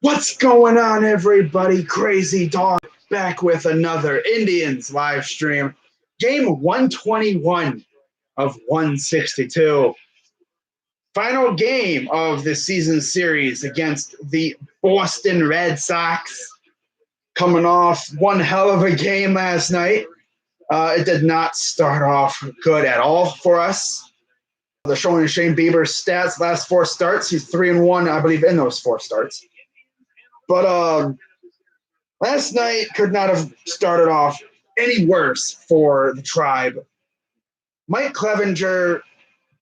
What's going on, everybody? Crazy Dog back with another Indians live stream. Game 121 of 162. Final game of the season series against the Boston Red Sox. Coming off one hell of a game last night. It did not start off good at all for us. They're showing Shane Bieber's stats last four starts. He's 3-1, I believe, in those four starts. But last night could not have started off any worse for the Tribe. Mike Clevinger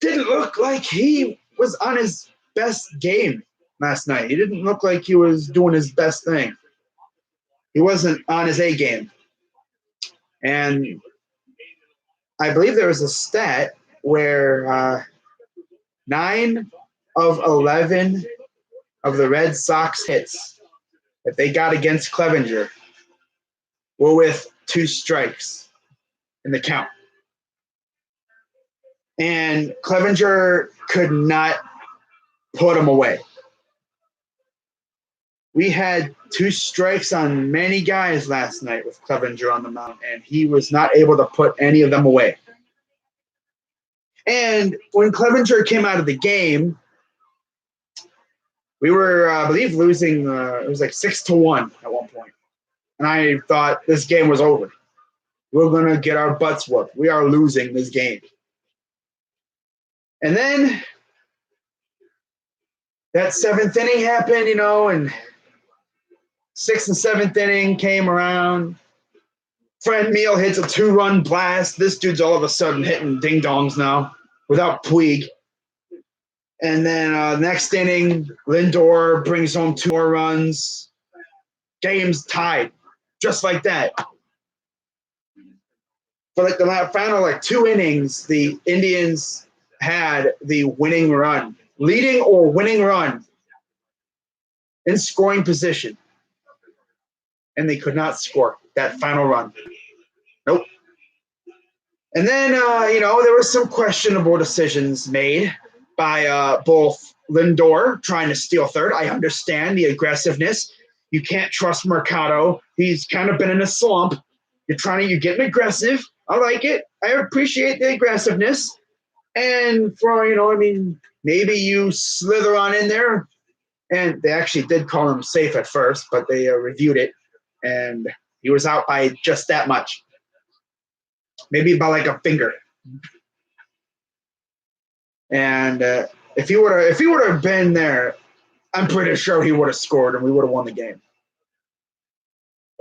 didn't look like he was on his best game last night. He didn't look like he was doing his best thing. He wasn't on his A game. And I believe there was a stat where 9 of 11 of the Red Sox hits that they got against Clevinger were with 2 strikes in the count. And Clevinger could not put him away. We had 2 strikes on many guys last night with Clevinger on the mound, and he was not able to put any of them away. And when Clevinger came out of the game, we were, I believe, losing, it was like 6-1 at one point. And I thought this game was over. We're going to get our butts whooped. We are losing this game. And then that 7th inning happened, and 6th and 7th inning came around. Fred Meal hits a 2-run blast. This dude's all of a sudden hitting ding-dongs now without Puig. And then next inning, Lindor brings home 2 more runs. Game's tied, just like that. For like the final 2 innings, the Indians had the winning run, leading or winning run in scoring position. And they could not score that final run. Nope. And then, there were some questionable decisions made by both Lindor trying to steal third. I understand the aggressiveness. You can't trust Mercado. He's kind of been in a slump. You're getting aggressive. I like it. I appreciate the aggressiveness. And for, maybe you slither on in there. And they actually did call him safe at first, but they reviewed it. And he was out by just that much. Maybe by like a finger. And if he would have been there, I'm pretty sure he would have scored and we would have won the game.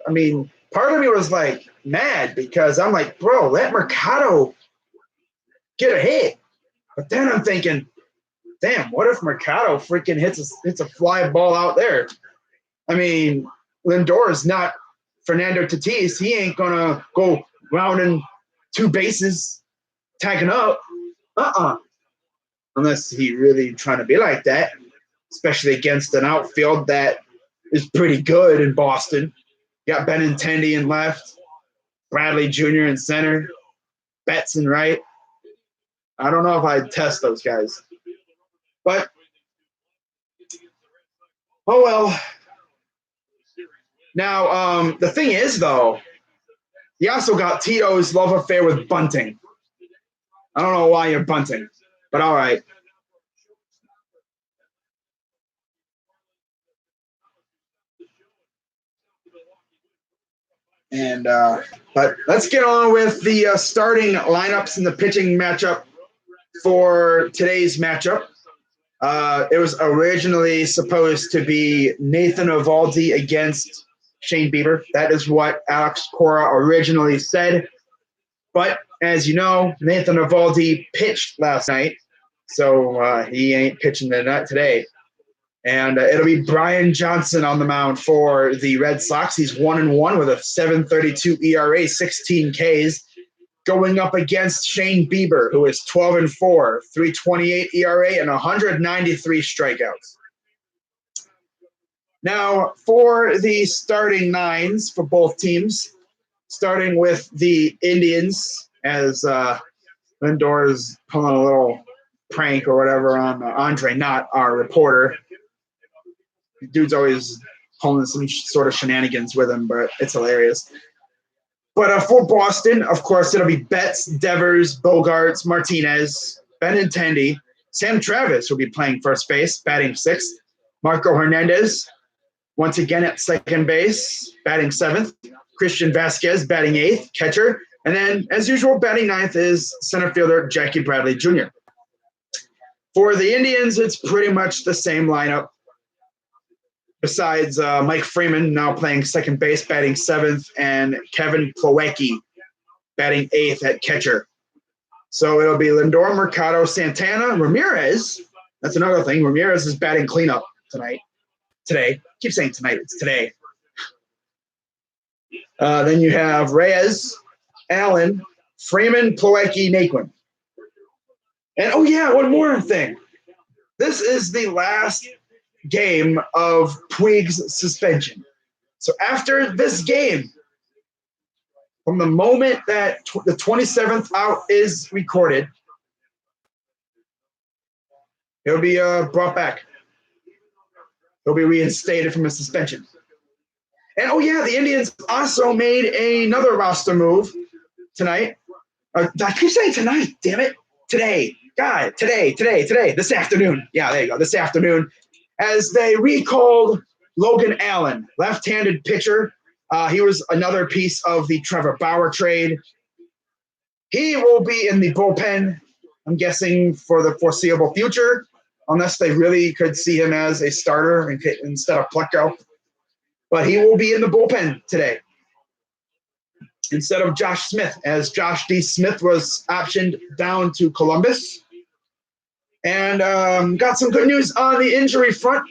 I mean, part of me was like mad because I'm like, bro, let Mercado get a hit. But then I'm thinking, damn, what if Mercado freaking hits a fly ball out there? I mean, Lindor is not Fernando Tatis. He ain't gonna go rounding 2 bases, tagging up. Unless he really trying to be like that, especially against an outfield that is pretty good in Boston. You got Benintendi in left, Bradley Jr. in center, Betts in right. I don't know if I'd test those guys. But, oh well. Now, the thing is, though, he also got Tito's love affair with bunting. I don't know why you're bunting. But all right. And but let's get on with the starting lineups and the pitching matchup for today's matchup. It was originally supposed to be Nathan Eovaldi against Shane Bieber. That is what Alex Cora originally said. But as you know, Nathan Eovaldi pitched last night. So he ain't pitching today. And it'll be Brian Johnson on the mound for the Red Sox. He's 1-1 with a 7.32 ERA, 16 Ks, going up against Shane Bieber, who is 12-4, 3.28 ERA, and 193 strikeouts. Now, for the starting 9s for both teams, starting with the Indians, as Lindor is pulling a little prank or whatever on Andre Knott, our reporter. Dude's always pulling some sort of shenanigans with him, but it's hilarious. But for Boston, of course, it'll be Betts, Devers, Bogarts, Martinez, Benintendi. Sam Travis will be playing first base, batting sixth. Marco Hernandez, once again at second base, batting seventh. Christian Vasquez, batting eighth, catcher. And then, as usual, batting ninth is center fielder Jackie Bradley Jr. For the Indians, it's pretty much the same lineup. Besides Mike Freeman now playing second base, batting seventh, and Kevin Plawecki batting eighth at catcher. So it'll be Lindor, Mercado, Santana, Ramirez. That's another thing. Ramirez is batting cleanup tonight. Today. I keep saying tonight. It's today. Then you have Reyes, Allen, Freeman, Plawecki, Naquin. And, oh, yeah, one more thing. This is the last game of Puig's suspension. So after this game, from the moment that the 27th out is recorded, he'll be brought back. He'll be reinstated from his suspension. And, oh, yeah, the Indians also made another roster move tonight. I keep saying tonight, damn it. Today. God, today, this afternoon. Yeah, there you go, this afternoon. As they recalled Logan Allen, left-handed pitcher. He was another piece of the Trevor Bauer trade. He will be in the bullpen, I'm guessing, for the foreseeable future, unless they really could see him as a starter instead of Pleco. But he will be in the bullpen today instead of Josh Smith, as Josh D. Smith was optioned down to Columbus. And got some good news on the injury front,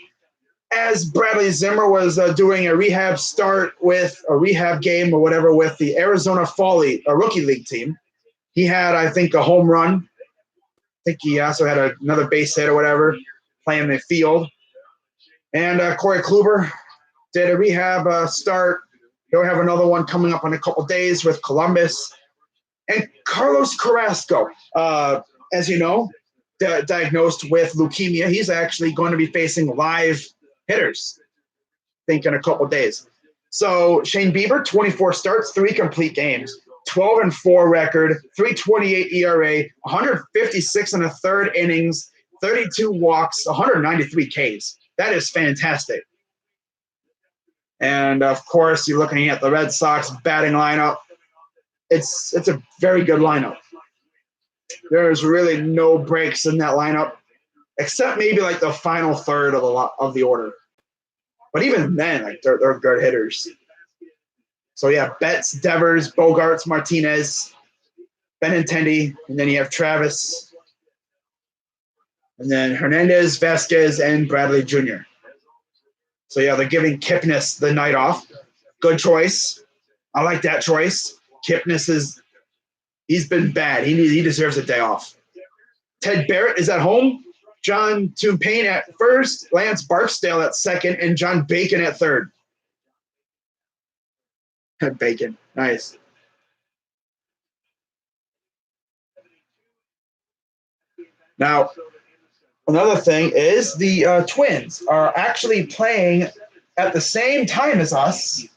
as Bradley Zimmer was doing a rehab game or whatever with the Arizona Fall League, a rookie league team. He had, I think, a home run. I think he also had another base hit or whatever, playing the field. And Corey Kluber did a rehab start. He'll have another one coming up in a couple days with Columbus. And Carlos Carrasco, as you know, diagnosed with leukemia. He's actually going to be facing live hitters, I think, in a couple days. So Shane Bieber, 24 starts, 3 complete games, 12-4 record, 3.28 ERA, 156 and a third innings, 32 walks, 193 Ks. That is fantastic. And, of course, you're looking at the Red Sox batting lineup. It's a very good lineup. There's really no breaks in that lineup, except maybe like the final third of the order. But even then, like they're good hitters. So, yeah, Betts, Devers, Bogarts, Martinez, Benintendi, and then you have Travis. And then Hernandez, Vasquez, and Bradley Jr. So, yeah, they're giving Kipnis the night off. Good choice. I like that choice. Kipnis he's been bad. He deserves a day off. Ted Barrett is at home. John Tumpane at first, Lance Barksdale at second, and John Bacon at third. Bacon, nice. Now, another thing is the Twins are actually playing at the same time as us,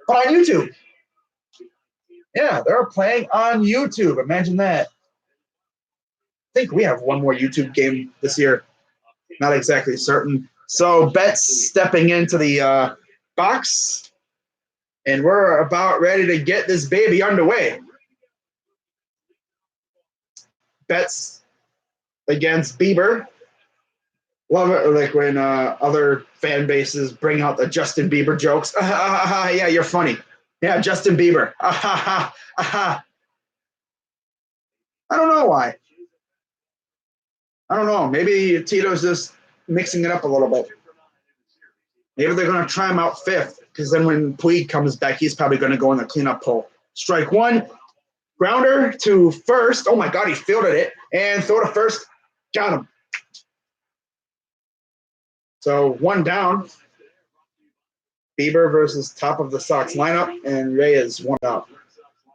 but on YouTube. Yeah, they're playing on YouTube. Imagine that. I think we have one more YouTube game this year. Not exactly certain. So Betts stepping into the box, and we're about ready to get this baby underway. Betts against Bieber. Love it, like when other fan bases bring out the Justin Bieber jokes. Yeah, you're funny. Yeah, Justin Bieber. I don't know why. I don't know. Maybe Tito's just mixing it up a little bit. Maybe they're going to try him out fifth, because then when Puig comes back, he's probably going to go in the cleanup hole. Strike one. Grounder to first. Oh, my God, he fielded it. And throw to first. Got him. So one down. Bieber versus top of the Sox lineup, and Reyes one out.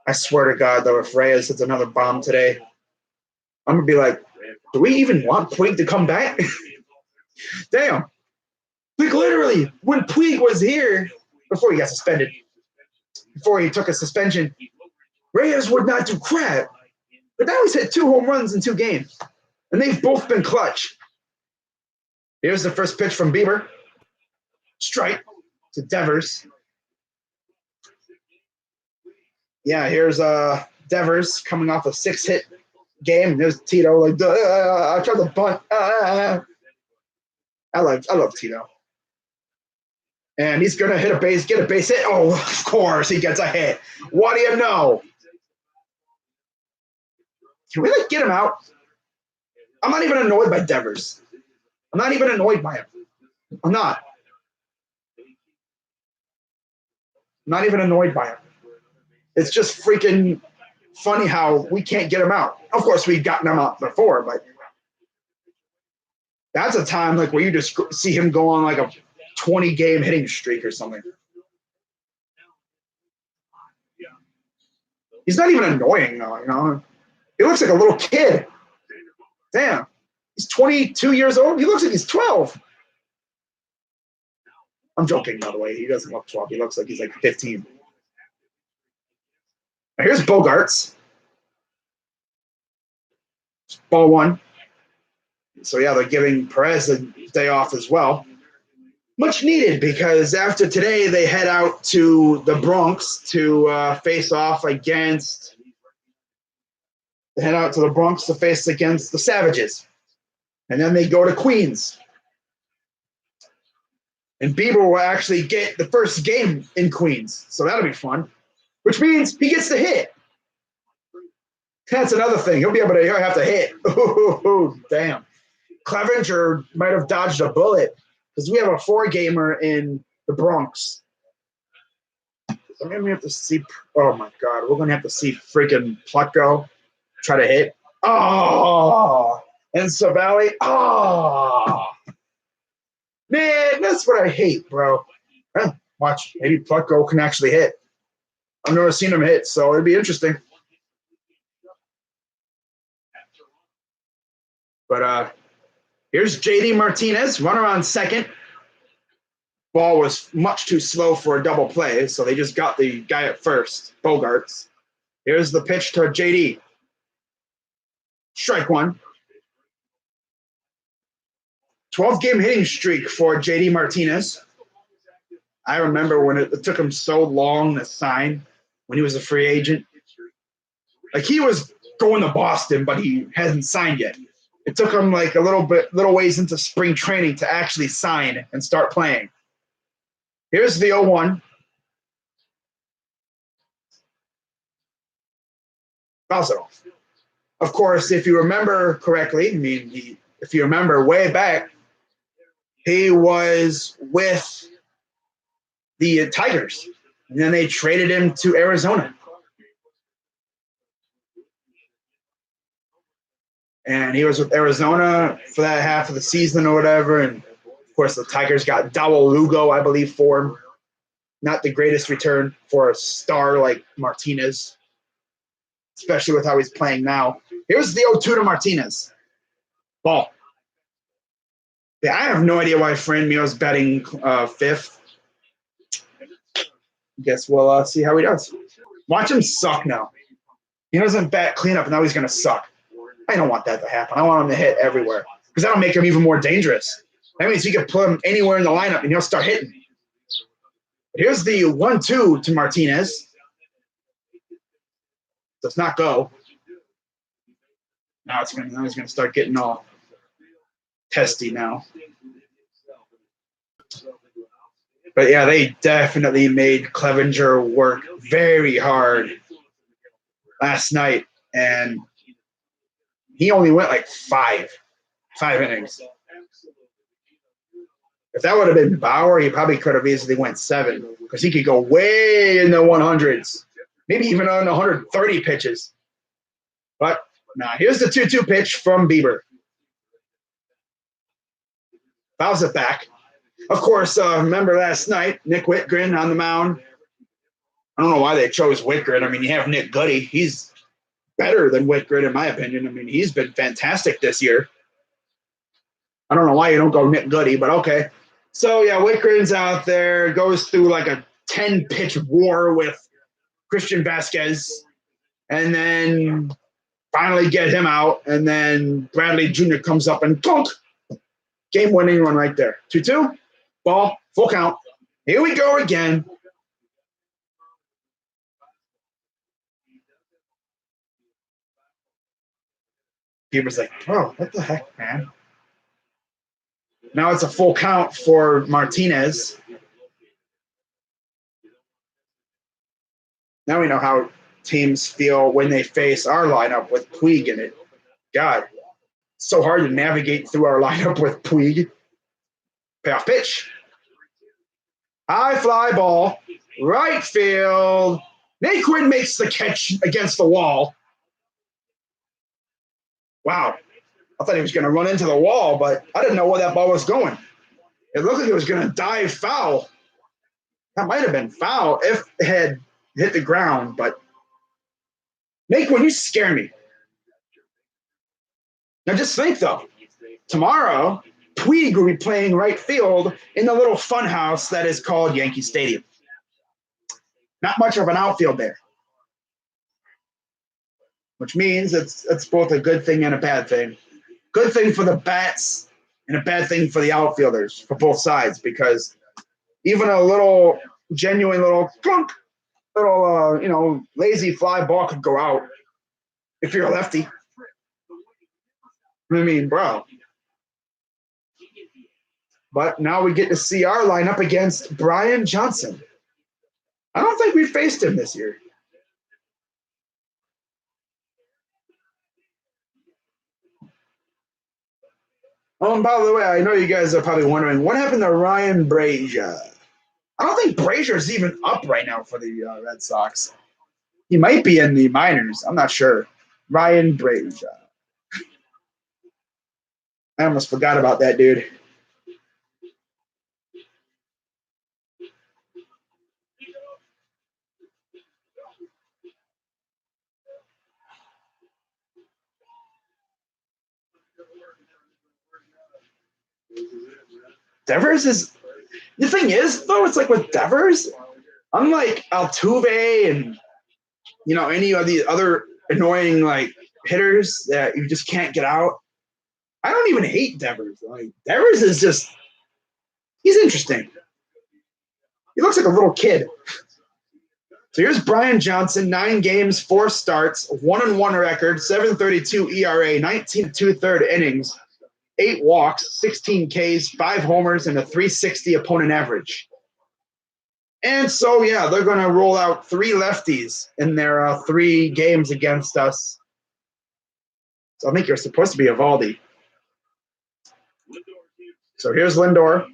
I swear to God, though, if Reyes hits another bomb today, I'm going to be like, do we even want Puig to come back? Damn. Like literally, when Puig was here, before he got suspended, before he took a suspension, Reyes would not do crap. But now he's hit 2 home runs in 2 games. And they've both been clutch. Here's the first pitch from Bieber. Strike to Devers. Yeah, here's Devers coming off a 6-hit game. There's Tito like, I tried to bunt. I love Tito. And he's gonna get a base hit. Oh, of course he gets a hit. What do you know? Can we get him out? I'm not even annoyed by Devers. I'm not even annoyed by him. I'm not. I'm not even annoyed by him. It's just freaking funny how we can't get him out. Of course, we've gotten him out before, but that's a time where you just see him go on a 20-game hitting streak or something. He's not even annoying though, He looks like a little kid. Damn. He's 22 years old. He looks like he's 12. I'm joking, by the way. He doesn't look 12. He looks like he's 15. Now here's Bogaerts. Ball 1. So, yeah, they're giving Perez a day off as well. Much needed because after today, they head out to the Bronx to face off against – they head out to the Bronx to face against the Savages. And then they go to Queens. And Bieber will actually get the first game in Queens. So that'll be fun. Which means he gets to hit. That's another thing. He'll have to hit. Ooh, damn. Clevenger might have dodged a bullet because we have a 4-gamer in the Bronx. So maybe we have to see – oh, my God. We're going to have to see freaking Plutko try to hit. Oh! And Savali. Oh! Man, that's what I hate, bro. Watch. Maybe Plutko can actually hit. I've never seen him hit, so it'd be interesting. But here's JD Martinez, runner on second. Ball was much too slow for a double play, so they just got the guy at first, Bogaerts. Here's the pitch to JD. Strike 1. 12-game hitting streak for JD Martinez. I remember when it took him so long to sign when he was a free agent. He was going to Boston, but he hasn't signed yet. It took him a little ways into spring training to actually sign and start playing. Here's the 0-1. Fouls it off. Of course, if you remember correctly, if you remember way back, he was with the Tigers, and then they traded him to Arizona. And he was with Arizona for that half of the season or whatever. And, of course, the Tigers got Dawel Lugo, I believe, for him. Not the greatest return for a star like Martinez, especially with how he's playing now. Here's the 0-2 to Martinez. Ball. Yeah, I have no idea why Franmil's batting 5th. Guess we'll see how he does. Watch him suck now. He doesn't bat cleanup, and now he's going to suck. I don't want that to happen. I want him to hit everywhere because that'll make him even more dangerous. That means you can put him anywhere in the lineup, and he'll start hitting. But here's the 1-2 to Martinez. Does not go. Now he's going to start getting all testy now. But, yeah, they definitely made Clevenger work very hard last night. And he only went 5 innings. If that would have been Bauer, he probably could have easily went 7 because he could go way in the 100s, maybe even on 130 pitches. But, here's the 2-2 pitch from Bieber. Fouls it back. Of course, remember last night, Nick Whitgren on the mound. I don't know why they chose Whitgren. You have Nick Goody. He's better than Whitgren, in my opinion. He's been fantastic this year. I don't know why you don't go Nick Goody, but okay. So yeah, Wickren's out there, goes through like a 10-pitch war with Christian Vasquez, and then finally get him out, and then Bradley Jr. comes up and clunk, game-winning run right there. 2-2, ball, full count. Here we go again. People's like, oh, what the heck, man? Now it's a full count for Martinez. Now we know how teams feel when they face our lineup with Puig in it. God, it's so hard to navigate through our lineup with Puig. Payoff pitch. High fly ball. Right field. Naquin makes the catch against the wall. Wow. I thought he was going to run into the wall, but I didn't know where that ball was going. It looked like it was going to dive foul. That might have been foul if it had hit the ground, but Naquin, you scare me. Now just think, though. Tomorrow, Puig will be playing right field in the little fun house that is called Yankee Stadium. Not much of an outfield there, which means it's both a good thing and a bad thing. Good thing for the bats and a bad thing for the outfielders for both sides, because even a little genuine little clunk, little lazy fly ball could go out if you're a lefty. I mean, bro. But now we get to see our lineup against Brian Johnson. I don't think we faced him this year. Oh, and by the way, I know you guys are probably wondering, what happened to Ryan Brazier? I don't think Brazier's even up right now for the Red Sox. He might be in the minors. I'm not sure. Ryan Brazier. I almost forgot about that dude. Devers is the thing is though. It's like with Devers, unlike Altuve and any of the other annoying like hitters that you just can't get out. I don't even hate Devers. Like Devers is just he's interesting. He looks like a little kid. So here's Brian Johnson, 9 games, 4 starts, 1-1 record, 7.32 ERA, 19 2/3 innings, 8 walks, 16 Ks, 5 homers, and a 360 opponent average. And so, yeah, they're going to roll out 3 lefties in their 3 games against us. So I think you're supposed to be Eovaldi. So here's Lindor.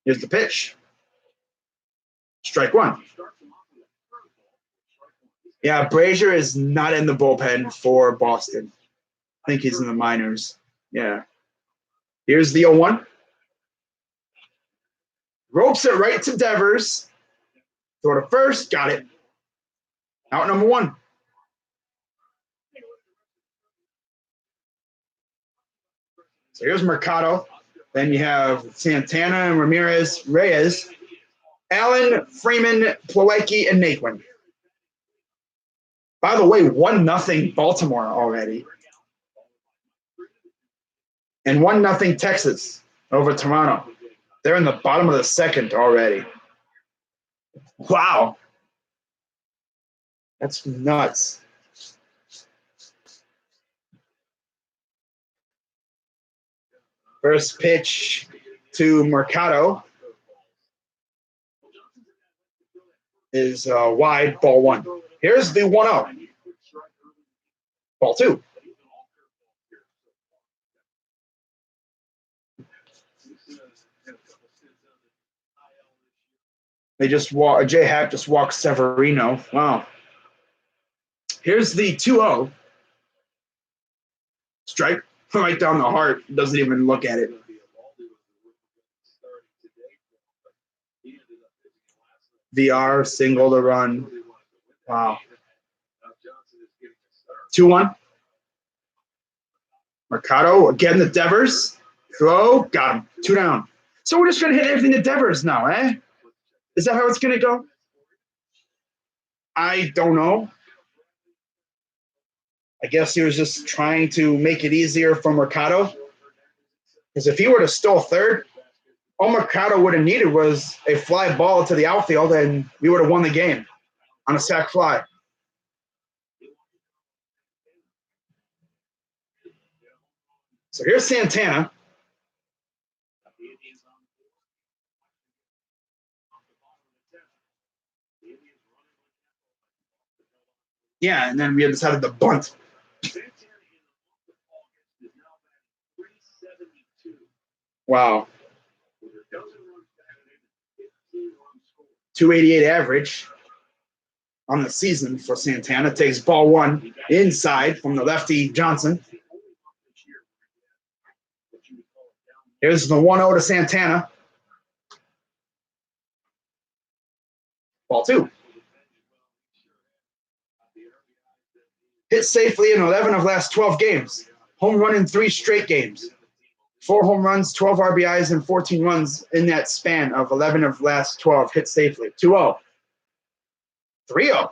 Here's the pitch. Strike 1. Yeah, Brazier is not in the bullpen for Boston. I think he's in the minors. Yeah. Here's the 0-1. Ropes it right to Devers. Throw to first. Got it. Out number 1. So here's Mercado. Then you have Santana and Ramirez, Reyes, Allen, Freeman, Plawecki, and Naquin. By the way, 1-0 Baltimore already. And 1-0 Texas over Toronto. They're in the bottom of the second already. Wow. That's nuts. First pitch to Mercado is wide, ball 1. Here's the 1-0. Ball 2. They just walk. J Happ just walks Severino. Wow. Here's the 2-0. Strike right down the heart. Doesn't even look at it. VR single to run. Wow. 2-1. Mercado again. The Devers Throw, got him. 2 down. So we're just going to hit everything to Devers now, eh? Is that how it's going to go? I don't know. I guess he was just trying to make it easier for Mercado. Because if he would have stole third, all Mercado would have needed was a fly ball to the outfield, and we would have won the game on a sac fly. So here's Santana. Yeah, and then we decided to bunt. Wow. 288 average on the season for Santana. Takes ball 1 inside from the lefty Johnson. Here's the 1-0 to Santana. Ball 2. Hit safely in 11 of last 12 games. Home run in 3 straight games. 4 home runs, 12 RBIs, and 14 runs in that span of 11 of last 12 hit safely. 2-0. 3-0.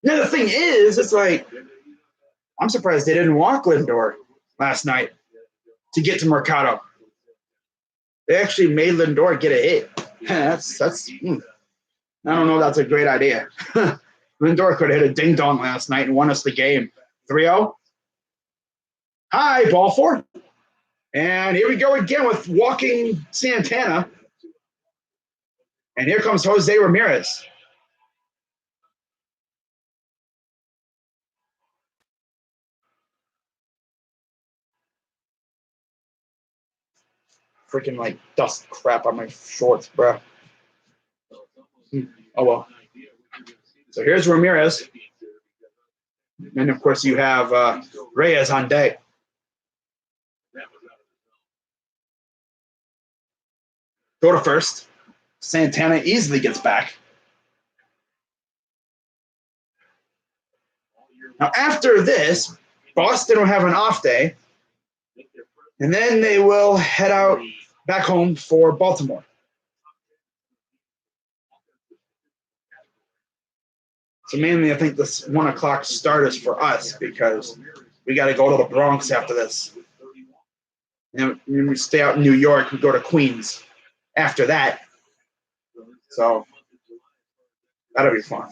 Now, the thing is, it's like, I'm surprised they didn't walk Lindor last night to get to Mercado. They actually made Lindor get a hit. I don't know if that's a great idea. Lindor could have hit a ding-dong last night and won us the game. 3-0. High, ball 4. And here we go again with walking Santana. And here comes Jose Ramirez. Freaking like dust crap on my shorts, bro. Oh well. So here's Ramirez. And of course you have Reyes on deck. Go to first. Santana easily gets back. Now after this, Boston will have an off day. And then they will head out back home for Baltimore. So mainly I think this 1 o'clock start is for us because we got to go to the Bronx after this. And when we stay out in New York, we go to Queens after that. So that'll be fun.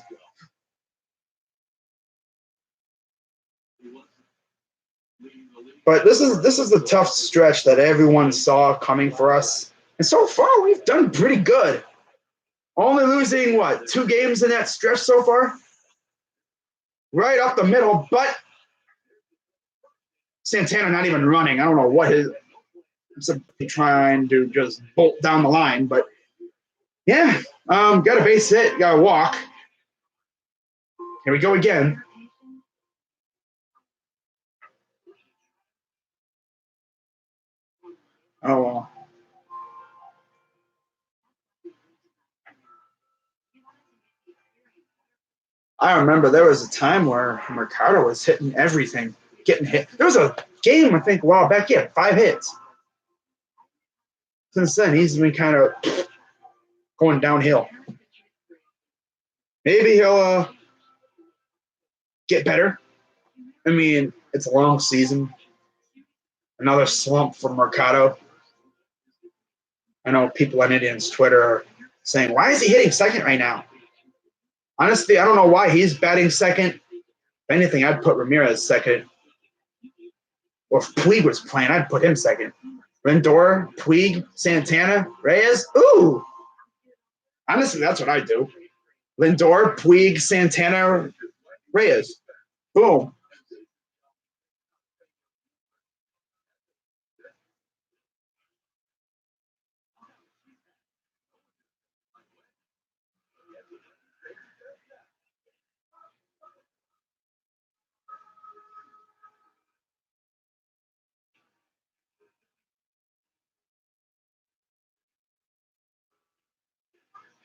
But this is the tough stretch that everyone saw coming for us. And so far, we've done pretty good. Only losing, 2 games in that stretch so far? Right up the middle, but Santana not even running. I don't know what his – trying to just bolt down the line. But, yeah, got a base hit, got a walk. Here we go again. Oh, well. I remember there was a time where Mercado was hitting everything, getting hit. There was a game, I think, a while back, he had 5 hits. Since then, he's been kind of going downhill. Maybe he'll get better. I mean, it's a long season. Another slump for Mercado. I know people on Indians Twitter are saying, why is he hitting second right now? Honestly, I don't know why he's batting second. If anything, I'd put Ramirez second. Or if Puig was playing, I'd put him second. Lindor, Puig, Santana, Reyes. Ooh. Honestly, that's what I do. Lindor, Puig, Santana, Reyes. Boom.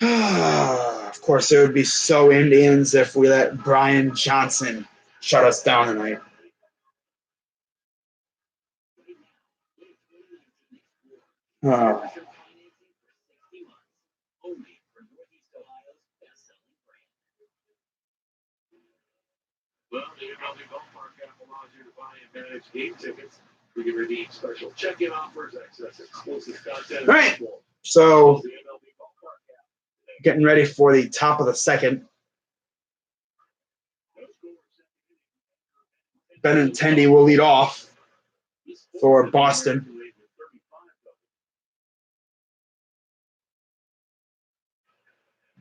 Of course, it would be so Indians if we let Brian Johnson shut us down tonight. Uh, Well, the MLB Ballpark app allows you to buy and manage game tickets. You can redeem special check-in offers, access exclusive content. all right. So getting ready for the top of the second. Benintendi will lead off for Boston.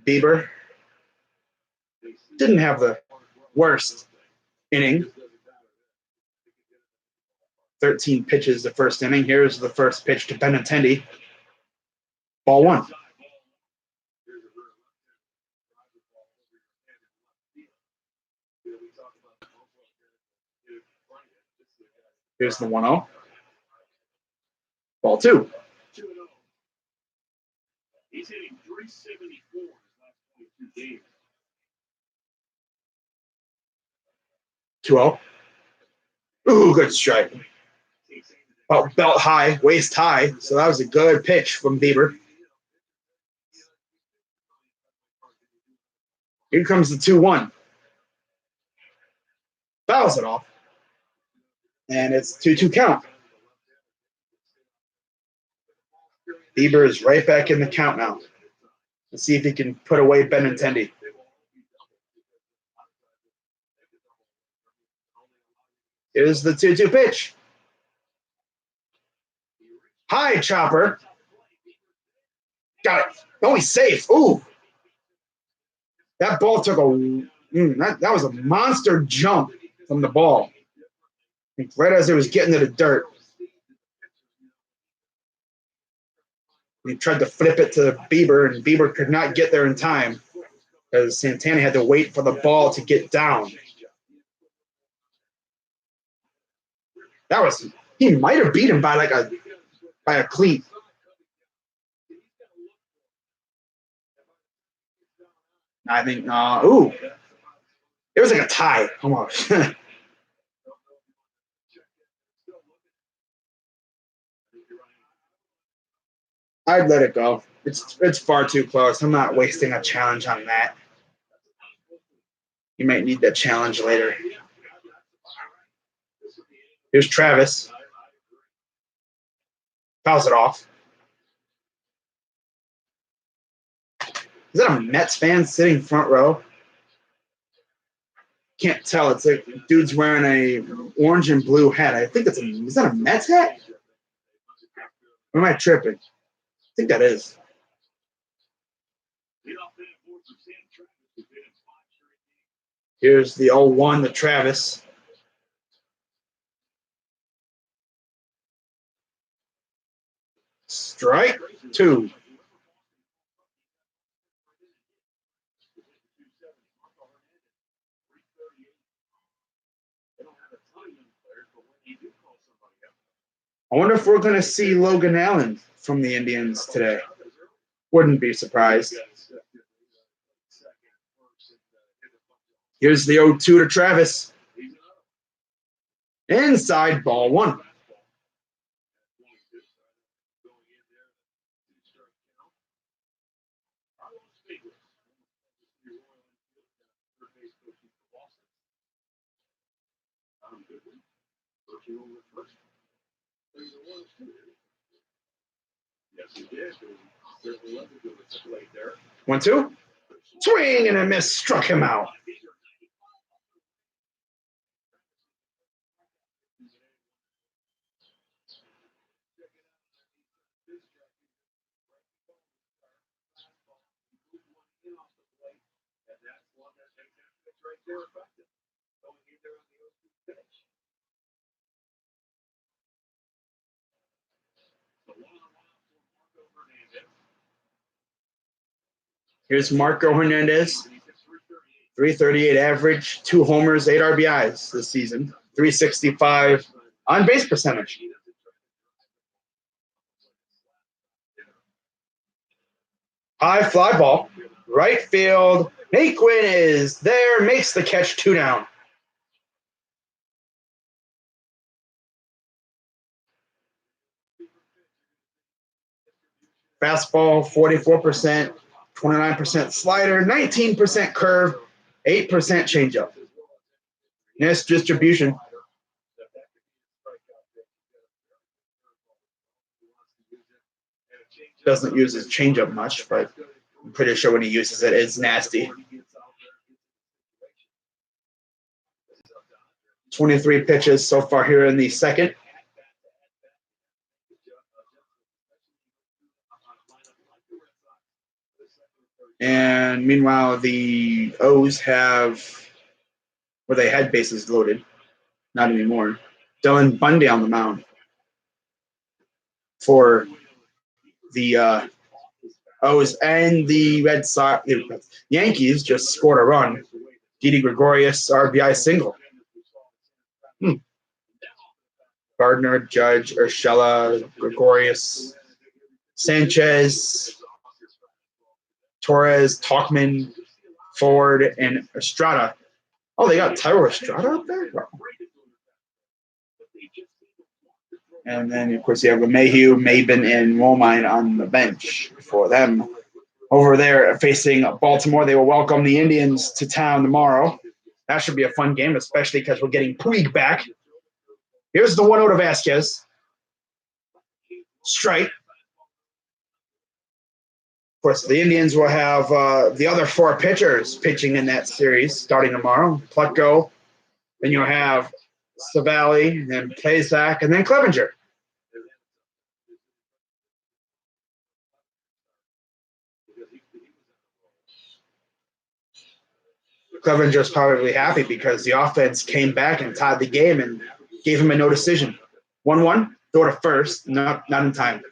Bieber didn't have the worst inning. 13 pitches the first inning. Here's the first pitch to Benintendi. Ball one. Here's the 1-0. Ball two. He's hitting 374 in his last 22 games. 2-0. Ooh, good strike. About belt high, waist high. So that was a good pitch from Bieber. Here comes the 2-1. Fouls it off. And it's 2-2 count. Bieber is right back in the count now. Let's see if he can put away Benintendi. Here's the 2-2 pitch. High chopper. Got it. Oh, he's safe. Ooh. That ball took that was a monster jump from the ball. Right as it was getting to the dirt. He tried to flip it to Bieber, and Bieber could not get there in time because Santana had to wait for the ball to get down. He might have beat him by a cleat. I think, it was like a tie almost. I'd let it go. It's far too close. I'm not wasting a challenge on that. You might need that challenge later. Here's Travis. Fouls it off. Is that a Mets fan sitting front row? Can't tell. It's like dude's wearing a orange and blue hat. I think is that a Mets hat? Or am I tripping? I think that is. Here's the 0-1 to Travis. Strike two. I wonder if we're going to see Logan Allen from the Indians today. Wouldn't be surprised. Here's the 0-2 to Travis. Inside, ball one. One, two. Swing and a miss. Struck him out. Here's Marco Hernandez. 338 average, 2 homers, 8 RBIs this season. 365 on base percentage. High fly ball. Right field. Naquin is there, makes the catch, 2 down. Fastball 44%, 29% slider, 19% curve, 8% changeup. Nice distribution. Doesn't use his changeup much, but I'm pretty sure when he uses it, it's nasty. 23 pitches so far here in the second. And meanwhile, the O's they had bases loaded. Not anymore. Dylan Bundy on the mound for the O's, and the Red Sox. The Yankees just scored a run. Didi Gregorius RBI single. Gardner, Judge, Urshela, Gregorius, Sanchez, Torres, Talkman, Ford, and Estrada. Oh, they got Tyro Estrada up there? Wow. And then, of course, you have Mayhew, Maben, and Romine on the bench for them. Over there facing Baltimore, they will welcome the Indians to town tomorrow. That should be a fun game, especially because we're getting Puig back. Here's the 1-0 to Vasquez. Strike. Of course, the Indians will have the other 4 pitchers pitching in that series starting tomorrow. Plutko, then you'll have Savali, then Plesac, and then Clevenger. Clevenger's probably happy because the offense came back and tied the game and gave him a no decision. 1-1, throw to first, not in time.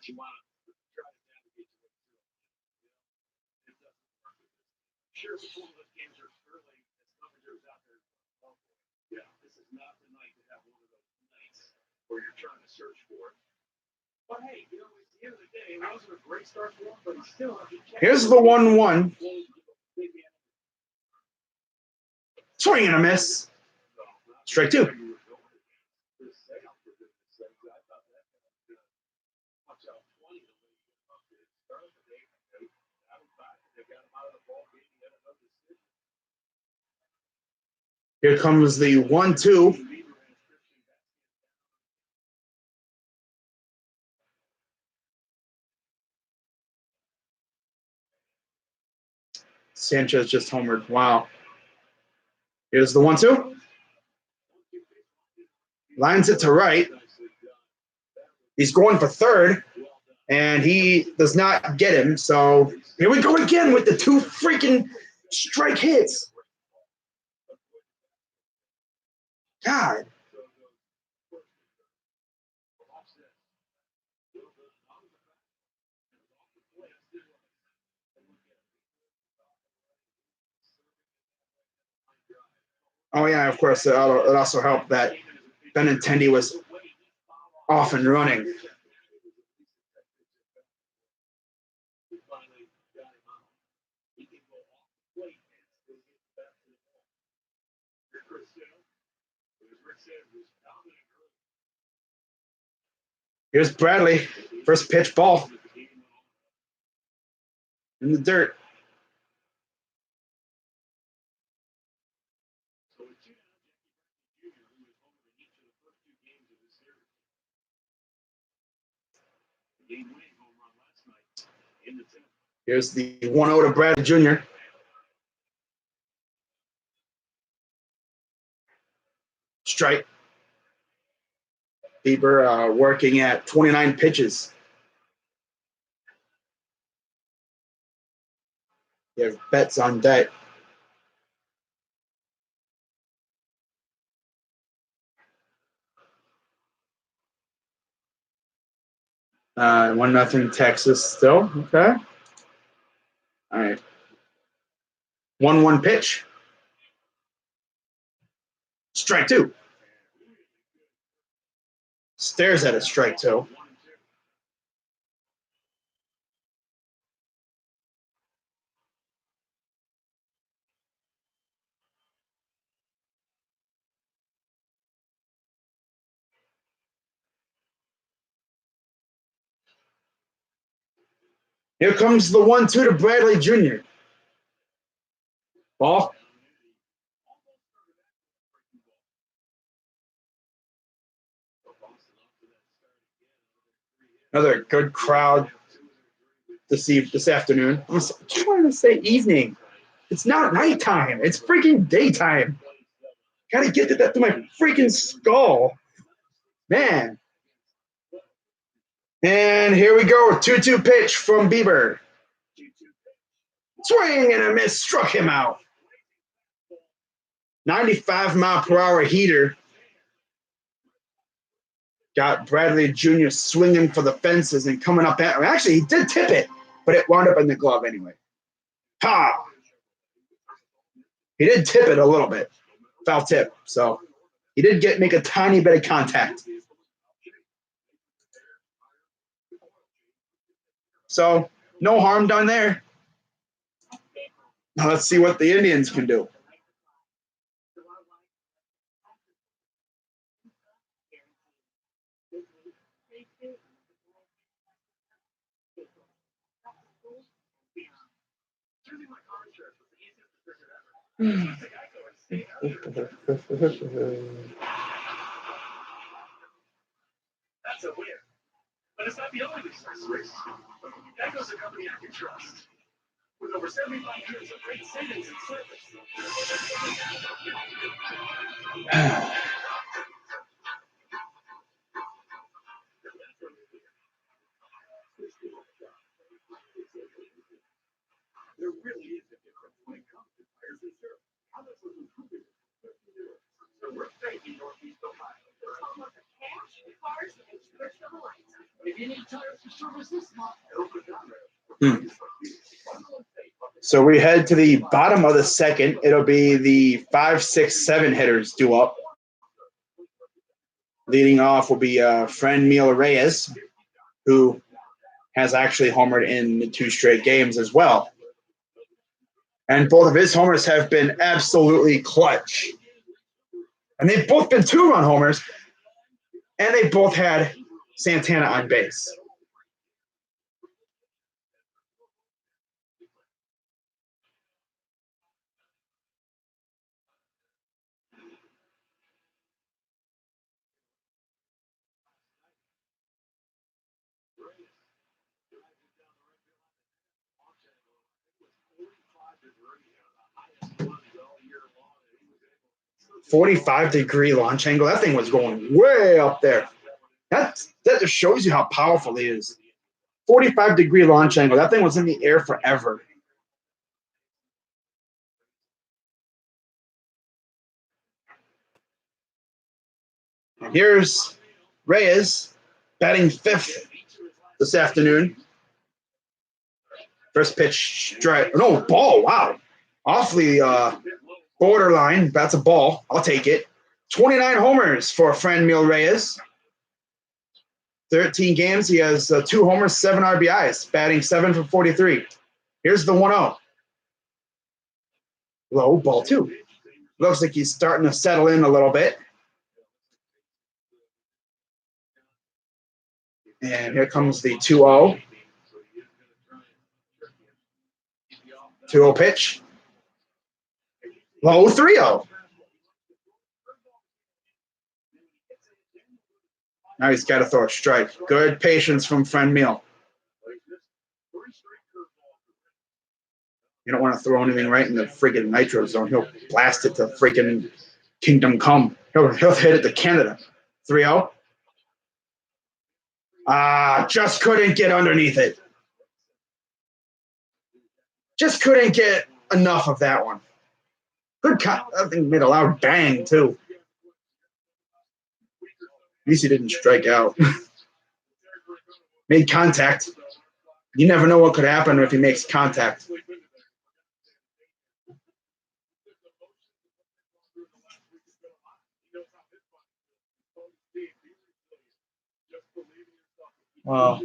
Here's the 1-1. Swing and a miss. Strike 2. Here comes the 1-2. Sanchez just homered. Wow. Here's the 1-2. Lines it to right. He's going for third, and he does not get him. So here we go again with the 2 freaking strike hits. God. Oh, yeah, of course, it also helped that Benintendi was off and running. Here's Bradley. First pitch ball. In the dirt. Here's the 1-0 to Bradley Jr. Strike. Bieber working at 29 pitches. You have bets on deck. Uh, 1-0 Texas still. Okay. All right. 1-1 pitch. Strike 2. Stares at a strike 2. Here comes the 1-2 to Bradley Jr. Ball. Another good crowd this afternoon. I'm trying to say evening. It's not nighttime. It's freaking daytime. Gotta get that through my freaking skull. Man. And here we go. 2-2 pitch from Bieber. Swing and a miss. Struck him out. 95-mile-per-hour heater. Got Bradley Jr. swinging for the fences and coming up at him. Actually, he did tip it, but it wound up in the glove anyway. Ha! He did tip it a little bit. Foul tip. So he did make a tiny bit of contact. So no harm done there. Now let's see what the Indians can do. That's a win. But it's not the only success race. Geico's a company I can trust. With over 75 years of great savings and service. There really is a difference when it comes to tires and service. How much was improving? So we're thanking Northeast Ohio. If you need tires for service this month, So we head to the bottom of the second. It'll be the 5, 6, 7 hitters due up. Leading off will be Franmil Reyes, who has actually homered in the 2 straight games as well. And both of his homers have been absolutely clutch. And they've both been 2-run homers, and they both had Santana on base. "45-degree launch angle." That thing was going way up there. That just shows you how powerful he is. 45-degree launch angle. That thing was in the air forever. And here's Reyes batting 5th this afternoon. First pitch, strike. No, ball. Wow. Awfully borderline. That's a ball. I'll take it. 29 homers for Franmil Reyes. 13 games. He has 2 homers, 7 RBIs, batting 7 for 43. Here's the 1-0. Low ball 2. Looks like he's starting to settle in a little bit. And here comes the 2-0. 2-0 pitch. Low 3-0. Now he's got to throw a strike. Good patience from Franmil. You don't want to throw anything right in the freaking nitro zone. He'll blast it to freaking Kingdom Come. He'll hit it to Canada. 3-0. Just couldn't get underneath it. Just couldn't get enough of that one. Good cut. That thing made a loud bang, too. At least he didn't strike out. Made contact. You never know what could happen if he makes contact. Wow.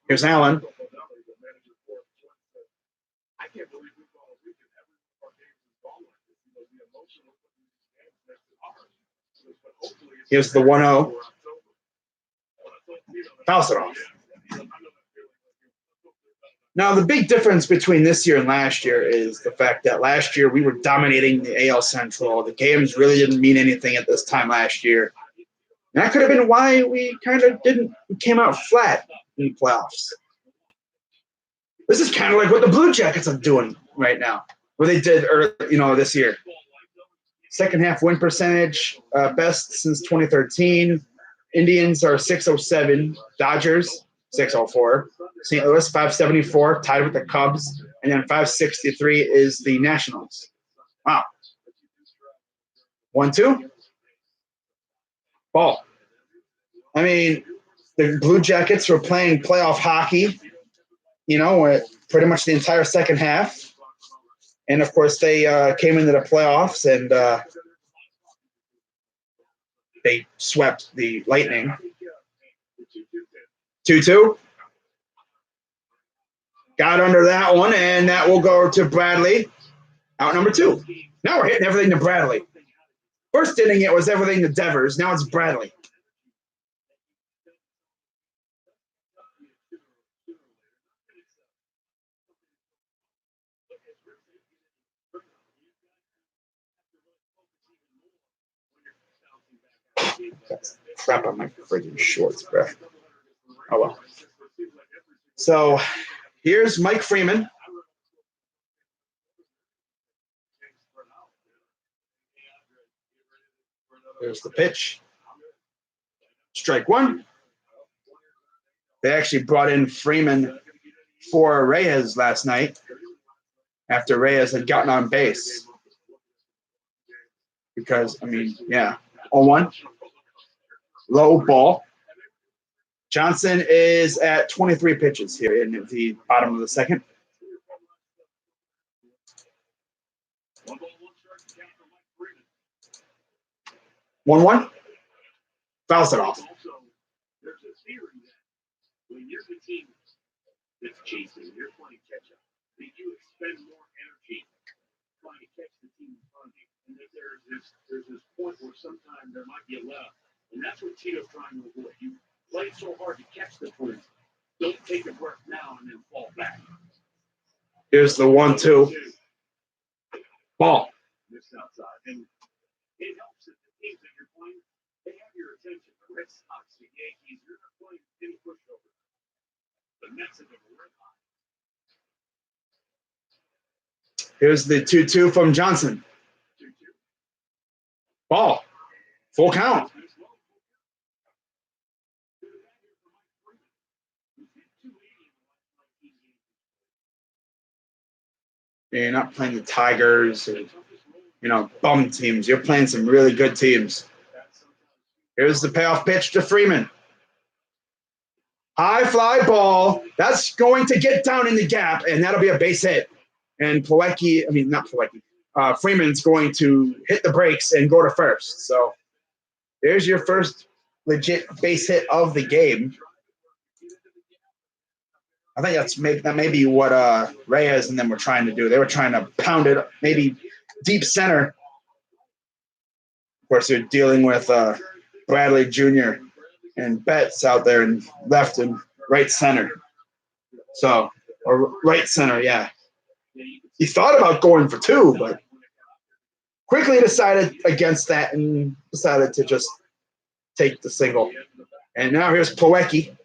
Here's Allen. Here's the 1-0. Fouls it off. Now, the big difference between this year and last year is the fact that last year we were dominating the AL Central. The games really didn't mean anything at this time last year. And that could have been why we kind of came out flat in the playoffs. This is kind of like what the Blue Jackets are doing right now, what they did this year. Second half win percentage, best since 2013. Indians are 607, Dodgers 604, St. Louis 574, tied with the Cubs, and then 563 is the Nationals. Wow. 1-2. Ball. I mean, the Blue Jackets were playing playoff hockey, pretty much the entire second half. And, of course, they came into the playoffs and they swept the Lightning. 2-2. Got under that one, and that will go to Bradley. Out number 2. Now we're hitting everything to Bradley. First inning, it was everything to Devers. Now it's Bradley. That's crap on my freaking shorts, bro. Oh, well. So here's Mike Freeman. There's the pitch. Strike 1. They actually brought in Freeman for Reyes last night after Reyes had gotten on base. Because, 0-1. Low ball. Johnson is at 23 pitches here in the bottom of the second. 1-1. Fouls it off. There's a theory that when you're the team that's chasing, you're playing catch up, that you expend more energy trying to catch the team in front of you. And that there's this point where sometimes there might be a left. And that's what Tito's trying to avoid. You play so hard to catch the point. Don't take a breath now and then fall back. Here's the 1-2. Ball. This outside. And it helps that the teams that you're playing, they have your attention. The Red Sox, the Yankees, you're not playing any pushover. The Mets have been red hot. Here's the 2-2 from Johnson. 2-2. Ball. Full count. You're not playing the Tigers or, bum teams. You're playing some really good teams. Here's the payoff pitch to Freeman. High fly ball. That's going to get down in the gap, and that'll be a base hit. And Freeman's going to hit the brakes and go to first. So there's your first legit base hit of the game. I think that may be what Reyes and them were trying to do. They were trying to pound it, maybe deep center. Of course, they're dealing with Bradley Jr. and Betts out there in left and right center. Or right center, yeah. He thought about going for 2, but quickly decided against that and decided to just take the single. And now here's Plawecki.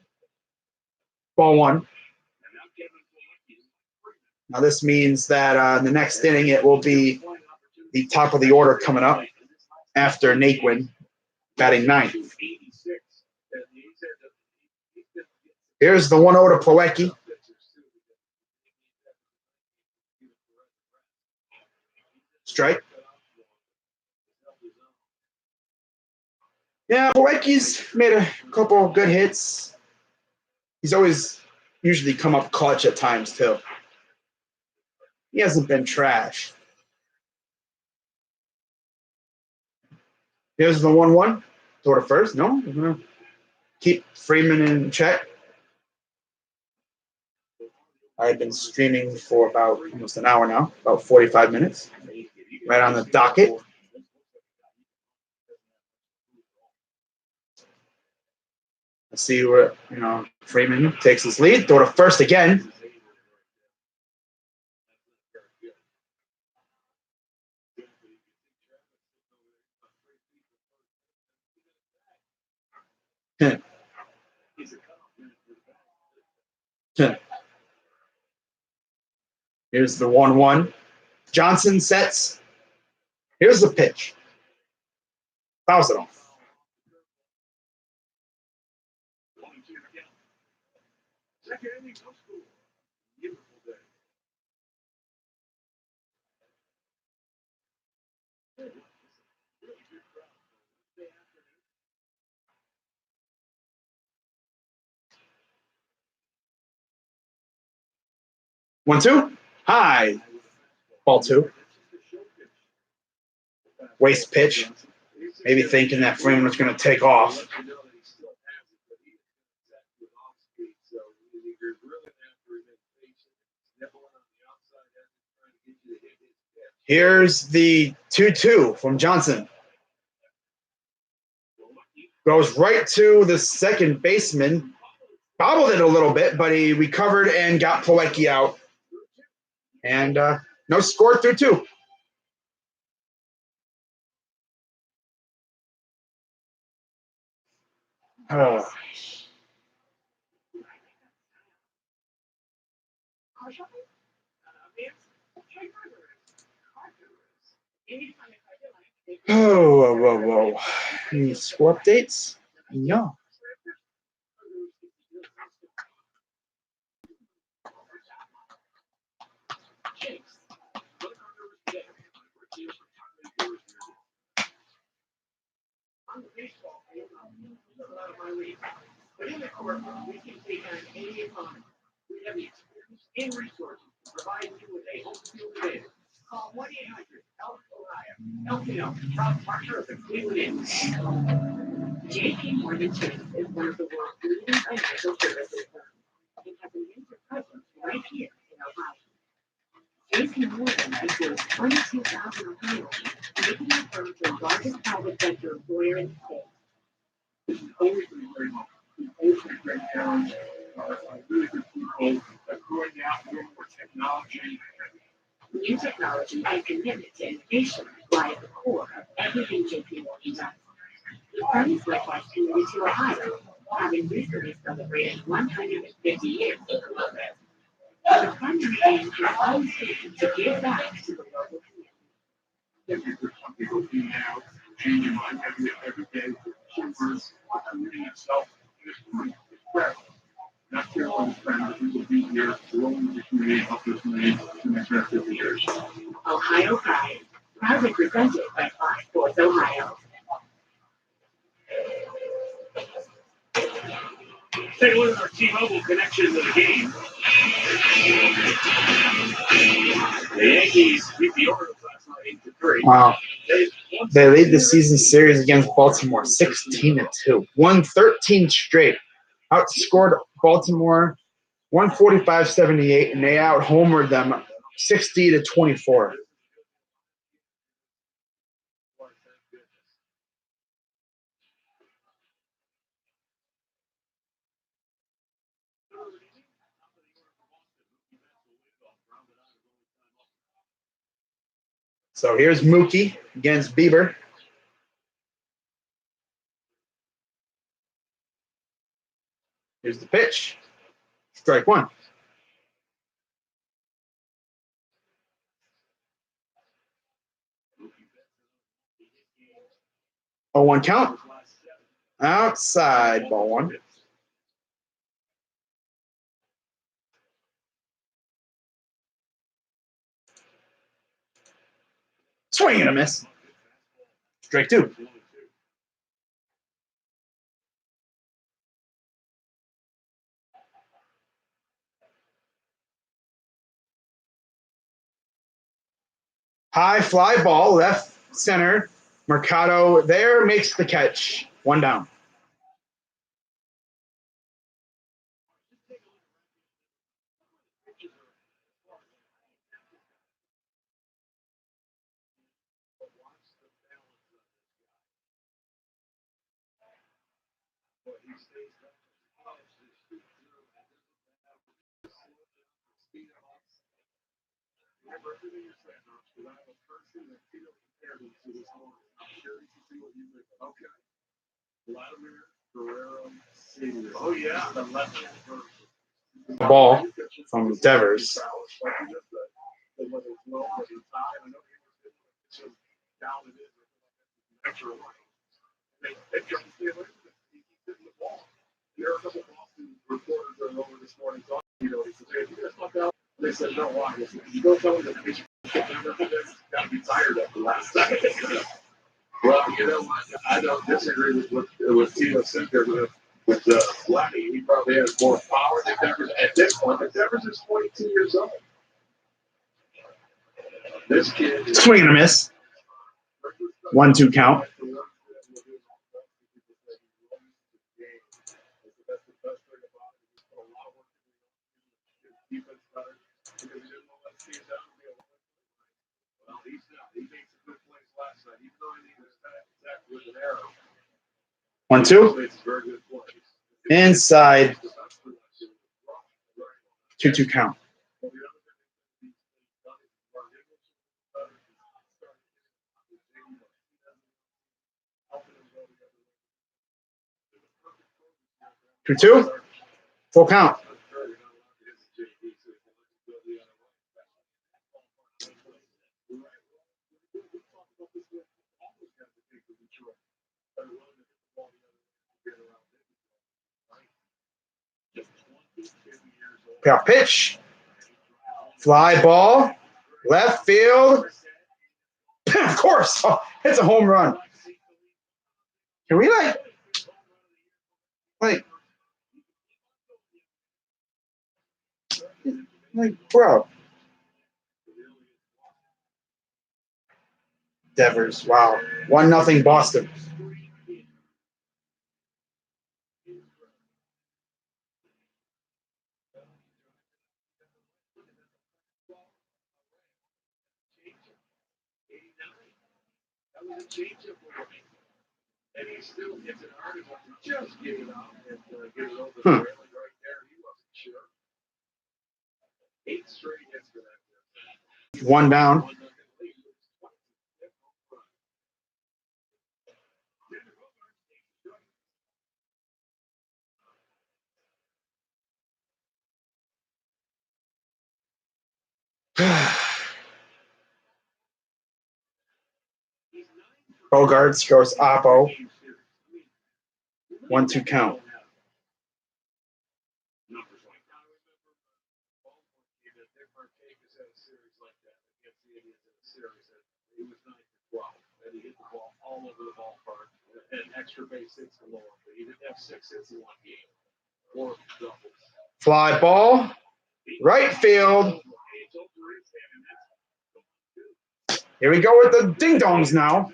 Ball 1. Now this means that in the next inning it will be the top of the order coming up after Naquin batting 9th. Here's the 1-0 to Plawecki. Strike. Yeah, Plawecki's made a couple of good hits. He's always usually come up clutch at times too. He hasn't been trash. Here's the 1-1. Throw to first. No, we're going to keep Freeman in check. I've been streaming for about almost an hour now, about 45 minutes. Right on the docket. See where Freeman takes his lead. Throw to first again. Here's the 1-1. Johnson sets. Here's the pitch. Fouls it off. One, two. High. Ball two. Waste pitch. Maybe thinking that Freeman was going to take off. Here's the 2-2 from Johnson. Goes right to the second baseman. Bobbled it a little bit, but he recovered and got Plawecki out. And no score through 2. Whoa. Any score updates? No. But in the courtroom, we can take on any opponent. We have the experience and resources to provide you with a home field advantage. Call 1-800-ELK-OHIO. LPL, proud partner of the Cleveland Indians. JP Morgan Chase is one of the world's leading financial services firms and has a major presence right here in Ohio. JP Morgan employs 22,000 Ohioans, making the firm the largest private sector employer in the state. It's always been very much. It's a great challenge. Really good people growing out more technology. New technology and commitment to innovation lie at the core of everything JP Morgan does. The firm is likewise committed to Ohio, having recently celebrated 150 years of the program. The primary aim has always been to give back to the local community. Some people do now, changing life every day. Shopers, the community itself. Not care what is trying to be here, growing the community, help this community in the next 50 years. Ohio Pride, proudly presented by Fox Sports Ohio. Take a look at our T-Mobile connection to the game. The Yankees beat the Orioles last night 8-3. Wow. They lead the season series against Baltimore 16-2. Won 13 straight. Outscored Baltimore 145-78, and they out-homered them 60-24. So here's Mookie against Bieber. Here's the pitch. Strike one. Oh, 1 count. Outside, ball one. Swing and a miss. Strike two. High fly ball, left center. Mercado there makes the catch. 1 down. everything you're saying, because I'm a person that feels compared to this morning. I'm curious to see what you think. Okay. Vladimir Guerrero Senior. Oh yeah, the left-hand version. Ball from Devers. There are a couple of Boston reporters that are over this morning talking, they said, no, why? You don't tell them that they got to be tired after last night. Well, you know what? I don't disagree with Tito Sinker with Vladdy. He probably has more power than Devers at this point. But Devers is 22 years old. This kid is Swing and a miss. 1-2 count. Well, he's not. He makes a good plays last night. Even though he was attacked with an arrow. 1-2. It's very good plays. Inside. 2-2 count. 2-2. Full count. Payoff pitch. Fly ball. Left field. Of course. Oh, it's a home run. Can we bro. Devers. Wow. 1-0 Boston. That was a change of warning. And he still gets an article to just get it out and get it over the railing right there. He wasn't sure. 8 straight hits for that. 1 down. Bogarts goes Oppo. 1-2 count. All over the ballpark and extra base hits galore. But he didn't have 6 hits in one game. 4 doubles. Fly ball. Right field. Here we go with the ding dongs now.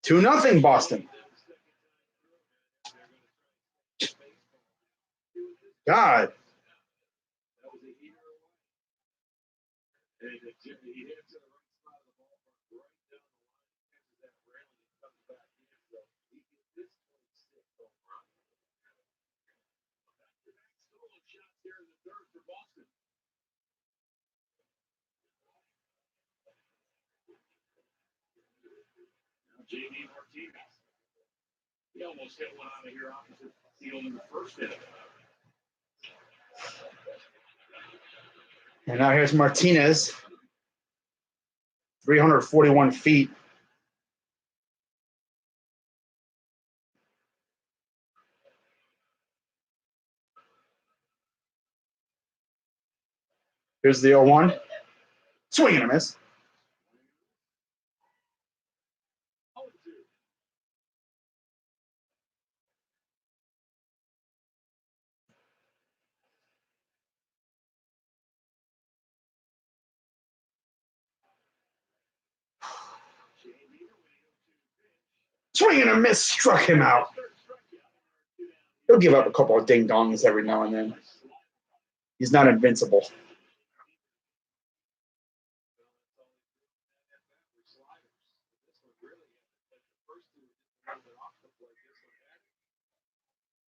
Two nothing Boston. God. J.D. Martinez. He almost hit one out of here opposite field in the first inning. And now here's Martinez. 341 feet. Here's the 0-1. Swing and a miss. Swing and a miss, struck him out. He'll give up a couple of ding dongs every now and then. He's not invincible.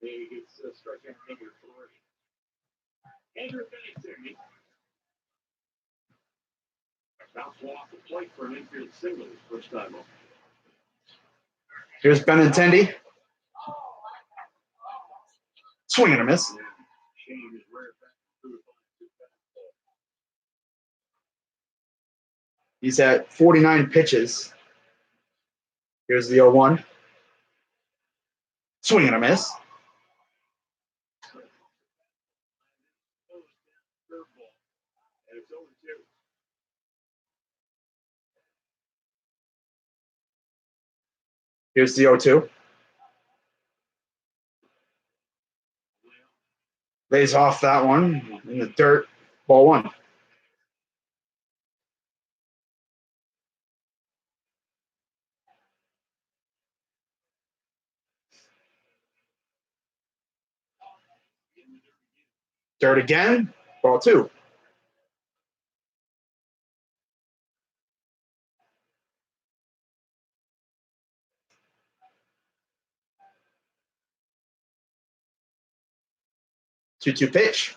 He gets strikeout number 3. Andrew Benintendi. Bounce one off the plate for an infield single his first time up. Here's Benintendi. Swing and a miss. He's at 49 pitches. Here's the 0-1. Swing and a miss. Here's the 0-2. Lays off that one in the dirt. Ball 1. Dirt again. Ball 2. Two pitch.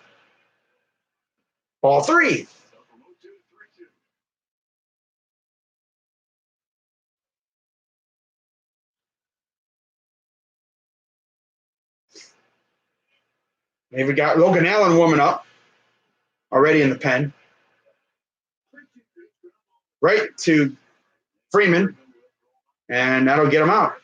Ball 3. Maybe we got Logan Allen warming up already in the pen. Right to Freeman, and that'll get him out.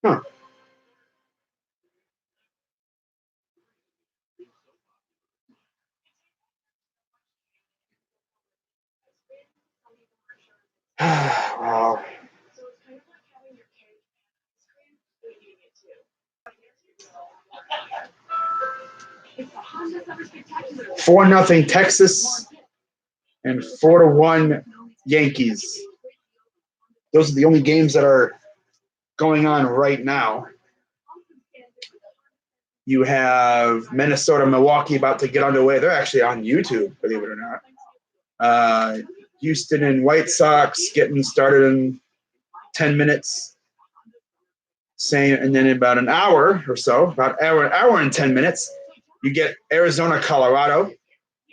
Huh. Wow. 4-0 Texas and 4-1 Yankees. Those are the only games that are going on right now. You have Minnesota, Milwaukee about to get underway. They're actually on YouTube, believe it or not. Houston and White Sox getting started in 10 minutes. Same, and then in about an hour or so, about hour and 10 minutes, you get Arizona, Colorado.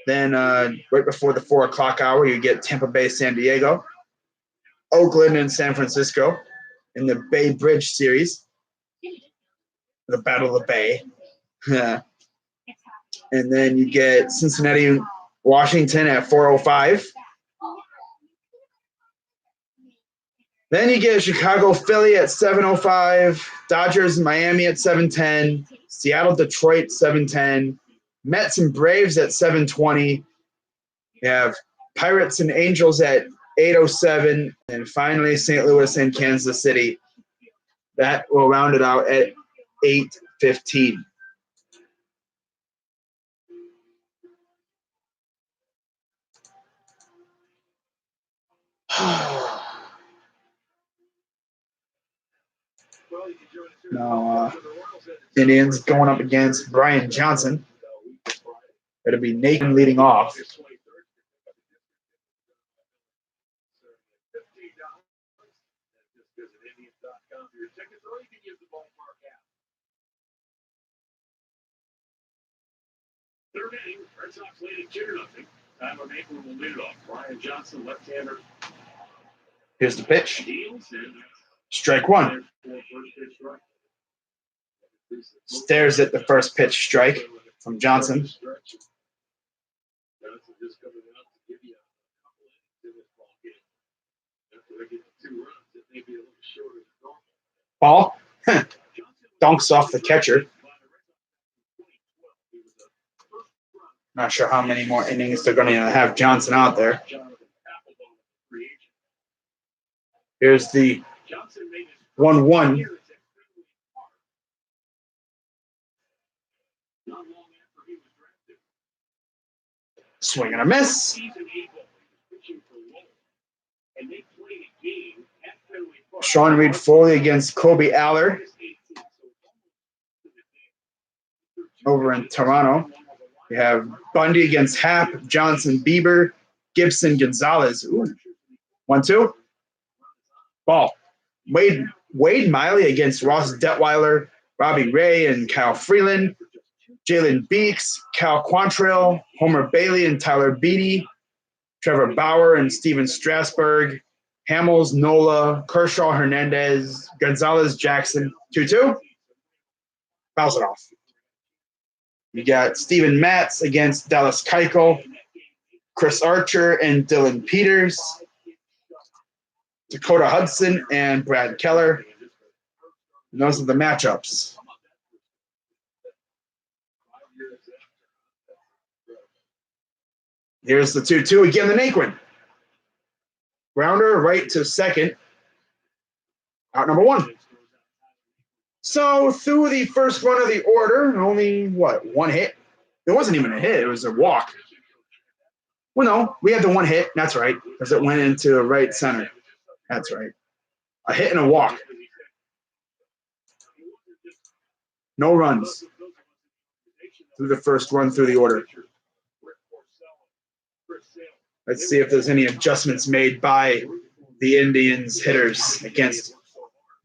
Then right before the 4 o'clock hour, you get Tampa Bay, San Diego, Oakland, and San Francisco in the Bay Bridge series, the Battle of the Bay. And then you get Cincinnati, Washington at 4:05. Then you get Chicago, Philly at 7:05, Dodgers, Miami at 7:10, Seattle, Detroit 7:10, Mets and Braves at 7:20. You have Pirates and Angels at 8:07, and finally St. Louis and Kansas City. That will round it out at 8:15. Now, Indians going up against Brian Johnson. It'll be Nathan leading off. Third inning, Red Sox lead at 2-0. Tyler Maple will lead it off. Brian Johnson, left-hander. Here's the pitch. Strike 1. Stares at the first pitch strike from Johnson. Ball. Dunks off the catcher. Not sure how many more innings they're going to have Johnson out there. Here's the 1-1. Swing and a miss. Sean Reed Foley against Kobe Aller over in Toronto. You have Bundy against Happ, Johnson, Bieber, Gibson, Gonzalez. Ooh, 1-2. Ball. Wade Miley against Ross Detweiler, Robbie Ray, and Kyle Freeland. Jalen Beeks, Cal Quantrill, Homer Bailey, and Tyler Beatty. Trevor Bauer and Steven Strasburg. Hamels, Nola, Kershaw, Hernandez, Gonzalez, Jackson. 2-2. Fouls it off. You got Steven Matz against Dallas Keuchel, Chris Archer and Dylan Peters, Dakota Hudson and Brad Keller. And those are the matchups. Here's the 2-2 again, the Naquin. Grounder right to second. Out number 1. So through the first run of the order, only one hit? It wasn't even a hit, it was a walk. Well, no, we had the 1 hit. That's right, because it went into right center. That's right. A hit and a walk. No runs through the first run through the order. Let's see if there's any adjustments made by the Indians hitters against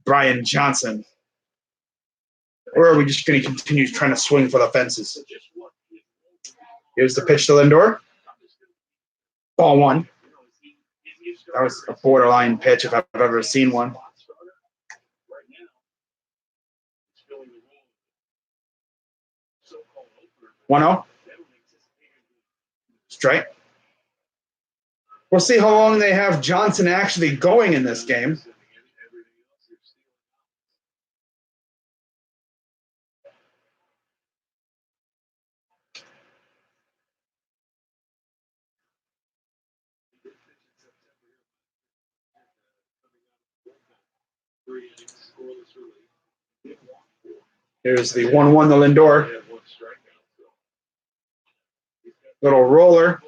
Brian Johnson. Or are we just going to continue trying to swing for the fences? Here's the pitch to Lindor. Ball 1. That was a borderline pitch if I've ever seen one. 1-0. Strike. We'll see how long they have Johnson actually going in this game. Here's the 1-1 to Lindor. Little roller.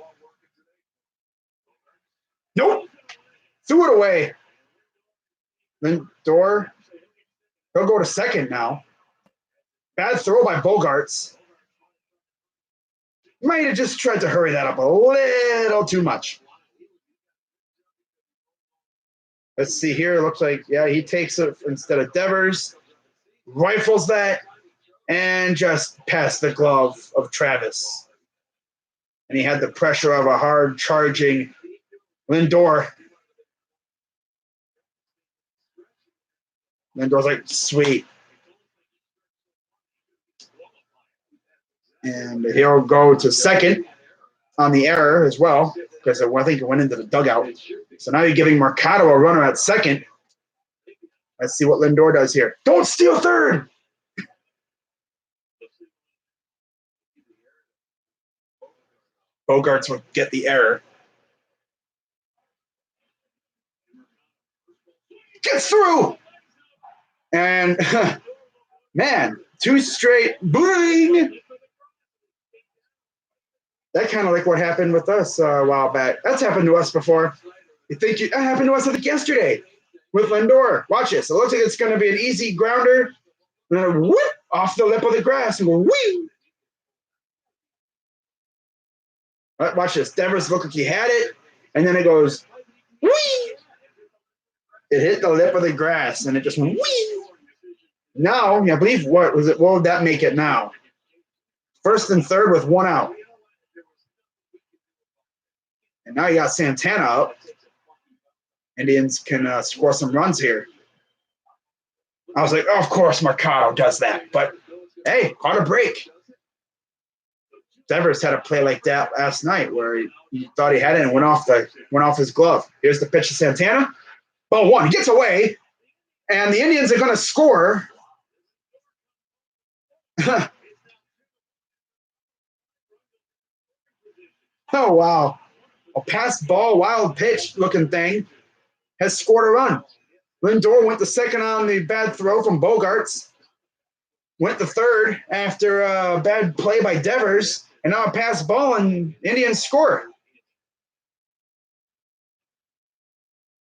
Nope. Threw it away. Lindor. He'll go to second now. Bad throw by Bogaerts. Might have just tried to hurry that up a little too much. Let's see here. It looks like, yeah, he takes it instead of Devers. Rifles that and just past the glove of Travis. And he had the pressure of a hard charging Lindor. Lindor's like, sweet. And he'll go to second on the error as well, because I think it went into the dugout. So now you're giving Mercado a runner at second. Let's see what Lindor does here. Don't steal third! Bogaerts will get the error. Gets through! And, man, 2 straight, bling! That kind of like what happened with us a while back. That's happened to us before. That happened to us, I think, yesterday with Lindor. Watch this. It looks like it's going to be an easy grounder. And then whoop, off the lip of the grass and go whee! Watch this. Devers looked like he had it, and then it goes whee! It hit the lip of the grass, and it just went whee! Now, I believe, what would that make it now? First and third with 1 out. And now you got Santana up. Indians can score some runs here. I was like, oh, of course Mercado does that. But, hey, caught a break. Devers had a play like that last night where he thought he had it and went off his glove. Here's the pitch to Santana. Ball 1. He gets away. And the Indians are going to score. Oh, wow. A pass ball, wild pitch looking thing has scored a run. Lindor went to second on the bad throw from Bogaerts. Went to third after a bad play by Devers. And now a pass ball and Indians score.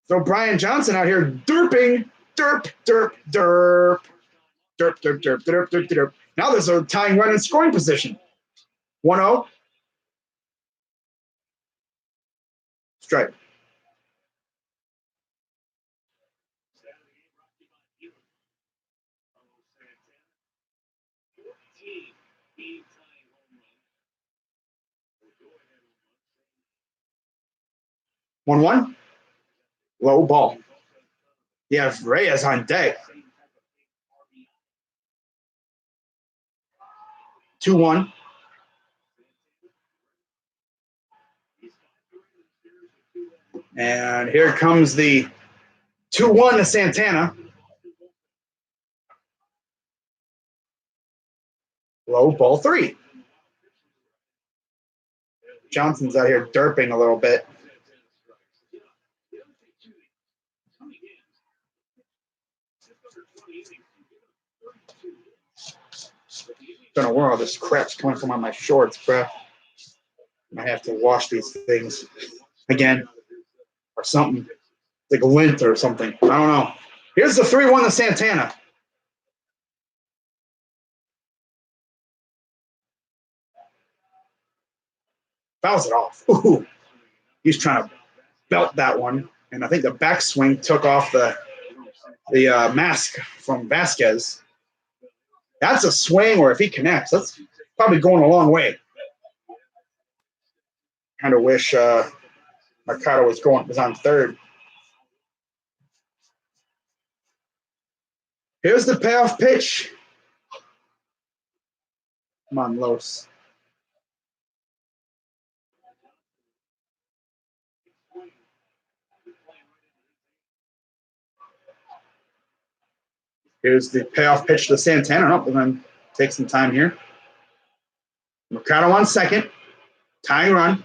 So Brian Johnson out here derping. Derp, derp, derp. Derp, derp, derp, derp, derp, derp. Now there's a tying run in scoring position. 1-0. Strike. 1-1. Low ball. You have Reyes on deck. 2-1. And here comes the 2-1 to Santana. Low ball 3. Johnson's out here derping a little bit. Don't know where all this crap's coming from on my shorts, bro. I have to wash these things again or something. Like lint or something. I don't know. Here's the 3-1 to Santana. Fouls it off. Ooh. He's trying to belt that one. And I think the backswing took off the mask from Vasquez. That's a swing, or if he connects, that's probably going a long way. Kind of wish Mercado was on third. Here's the payoff pitch. Come on, Los. Here's the payoff pitch to Santana. Oh, we're going to take some time here. Mercado on second. Tying run.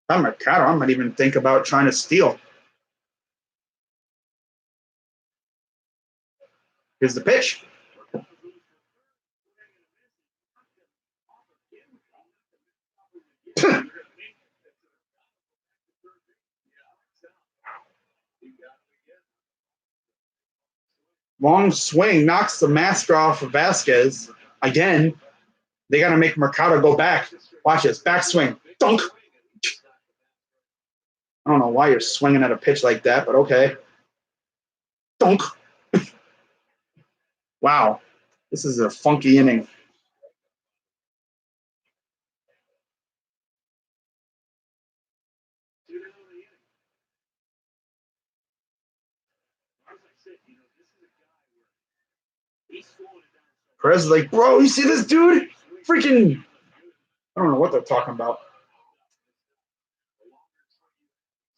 I'm Mercado. I might even think about trying to steal. Here's the pitch. Long swing knocks the mask off of Vasquez. Again, they got to make Mercado go back. Watch this. Backswing. Dunk. I don't know why you're swinging at a pitch like that, but okay. Dunk. Wow. This is a funky inning. Perez is like, bro, you see this dude? Freaking, I don't know what they're talking about.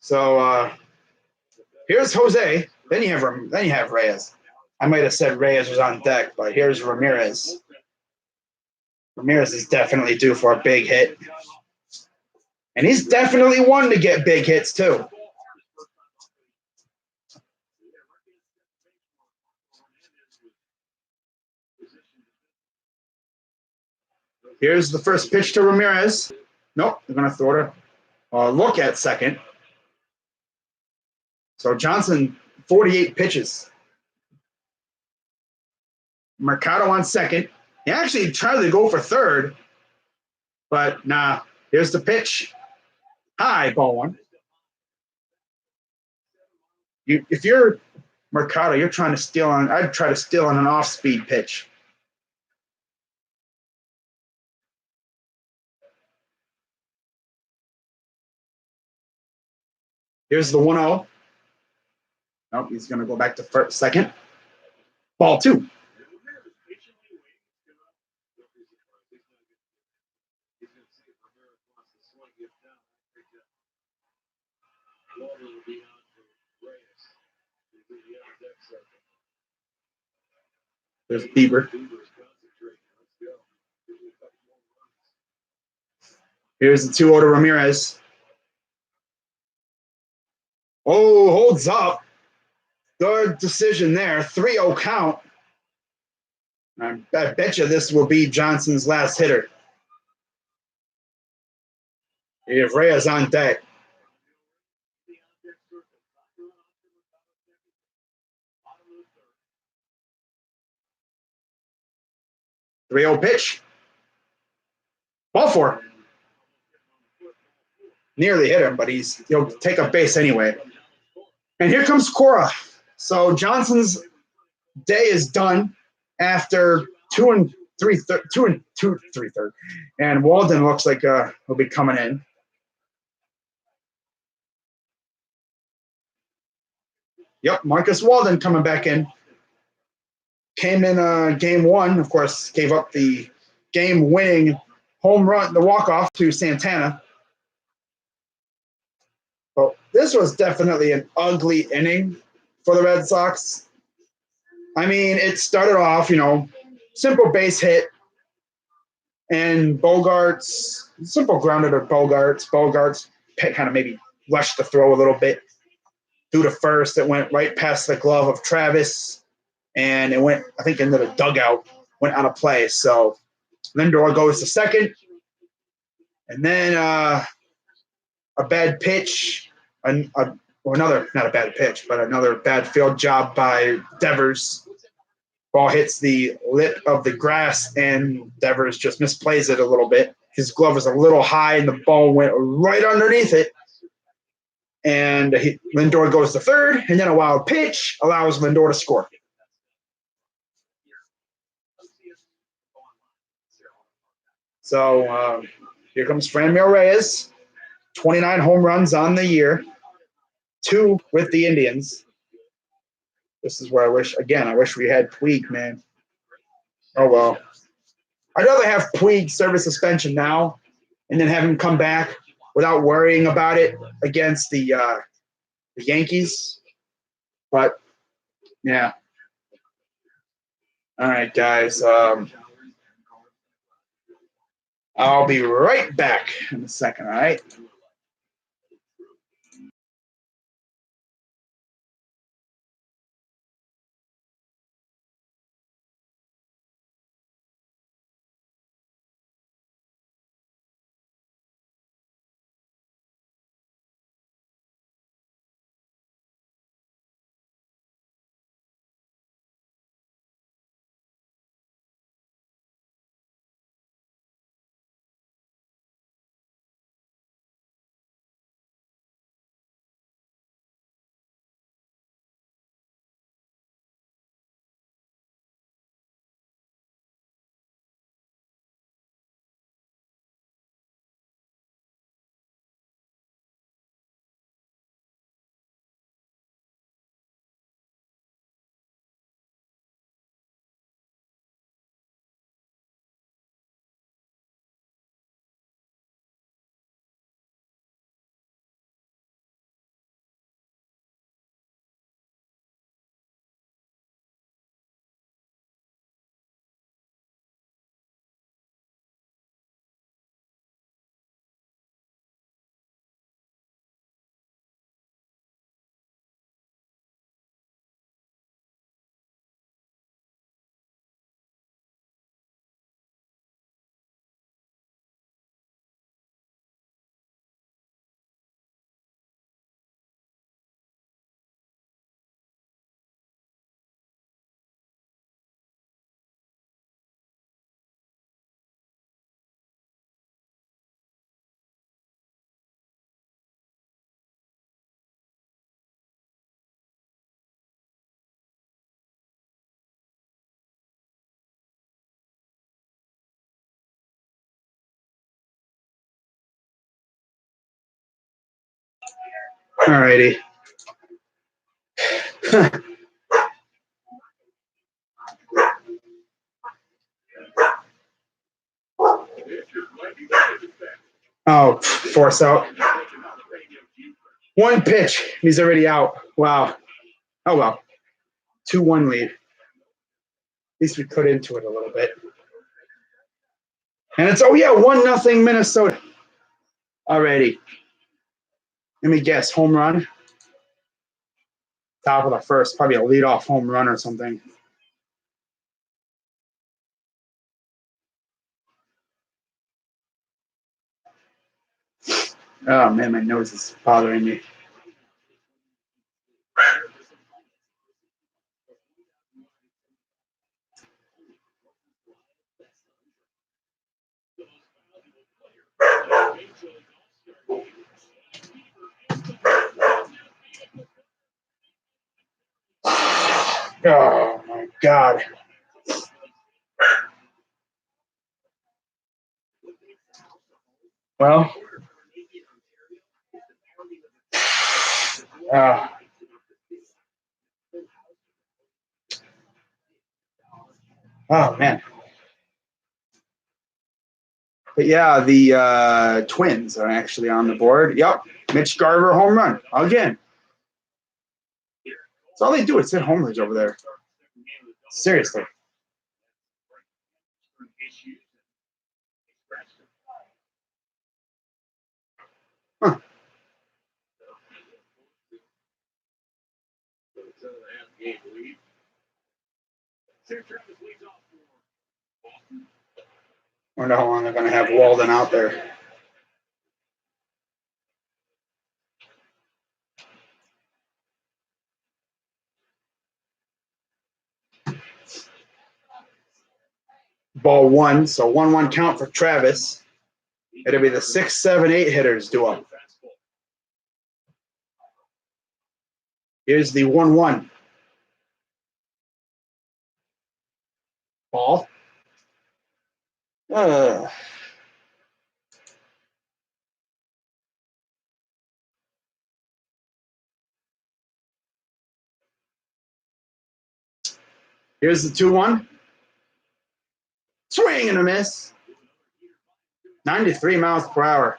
So here's Jose. Then you have Reyes. I might have said Reyes was on deck, but here's Ramirez. Ramirez is definitely due for a big hit. And he's definitely one to get big hits, too. Here's the first pitch to Ramirez. Nope, they're going to throw it a look at second. So Johnson, 48 pitches. Mercado on second. He actually tried to go for third, but nah. Here's the pitch. High, ball one. If you're Mercado, you're trying to steal on. I'd try to steal on an off-speed pitch. Here's the 1-0. Nope, he's going to go back to first, second. Ball 2. There's Bieber. Here's the 2-0 to Ramirez. Oh, holds up. Good decision there. 3-0 count. I bet you this will be Johnson's last hitter. You have Reyes on deck. Three-0 pitch. Ball 4. Nearly hit him, but he'll take a base anyway. And here comes Cora. So Johnson's day is done after 2 3/3. And Walden looks like he'll be coming in. Yep, Marcus Walden coming back in. Came in game one, of course, gave up the game-winning home run, the walk-off to Santana. But this was definitely an ugly inning for the Red Sox. I mean, it started off, simple base hit, and Bogaerts, simple grounded to Bogaerts. Bogaerts kind of maybe rushed the throw a little bit. Through to first, it went right past the glove of Travis, and it went, I think, into the dugout, went out of play. So Lindor goes to second, and then a bad pitch, or another, not a bad pitch, but another bad field job by Devers. Ball hits the lip of the grass, and Devers just misplays it a little bit. His glove was a little high, and the ball went right underneath it. And Lindor goes to third, and then a wild pitch allows Lindor to score. So here comes Franmil Reyes, 29 home runs on the year, 2 with the Indians. This is where I wish we had Puig, man. Oh, well. I'd rather have Puig serve a suspension now and then have him come back without worrying about it against the Yankees. But, yeah. All right, guys. I'll be right back in a second, all right? All righty. Oh, force out. One pitch. He's already out. Wow. Oh, well. 2-1 lead. At least we cut into it a little bit. And it's, 1-0 Minnesota. Alrighty. Let me guess. Home run. Top of the first. Probably a leadoff home run or something. Oh, man, my nose is bothering me. Oh, my God. Well, Oh man. But yeah, the Twins are actually on the board. Yep. Mitch Garver home run again. That's all they do is hit homers over there. Seriously. Huh. Wonder how long they're going to have Walden out there. Ball one, so 1-1 count for Travis. It'll be the 6, 7, 8 hitters duo. Here's the 1-1. Ball. Here's the 2-1. Swing and a miss. 93 miles per hour.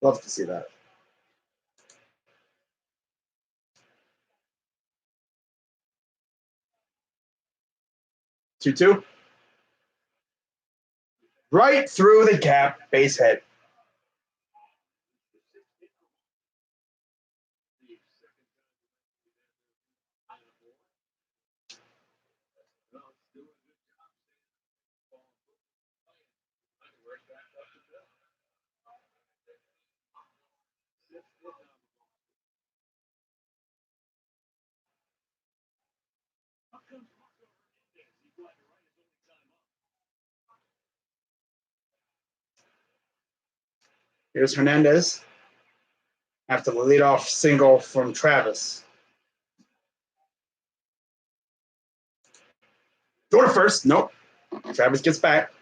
Love to see that. Two. Right through the gap, base hit. Here's Hernandez after the leadoff single from Travis. Go to first. Nope. Travis gets back.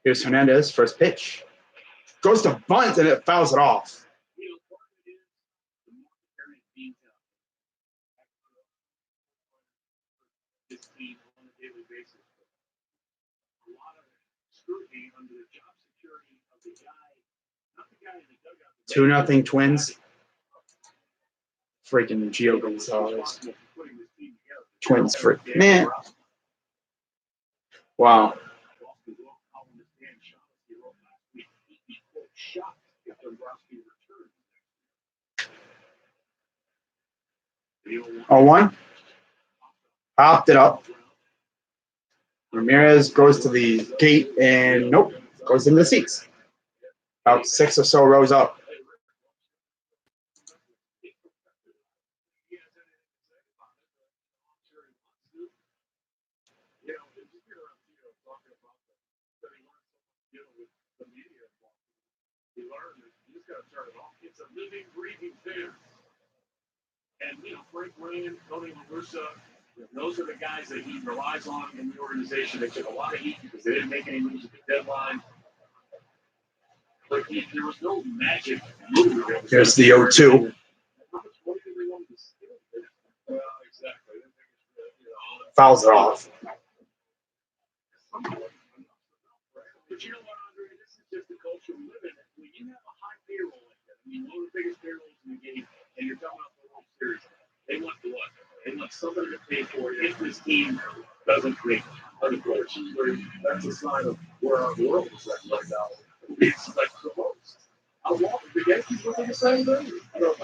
Here's Hernandez, first pitch. Goes to bunt and it fouls it off. Two nothing Twins. Freaking Gio Gonzalez. Twins freak. Man. Wow. Oh, one. Popped it up. Ramirez goes to the gate and nope, goes into the seats. About 6 or so rows up. It's a living, breathing fan. And, Frank Rand, Tony La Russa, those are the guys that he relies on in the organization. They took a lot of heat because they didn't make any moves at the deadline. But there was no magic move. Here's the 0-2. Fouls it off. But you know what, Andre? This is just the culture we live in. When you have a high payroll like that, one of the biggest payrolls in the game, and you're talking about the World Series, they want what? They want somebody to pay for it if this team doesn't make unfortunately, that's a sign of where our world is at right now. We expect the most. How long? The Yankees were doing the same thing.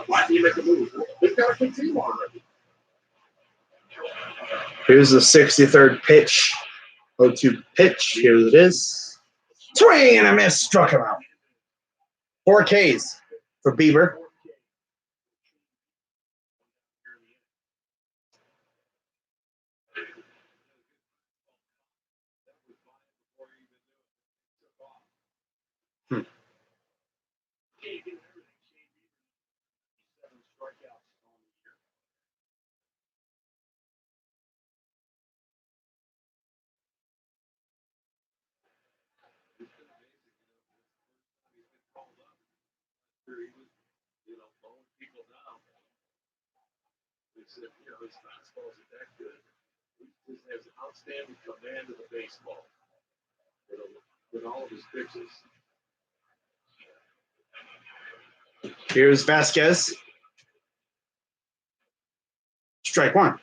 Why do you make a move? They've got a good team already. Here's the 63rd pitch. 0-2 pitch. Here it is. Swing and a miss. Struck him out. 4 Ks for Bieber. You know, blowing people down. They said, you know, his fastballs are that good. He just has outstanding command of the baseball. With all of his pitches. Here's Vasquez. Strike one.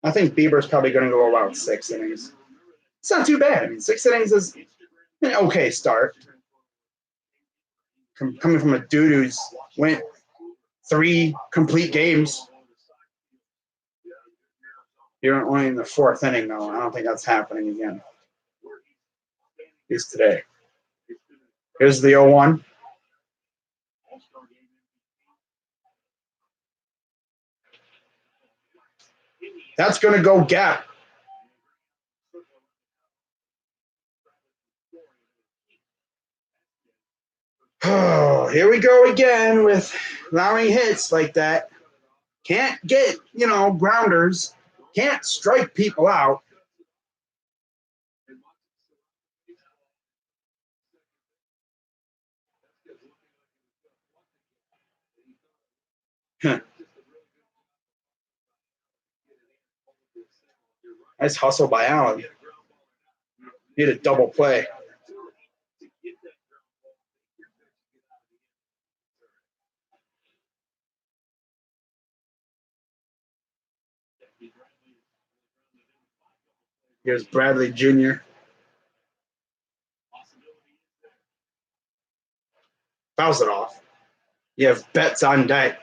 I think Bieber's probably going to go about 6 innings. It's not too bad. I mean, 6 innings is an okay start. Coming from a dude who's went 3 complete games. You're only in the 4th inning, though. I don't think that's happening again. At least today. Here's the 0-1. That's going to go gap. Oh, here we go again with allowing hits like that. Can't get, grounders. Can't strike people out. Nice hustle by Allen. Need a double play. Here's Bradley Jr. Fouls it off. You have Betts on deck.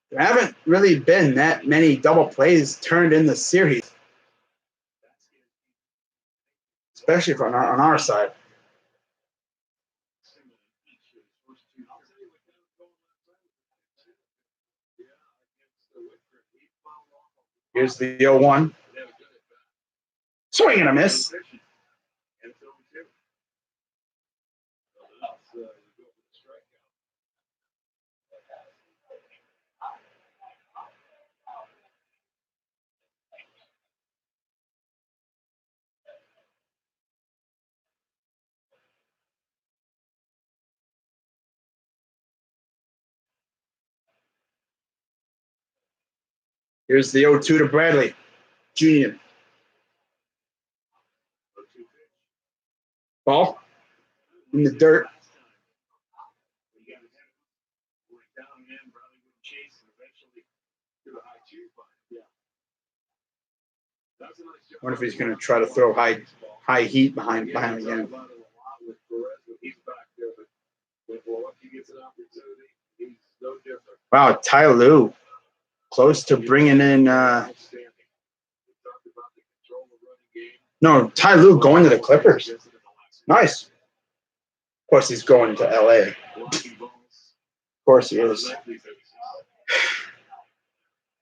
There haven't really been that many double plays turned in the series, especially on our side. Here's the 0-1. Swing and a miss. Here's the 0-2 to Bradley Jr. Ball in the dirt. I wonder if he's going to try to throw high heat behind again. Wow, Ty Lue close to bringing in. No, Ty Lue going to the Clippers. Nice. Of course, he's going to LA. Of course, he is.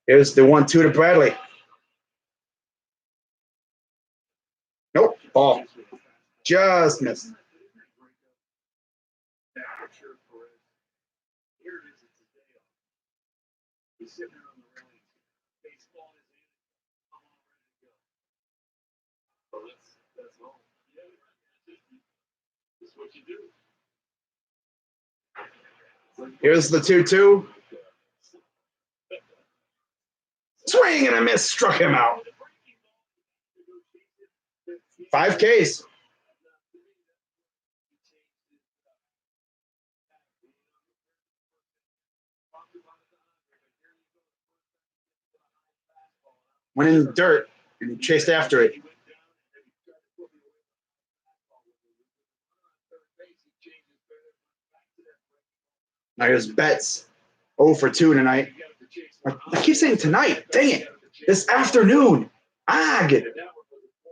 Here's the 1-2 to Bradley. Nope, ball. Just missed. Here's the 2-2. Swing and a miss, struck him out. 5 Ks. Went in the dirt and he chased after it. Now here's Betts. 0 for 2 tonight. I keep saying tonight. Dang it. This afternoon. It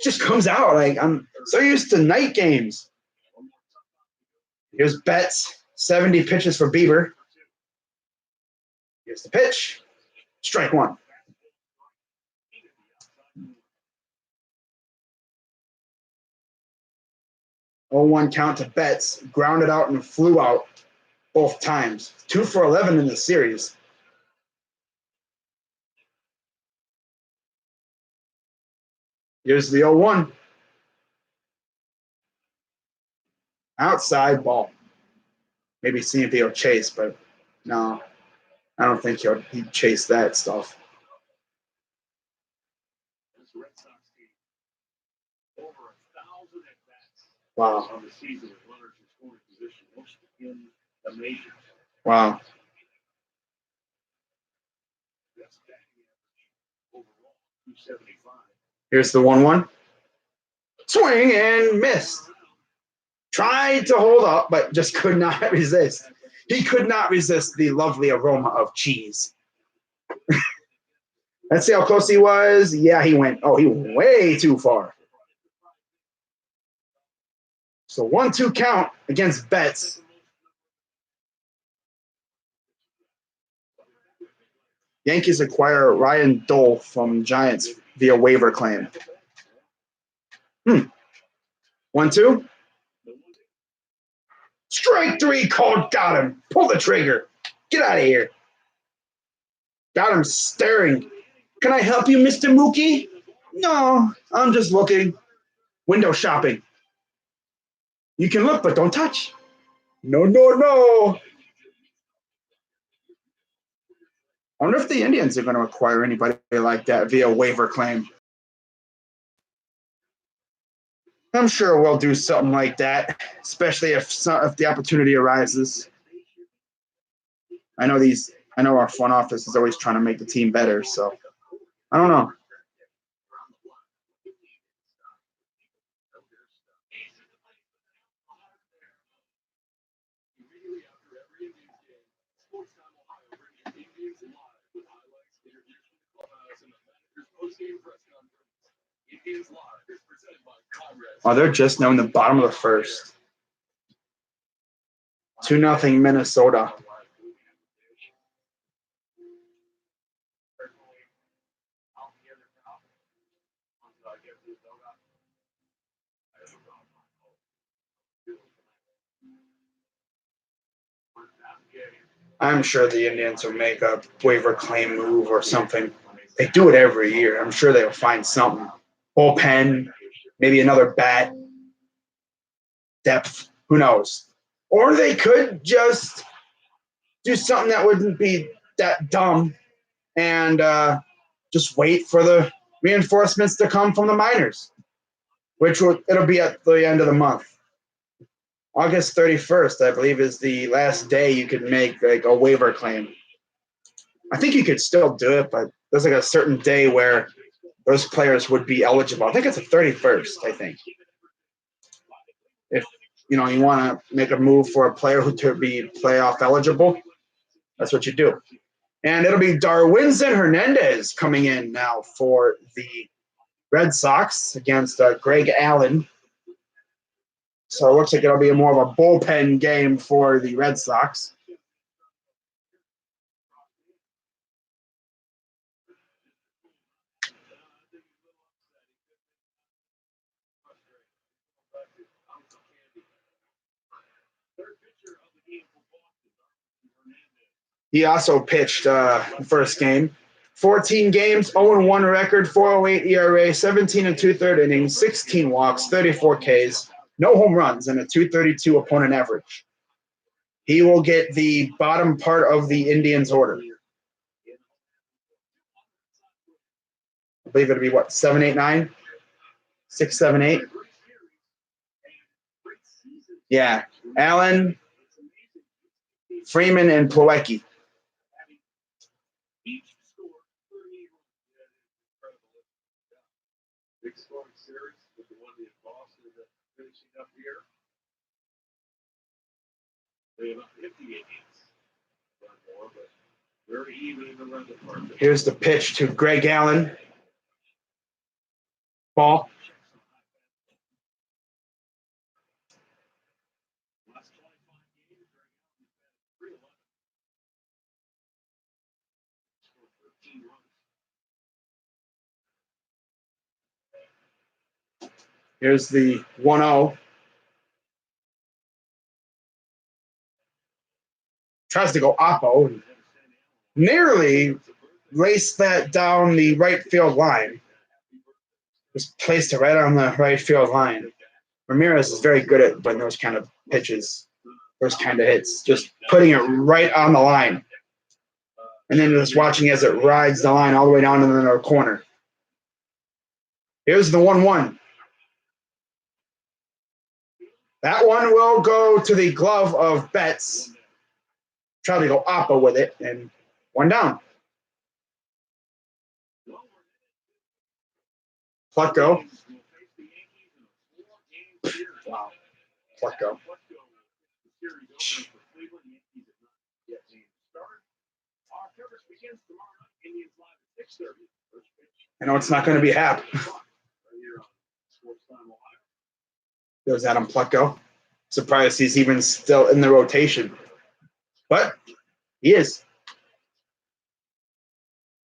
just comes out. I'm so used to night games. Here's Betts. 70 pitches for Bieber. Here's the pitch. Strike one. Oh, 1 count to Betts. Grounded out and flew out both times. 2 for 11 in the series. Here's the 0-1. Outside ball. Maybe see if he'll chase, but no, I don't think he'd chase that stuff. Wow. Wow. Here's the 1-1. Swing and miss. Tried to hold up, but just could not resist. He could not resist the lovely aroma of cheese. Let's see how close he was. Yeah, he went way too far. So 1-2 count against Betts. Yankees acquire Ryan Dole from Giants via waiver claim. 1-2. Strike 3 called. Got him. Pull the trigger. Get out of here. Got him staring. Can I help you, Mr. Mookie? No, I'm just looking. Window shopping. You can look, but don't touch. No, no, no. I wonder if the Indians are going to acquire anybody like that via waiver claim. I'm sure we'll do something like that, especially if the opportunity arises. I know our front office is always trying to make the team better, so I don't know. Oh, they're just now in the bottom of the first. 2-0 Minnesota. I'm sure the Indians will make a waiver claim move or something. They do it every year. I'm sure they'll find something. Bullpen, maybe another bat, depth, who knows? Or they could just do something that wouldn't be that dumb and just wait for the reinforcements to come from the minors, it'll be at the end of the month. August 31st, I believe, is the last day you could make like a waiver claim. I think you could still do it, but there's like a certain day where those players would be eligible. I think it's the 31st, I think. If you want to make a move for a player who to be playoff eligible, that's what you do. And it'll be Darwinzon Hernandez coming in now for the Red Sox against Greg Allen. So it looks like it'll be more of a bullpen game for the Red Sox. He also pitched the first game. 14 games, 0-1 record, 4.08 ERA, 17 2/3 innings, 16 walks, 34 Ks, no home runs, and a 232 opponent average. He will get the bottom part of the Indians order. I believe it'll be 7, 8, 9? 6, 7, 8? Yeah. Allen, Freeman, and Plawecki. Here's the pitch to Greg Allen. Ball. Here's the 1-0. Tries to go oppo and nearly raced that down the right field line. Just placed it right on the right field line. Ramirez is very good at when those kind of pitches, those kind of hits, just putting it right on the line. And then just watching as it rides the line all the way down to the corner. Here's the 1-1. That one will go to the glove of Betts. Try to go Oppo with it, and one down. Plutko. Wow. Plutko. I know it's not going to be Hap. There's Adam Plutko. Surprised he's even still in the rotation. But he is.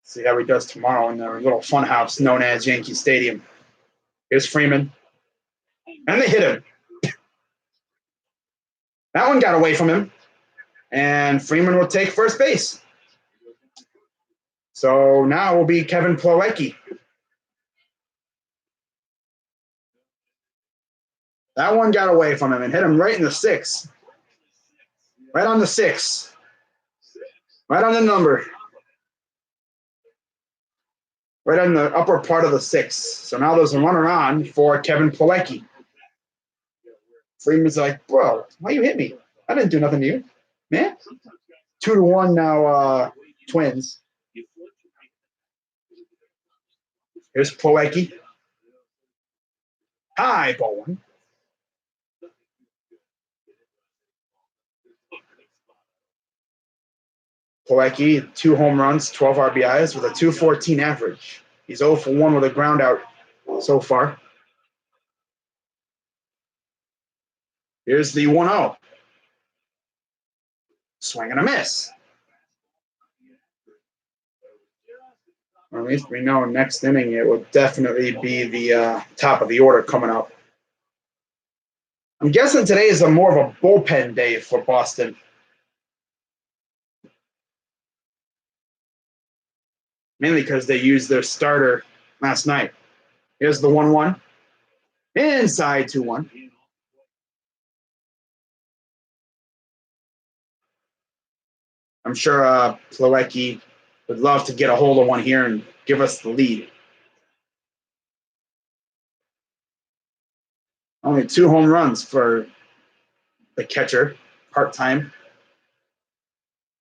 See how he does tomorrow in their little fun house known as Yankee Stadium. Here's Freeman. And they hit him. That one got away from him. And Freeman will take first base. So now it will be Kevin Plawecki. That one got away from him and hit him right in the 6. Right on the 6. Right on the number. Right on the upper part of the 6. So now there's a runner on for Kevin Plawecki. Freeman's like, bro, why you hit me? I didn't do nothing to you, man. 2-1 now, Twins. Here's Plawecki. High ball one. Plawecki, 2 home runs, 12 RBIs with a 2.14 average. He's 0 for 1 with a ground out so far. Here's the 1-0. Swing and a miss. Or at least we know next inning it will definitely be the top of the order coming up. I'm guessing today is more of a bullpen day for Boston. Mainly because they used their starter last night. Here's the 1-1. Inside 2-1. I'm sure Plawecki would love to get a hold of one here and give us the lead. Only 2 home runs for the catcher, part-time.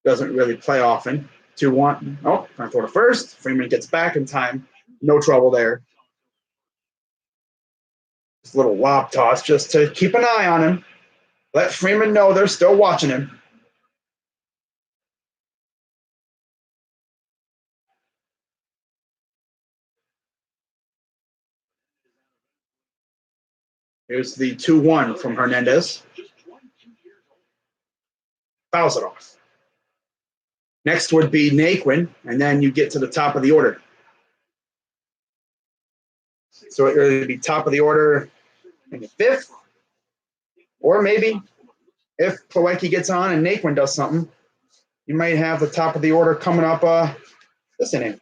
Doesn't really play often. 2-1. Oh, trying to throw to first. Freeman gets back in time. No trouble there. This little lob toss just to keep an eye on him. Let Freeman know they're still watching him. Here's the 2-1 from Hernandez. Fouls it off. Next would be Naquin, and then you get to the top of the order. So it would be top of the order in the 5th. Or maybe if Plawecki gets on and Naquin does something, you might have the top of the order coming up this inning.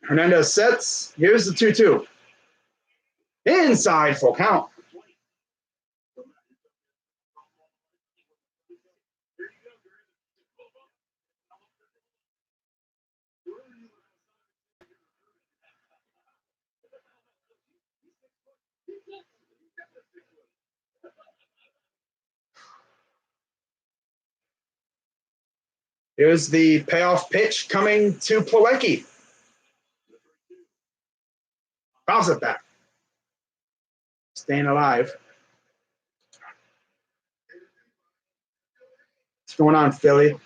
Hernandez sets. Here's the 2-2. Inside, full count. Here's the payoff pitch coming to Plawecki. Fouls it back. Staying alive. What's going on, Philly?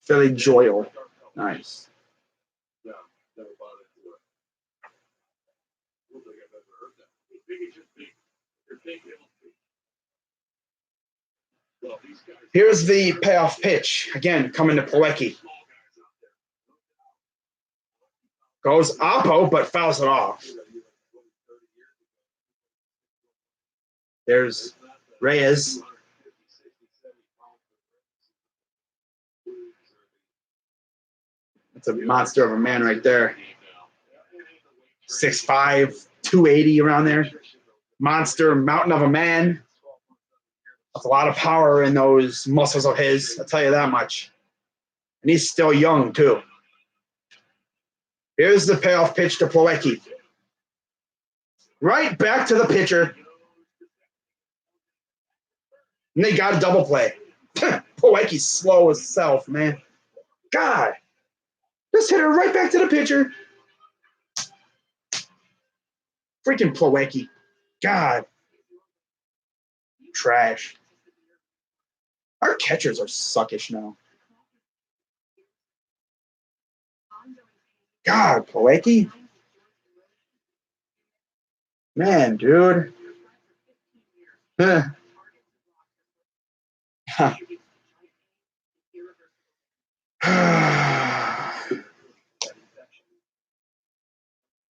Philly Joyle. Nice. Here's the payoff pitch. Again, coming to Plawecki. Goes Oppo, but fouls it off. There's Reyes. That's a monster of a man right there. 6'5", 280 around there. Monster mountain of a man. That's a lot of power in those muscles of his. I'll tell you that much. And he's still young, too. Here's the payoff pitch to Plawecki. Right back to the pitcher. And they got a double play. Plawecki's slow as self, man. God. Just hit her right back to the pitcher. Freaking Plawecki. God. Trash. Our catchers are suckish now. God, Plawecki. Man, dude.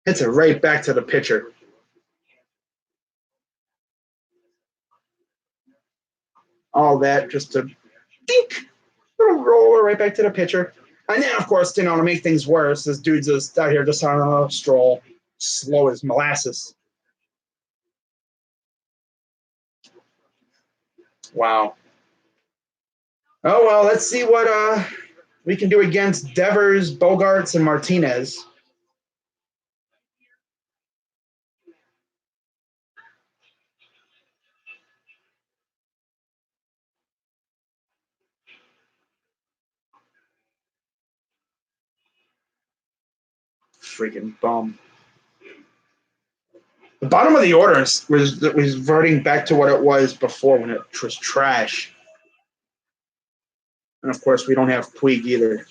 Hits it right back to the pitcher. All that just to dink, little roller right back to the pitcher. And then, of course, to make things worse, this dude's just out here just on a stroll, slow as molasses. Wow. Oh, well, let's see what we can do against Devers, Bogarts, and Martinez. Freaking bum. The bottom of the order was reverting back to what it was before when it was trash. And, of course, we don't have Puig either.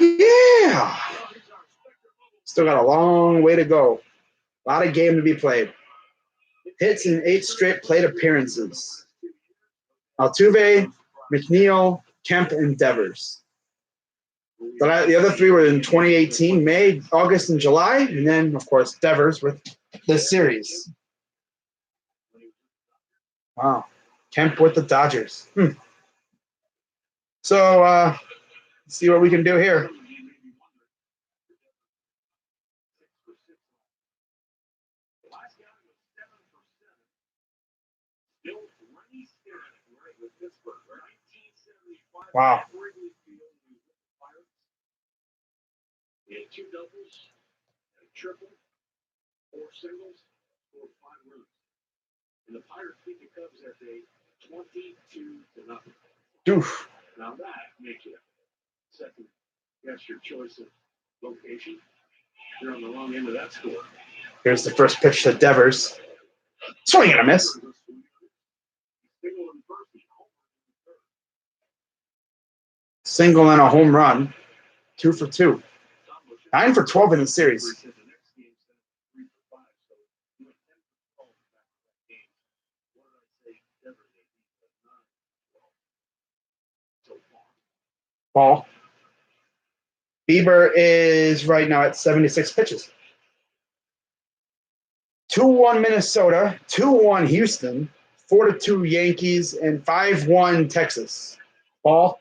Yeah. Still got a long way to go. A lot of game to be played. Hits in 8 straight plate appearances. Altuve, McNeil, Kemp, and Devers. The other 3 were in 2018, May, August, and July. And then, of course, Devers with this series. Wow. Kemp with the Dodgers. So, let's see what we can do here. Wow. 2 doubles, a triple, 4 singles, 5 runs. And the Pirates beat the Cubs that day 22-0. Doof. Now that makes you second guess your choice of location. You're on the wrong end of that score. Here's the first pitch to Devers. Swing and a miss. Single and a home run. 2 for 2. 9 for 12 in the series. Ball. Bieber is right now at 76 pitches. 2-1 Minnesota, 2-1 Houston, 4-2 Yankees, and 5-1 Texas. Ball.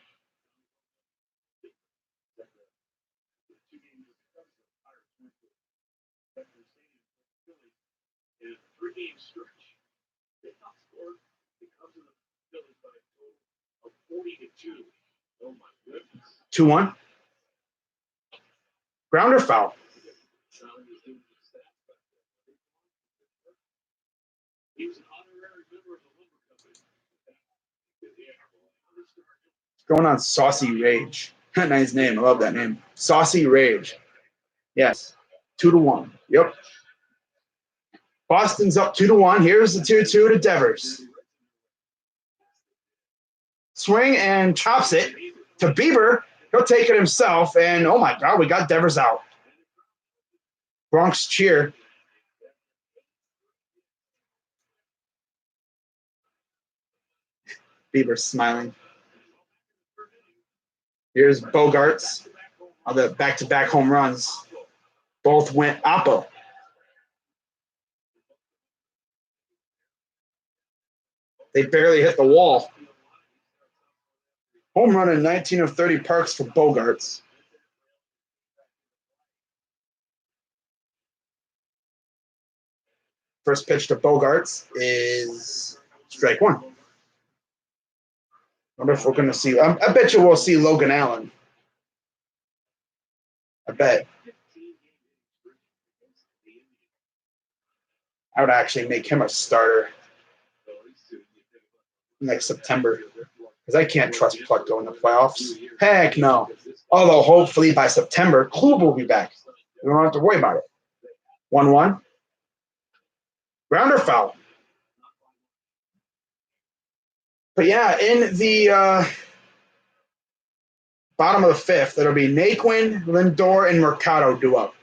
In a 3-game stretch, they outscored the Cubs and the Phillies by a total of 40-2. Oh my goodness. 2-1. Ground or foul? He was an honorary member of the lumber company. Going on Saucy Rage. Nice name. I love that name. Saucy Rage. Yes. 2-1. Yep. Boston's up 2-1. Here's the 2-2 to Devers. Swing and chops it to Bieber. He'll take it himself. And, oh, my God, we got Devers out. Bronx cheer. Bieber smiling. Here's Bogarts. on the back-to-back home runs. Both went Oppo. They barely hit the wall. Home run in 19 of 30 parks for Bogaerts. First pitch to Bogaerts is strike one. Wonder if we're going to see. I bet you we'll see Logan Allen. I bet. I would actually make him a starter next September because I can't trust Plutko in the playoffs. Heck no. Although hopefully by September, Klub will be back. We don't have to worry about it. 1-1. Grounder foul. But yeah, in the bottom of the fifth, it'll be Naquin, Lindor, and Mercado due up.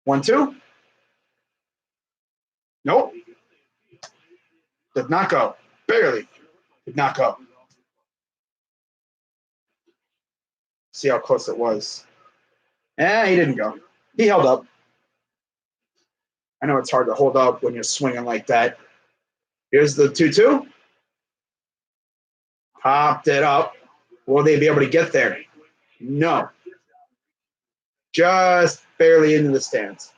One, two. Nope. Did not go. Barely. Did not go. See how close it was. He didn't go. He held up. I know it's hard to hold up when you're swinging like that. Here's the 2-2. Popped it up. Will they be able to get there? No. Just barely into the stands.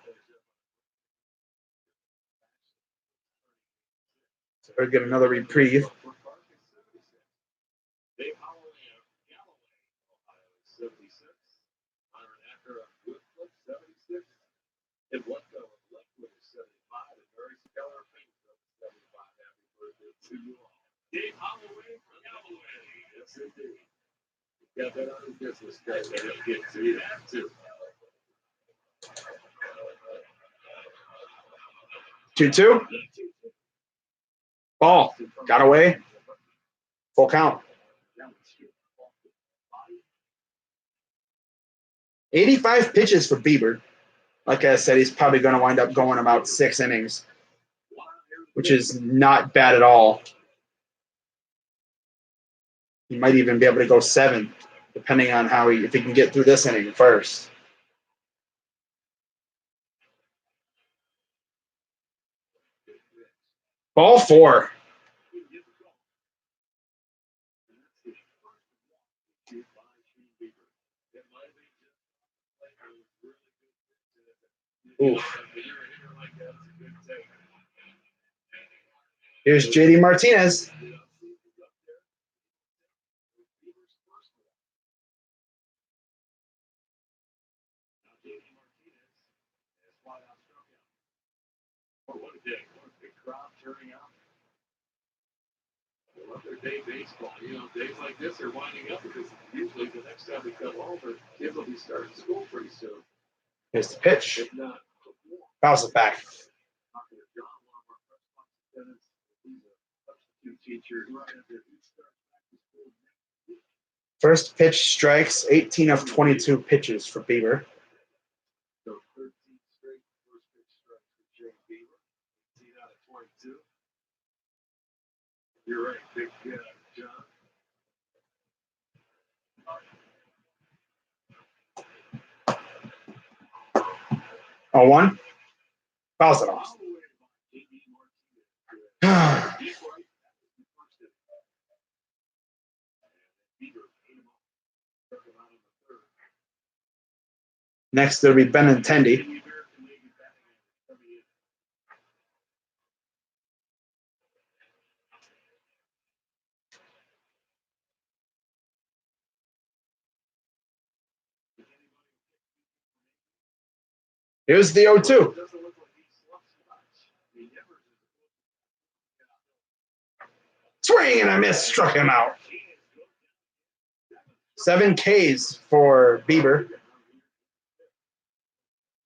So we'll get another reprieve. Dave Holloway from Galloway. Yes, indeed. Got that on his business card. Get to that, too. 2-2. Ball. Got away. Full count. 85 pitches for Bieber. Like I said, he's probably going to wind up going about 6 innings, which is not bad at all. He might even be able to go 7, depending on if he can get through this inning first. Ball 4. Oof. Here's JD Martinez. Day baseball, days like this are winding up because usually the next time we come over, kids will be starting school pretty soon. Here's the pitch. Bounce it back. First pitch strikes, 18 of 22 pitches for Bieber. So 13 straight first pitch strikes for Jay Bieber. 18 out of 22. You're right, big John. Oh, 1. Fouls it off. Next, there'll be Benintendi. Here's the 0-2. Swing and a miss, struck him out. 7 Ks for Bieber.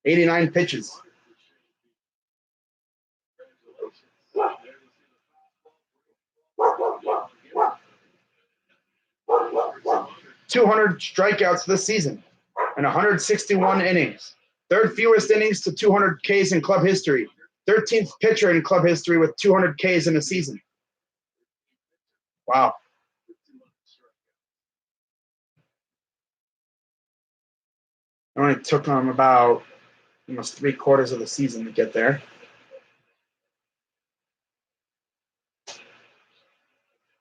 89 pitches. .200 strikeouts this season and 161 innings. Third fewest innings to 200 Ks in club history. 13th pitcher in club history with 200 Ks in a season. Wow. It only took them about almost 3/4 of the season to get there.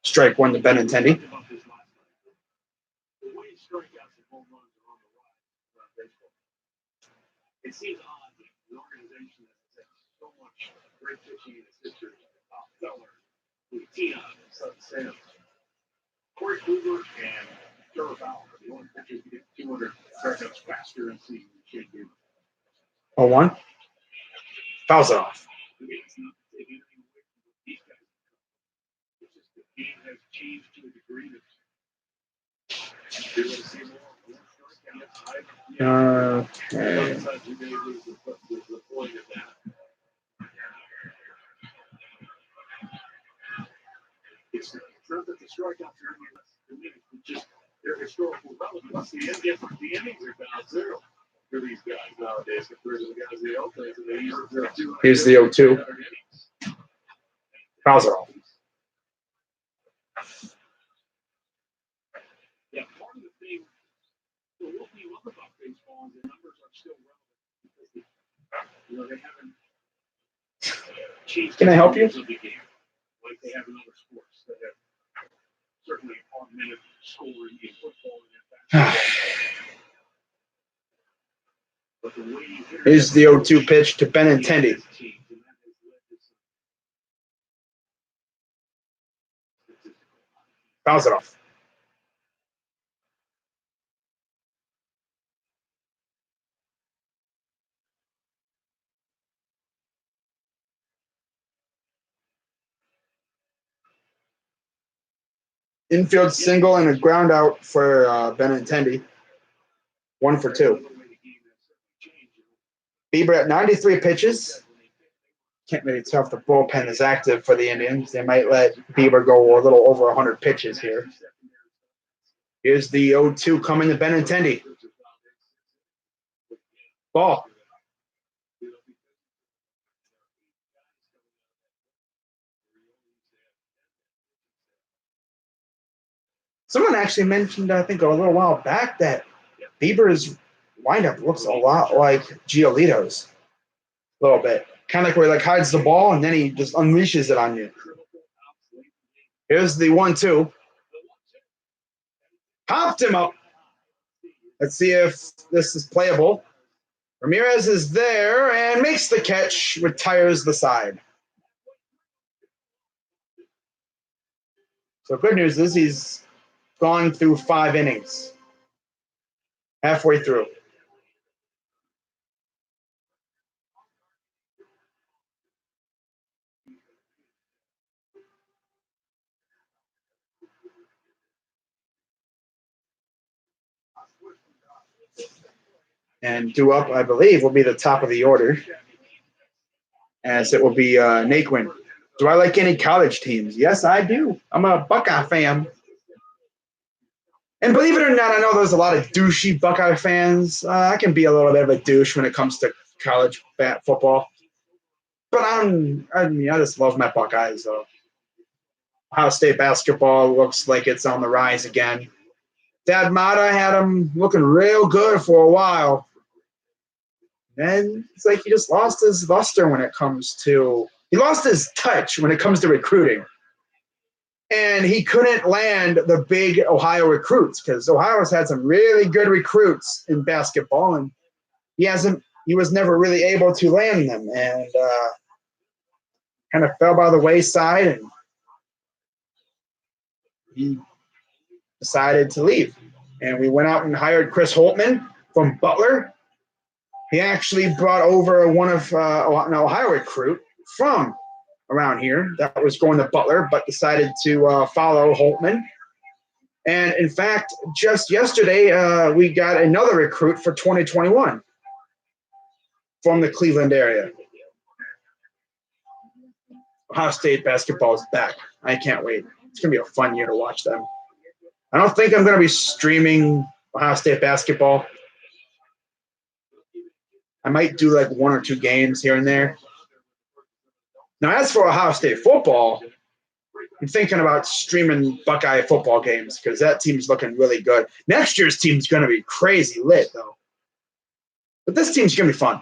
Strike one to Benintendi. It seems odd that an organization that has so much great pitching in its history, Feller, Tia, Sam, Corey Kluber, and Trevor Bauer are the only pitchers to get 200 strikeouts faster in season than Shane Bieber. 0-1. Fouls it off. To me, it's not to take anything away from what these guys have done. It's just the game has changed to a degree that you're going to see more strikeouts. Okay. Sometimes you may lose the point of that. It's not that the strikeouts are any less diminished, it's just their historical relevance. The innings are down zero for these guys nowadays compared to the guys they all play. Here's the 0-2. Fouls it off. Yeah, part of the thing, so what we love about baseball is the numbers are still relevant because they haven't changed. Can I help you? Of the game, like they have in other sports that have certainly augmented scoring in football and in basketball. But the way you hit Here's the 0-2 pitch to Benintendi. Fouls it off. Infield single and a ground out for Benintendi. 1 for 2. Bieber at 93 pitches. Can't really tell if the bullpen is active for the Indians. They might let Bieber go a little over 100 pitches here. Here's the 0-2 coming to Benintendi. Ball. Someone actually mentioned, I think, a little while back that Bieber's windup looks a lot like Giolito's. A little bit. Kind of like where he hides the ball and then he just unleashes it on you. Here's the 1-2. Popped him up. Let's see if this is playable. Ramirez is there and makes the catch, retires the side. So good news is he's gone through 5 innings. Halfway through. And due up, I believe, will be the top of the order, as it will be Naquin. Do I like any college teams? Yes, I do. I'm a Buckeye fan. And believe it or not, I know there's a lot of douchey Buckeye fans. I can be a little bit of a douche when it comes to college football. But I just love my Buckeyes, though. Ohio State basketball looks like it's on the rise again. Dad Mata had him looking real good for a while. Then it's like he just lost his luster when it comes to – he lost his touch when it comes to recruiting. And he couldn't land the big Ohio recruits because Ohio's had some really good recruits in basketball, and he was never really able to land them, and kind of fell by the wayside, and he decided to leave. And we went out and hired Chris Holtmann from Butler. He actually brought over an Ohio recruit from around here that was going to Butler, but decided to follow Holtmann. And in fact, just yesterday, we got another recruit for 2021 from the Cleveland area. Ohio State basketball is back. I can't wait. It's going to be a fun year to watch them. I don't think I'm going to be streaming Ohio State basketball. I might do 1 or 2 games here and there. Now, as for Ohio State football, I'm thinking about streaming Buckeye football games because that team's looking really good. Next year's team's going to be crazy lit, though. But this team's going to be fun.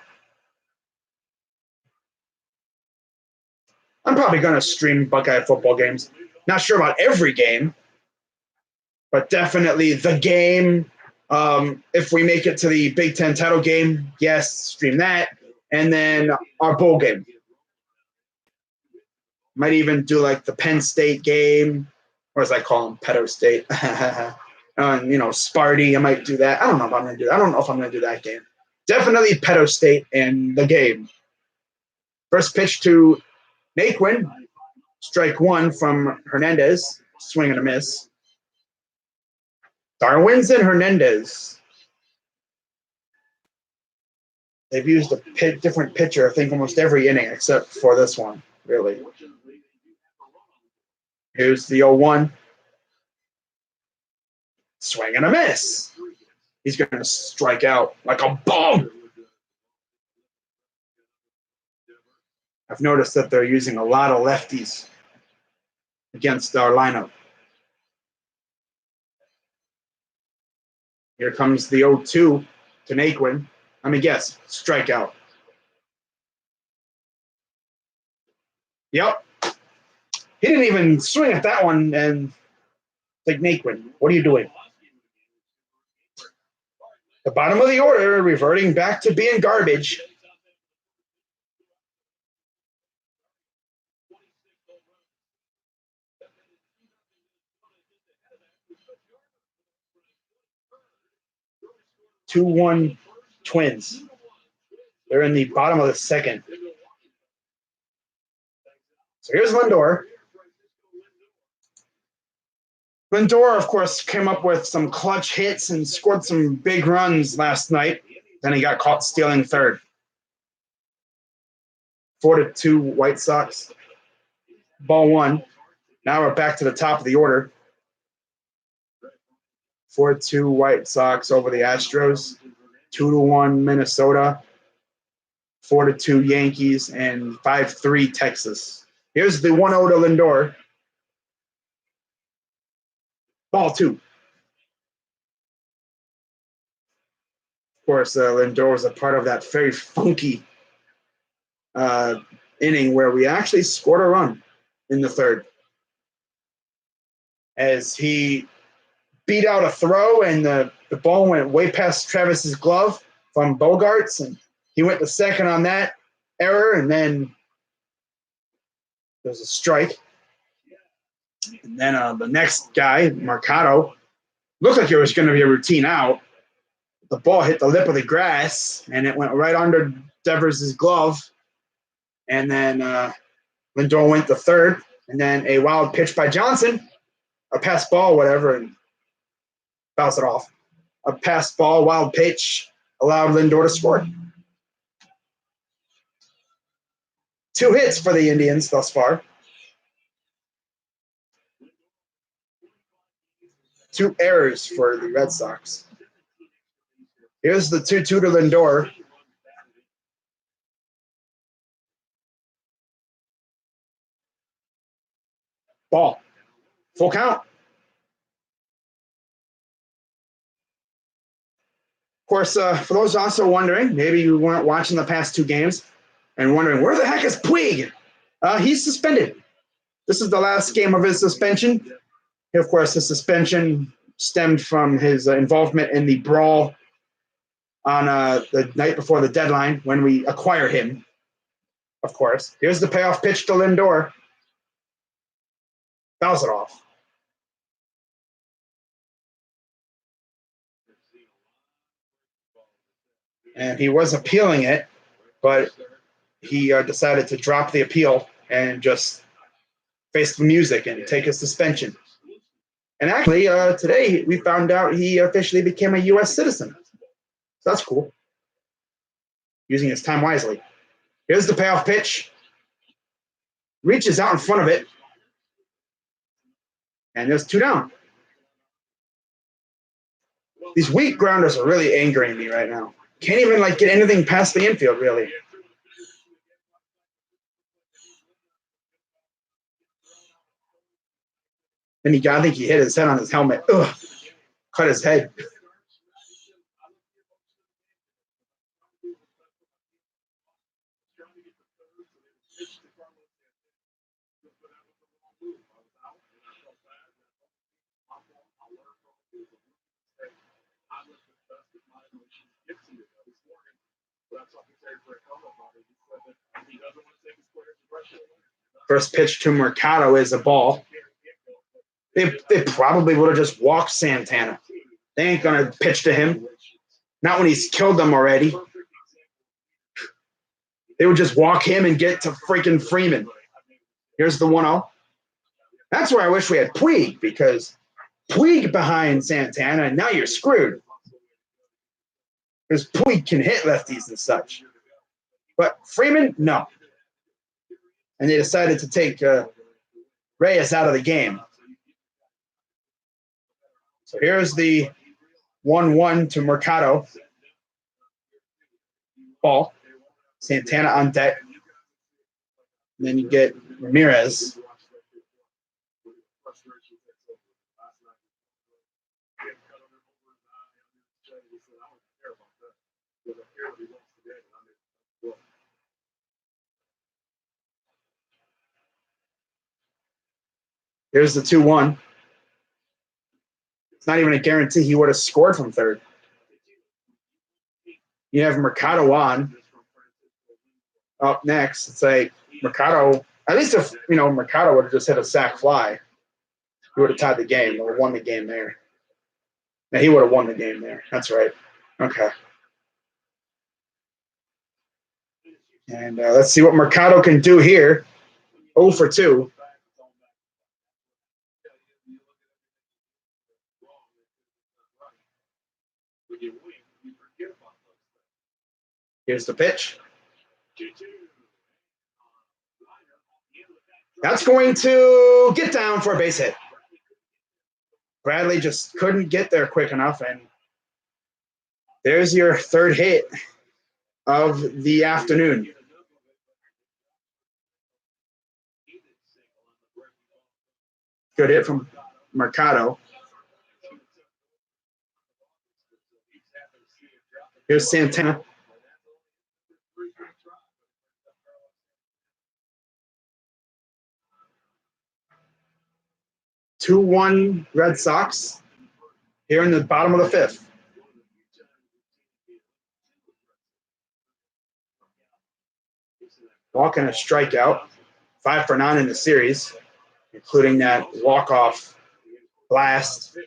I'm probably going to stream Buckeye football games. Not sure about every game, but definitely the game. If we make it to the Big Ten title game, yes, stream that. And then our bowl game. Might even do like the Penn State game, or as I call them, Pedo State. Sparty. I might do that. I don't know if I'm going to do that. I don't know if I'm going to do that game. Definitely Pedo State and the game. First pitch to Naquin. Strike one from Hernandez. Swing and a miss. Darwinzon Hernandez. They've used a different pitcher, I think, almost every inning except for this one, really. Here's the 0-1. Swing and a miss. He's going to strike out like a bomb. I've noticed that they're using a lot of lefties against our lineup. Here comes the 0-2 to Naquin. Let me guess, strikeout. Yep. He didn't even swing at that one, and like, Naquin, what are you doing? The bottom of the order, reverting back to being garbage. Two-one Twins. They're in the bottom of the second. So here's Lindor. Lindor, of course, came up with some clutch hits and scored some big runs last night. Then he got caught stealing third. 4-2 White Sox. Ball one. Now we're back to the top of the order. 4-2 White Sox over the Astros. 2-1 Minnesota. 4-2 Yankees, and 5-3 Texas. Here's the 1-0 to Lindor. Ball two. Of course, Lindor was a part of that very funky inning where we actually scored a run in the third. As he beat out a throw, and the ball went way past Travis's glove from Bogarts, and he went to second on that error, and then there's a strike. And then the next guy, Mercado, looked like it was going to be a routine out. The ball hit the lip of the grass, and it went right under Devers' glove. And then Lindor went to third, and then a wild pitch by Johnson, a pass ball, whatever, and bounce it off. A pass ball, wild pitch, allowed Lindor to score. 2 hits for the Indians thus far. 2 errors for the Red Sox. Here's the 2-2 to Lindor. Ball. Full count. Of course, for those also wondering, maybe you weren't watching the past 2 games and wondering, where the heck is Puig? He's suspended. This is the last game of his suspension. Of course, the suspension stemmed from his involvement in the brawl on the night before the deadline when we acquired him, of course. Here's the payoff pitch to Lindor. Fouls it off. And he was appealing it, but he decided to drop the appeal and just face the music and take a suspension. And actually, today we found out he officially became a U.S. citizen. So that's cool. Using his time wisely. Here's the payoff pitch. Reaches out in front of it. And there's 2 down. These weak grounders are really angering me right now. Can't even get anything past the infield, really. And I think he hit his head on his helmet. Ugh, cut his head. First pitch to Mercado is a ball. They probably would have just walked Santana. They ain't going to pitch to him. Not when he's killed them already. They would just walk him and get to freaking Freeman. Here's the 1-0. That's where I wish we had Puig, because Puig behind Santana, and now you're screwed. Because Puig can hit lefties and such. But Freeman, no. And they decided to take Reyes out of the game. So here's the 1-1 to Mercado. Ball. Santana on deck. And then you get Ramirez. Here's the 2-1. It's not even a guarantee he would have scored from third. You have Mercado on. Up next, it's like Mercado, at least if, Mercado would have just hit a sac fly, he would have tied the game or won the game there. Yeah, he would have won the game there. That's right. Okay. And let's see what Mercado can do here. 0 for 2. Here's the pitch. That's going to get down for a base hit. Bradley just couldn't get there quick enough, and there's your third hit of the afternoon. Good hit from Mercado. Here's Santana. Two 2-1 Red Sox here in the bottom of the fifth. Walk and a strikeout. 5 for 9 in the series, including that walk-off blast.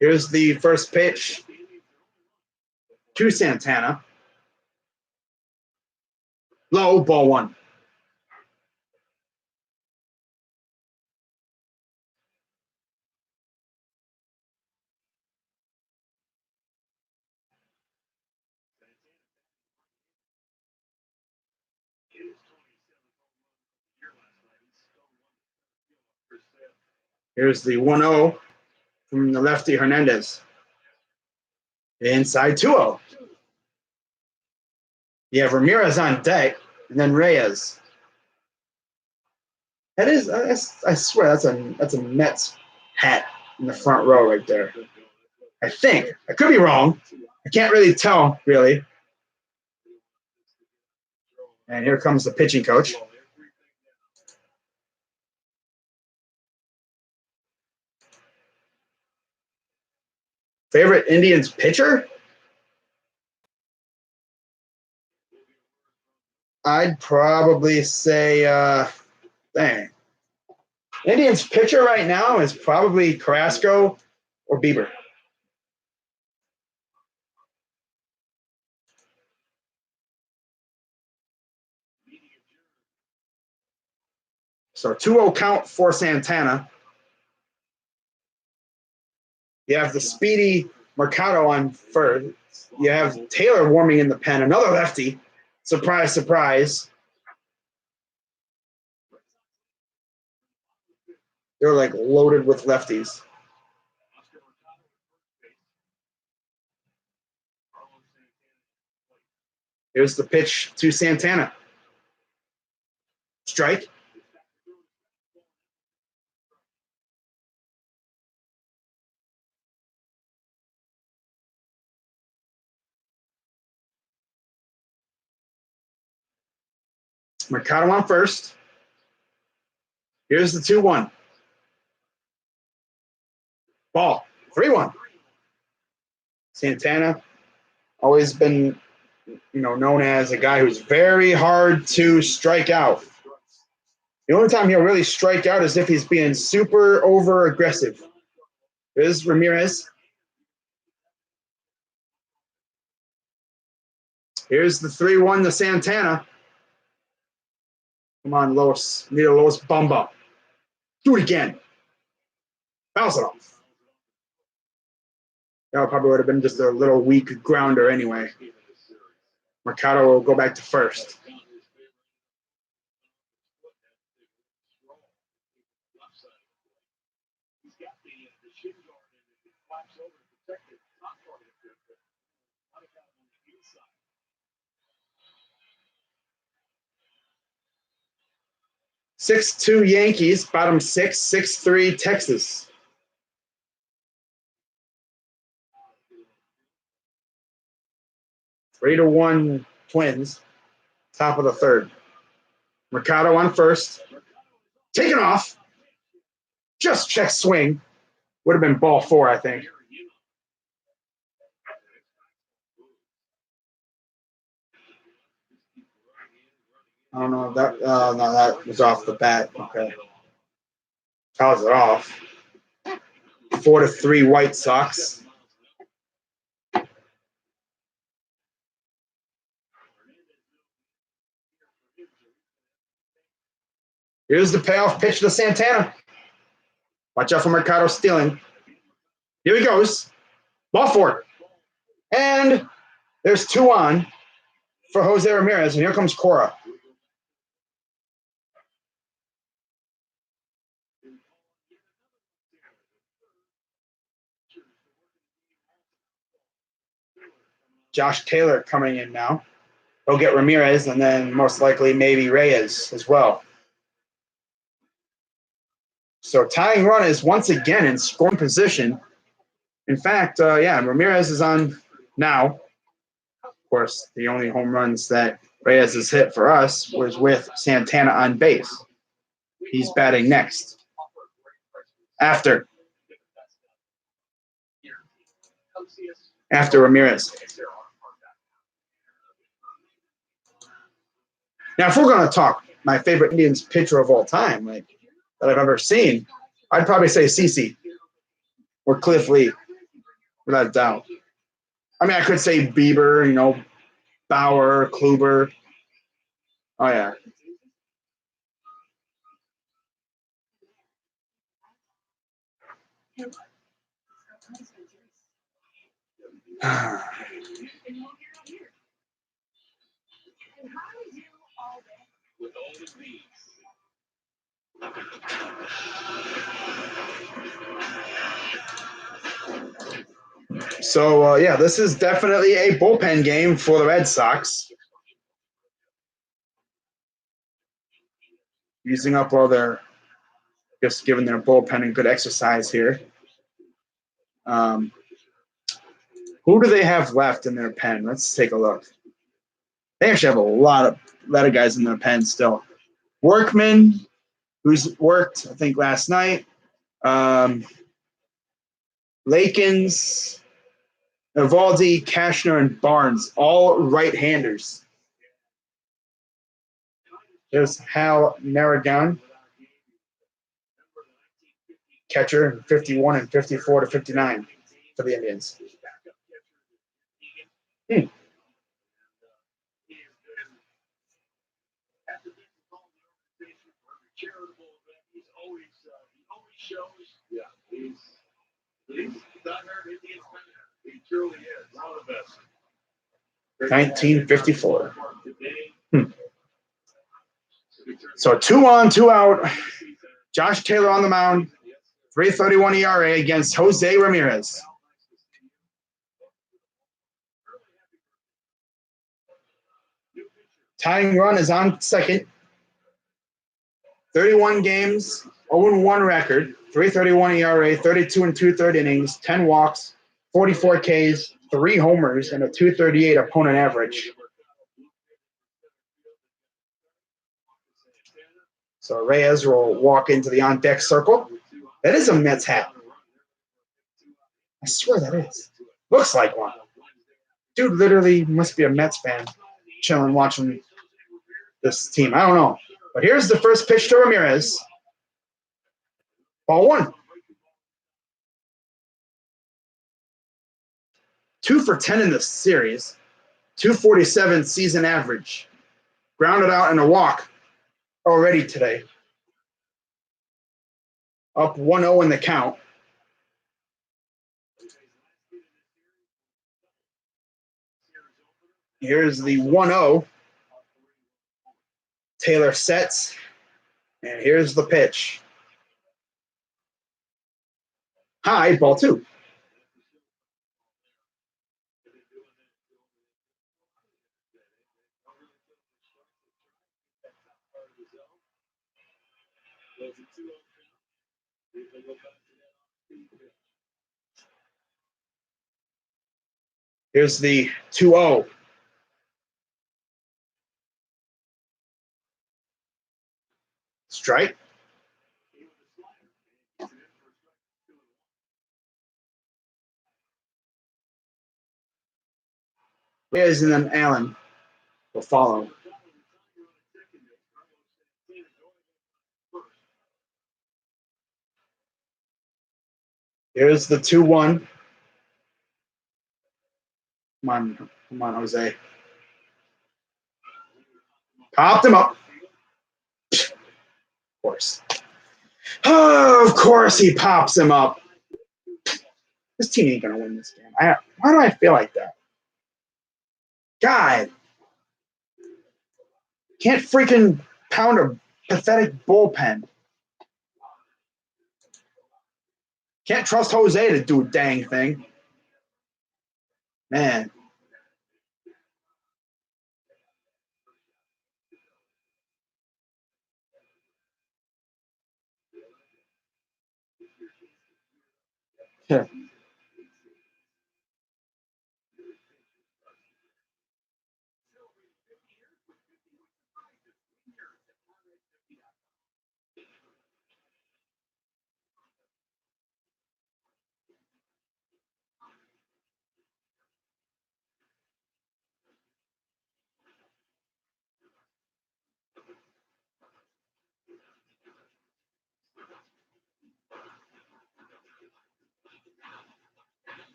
Here's the first pitch to Santana. Low, ball 1. Here's the 1-0 from the lefty Hernandez. Inside 2-0. You have Ramirez on deck, and then Reyes. That is, I swear, that's a Mets hat in the front row right there. I think. I could be wrong. I can't really tell, really. And here comes the pitching coach. Favorite Indians pitcher? I'd probably say, Indians pitcher right now is probably Carrasco or Bieber. So 2-0 count for Santana. You have the speedy Mercado on third. You have Taylor warming in the pen, another lefty. Surprise, surprise. They're like loaded with lefties. Here's the pitch to Santana. Strike. Mercado on first. Here's the 2-1. Ball. 3-1. Santana, always been, known as a guy who's very hard to strike out. The only time he'll really strike out is if he's being super over aggressive. Here's Ramirez. Here's the 3-1 to Santana. Come on, Los. Need a Los Bamba. Do it again. Bounce it off. That probably would have been just a little weak grounder anyway. Mercado will go back to first. He's got the shin guard and it flaps over to protect the top part of the field, but not about on the inside. 6-2 Yankees, bottom 6, 6-3 Texas. Three to 1 Twins, top of the third. Mercado on first. Taken off. Just check swing. Would have been ball 4, I think. I don't know. No, that was off the bat. Okay. Fouls it off. 4-3 White Sox. Here's the payoff pitch to Santana. Watch out for Mercado stealing. Here he goes. Ball 4. And there's 2 on for Jose Ramirez. And here comes Cora. Josh Taylor coming in now. He'll get Ramirez and then most likely maybe Reyes as well. So tying run is once again in scoring position. In fact, Ramirez is on now. Of course, the only home runs that Reyes has hit for us was with Santana on base. He's batting next. After Ramirez. Now, if we're going to talk my favorite Indians pitcher of all time, that I've ever seen, I'd probably say CeCe or Cliff Lee, without a doubt. I mean, I could say Bieber, Bauer, Kluber. Oh, yeah. So, this is definitely a bullpen game for the Red Sox. Using up all their, just giving their bullpen a good exercise here. Who do they have left in their pen? Let's take a look. They actually have a lot of guys in their pen still. Workman, who's worked, I think, last night. Lakins, Evaldi, Cashner, and Barnes, all right-handers. There's Hal Narragan, catcher, 51 and 54 to 59 for the Indians. He's not hurt Indians. He truly is. One of the best. 1954. So 2 on, 2 out. Josh Taylor on the mound. 3.31 ERA against Jose Ramirez. Tying run is on second. 31 games, 0-1 record, 3.31 ERA, 32 and 2/3 innings, 10 walks, 44 Ks, 3 homers, and a 2.38 opponent average. So Reyes will walk into the on-deck circle. That is a Mets hat. I swear that is. Looks like one. Dude literally must be a Mets fan, chilling, watching this team. I don't know. But here's the first pitch to Ramirez. Ball 1. 2 for 10 in the series. 247 season average. Grounded out in a walk already today. Up 1-0 in the count. Here's the 1-0. Taylor sets. And here's the pitch. High, ball 2. Here's the 2-0. Strike. Reyes and then Allen will follow. Here's the 2-1. Come on, Jose. Popped him up. Of course. Oh, of course he pops him up. This team ain't going to win this game. Why do I feel like that? God. Can't freaking pound a pathetic bullpen. Can't trust Jose to do a dang thing. Man. Yeah.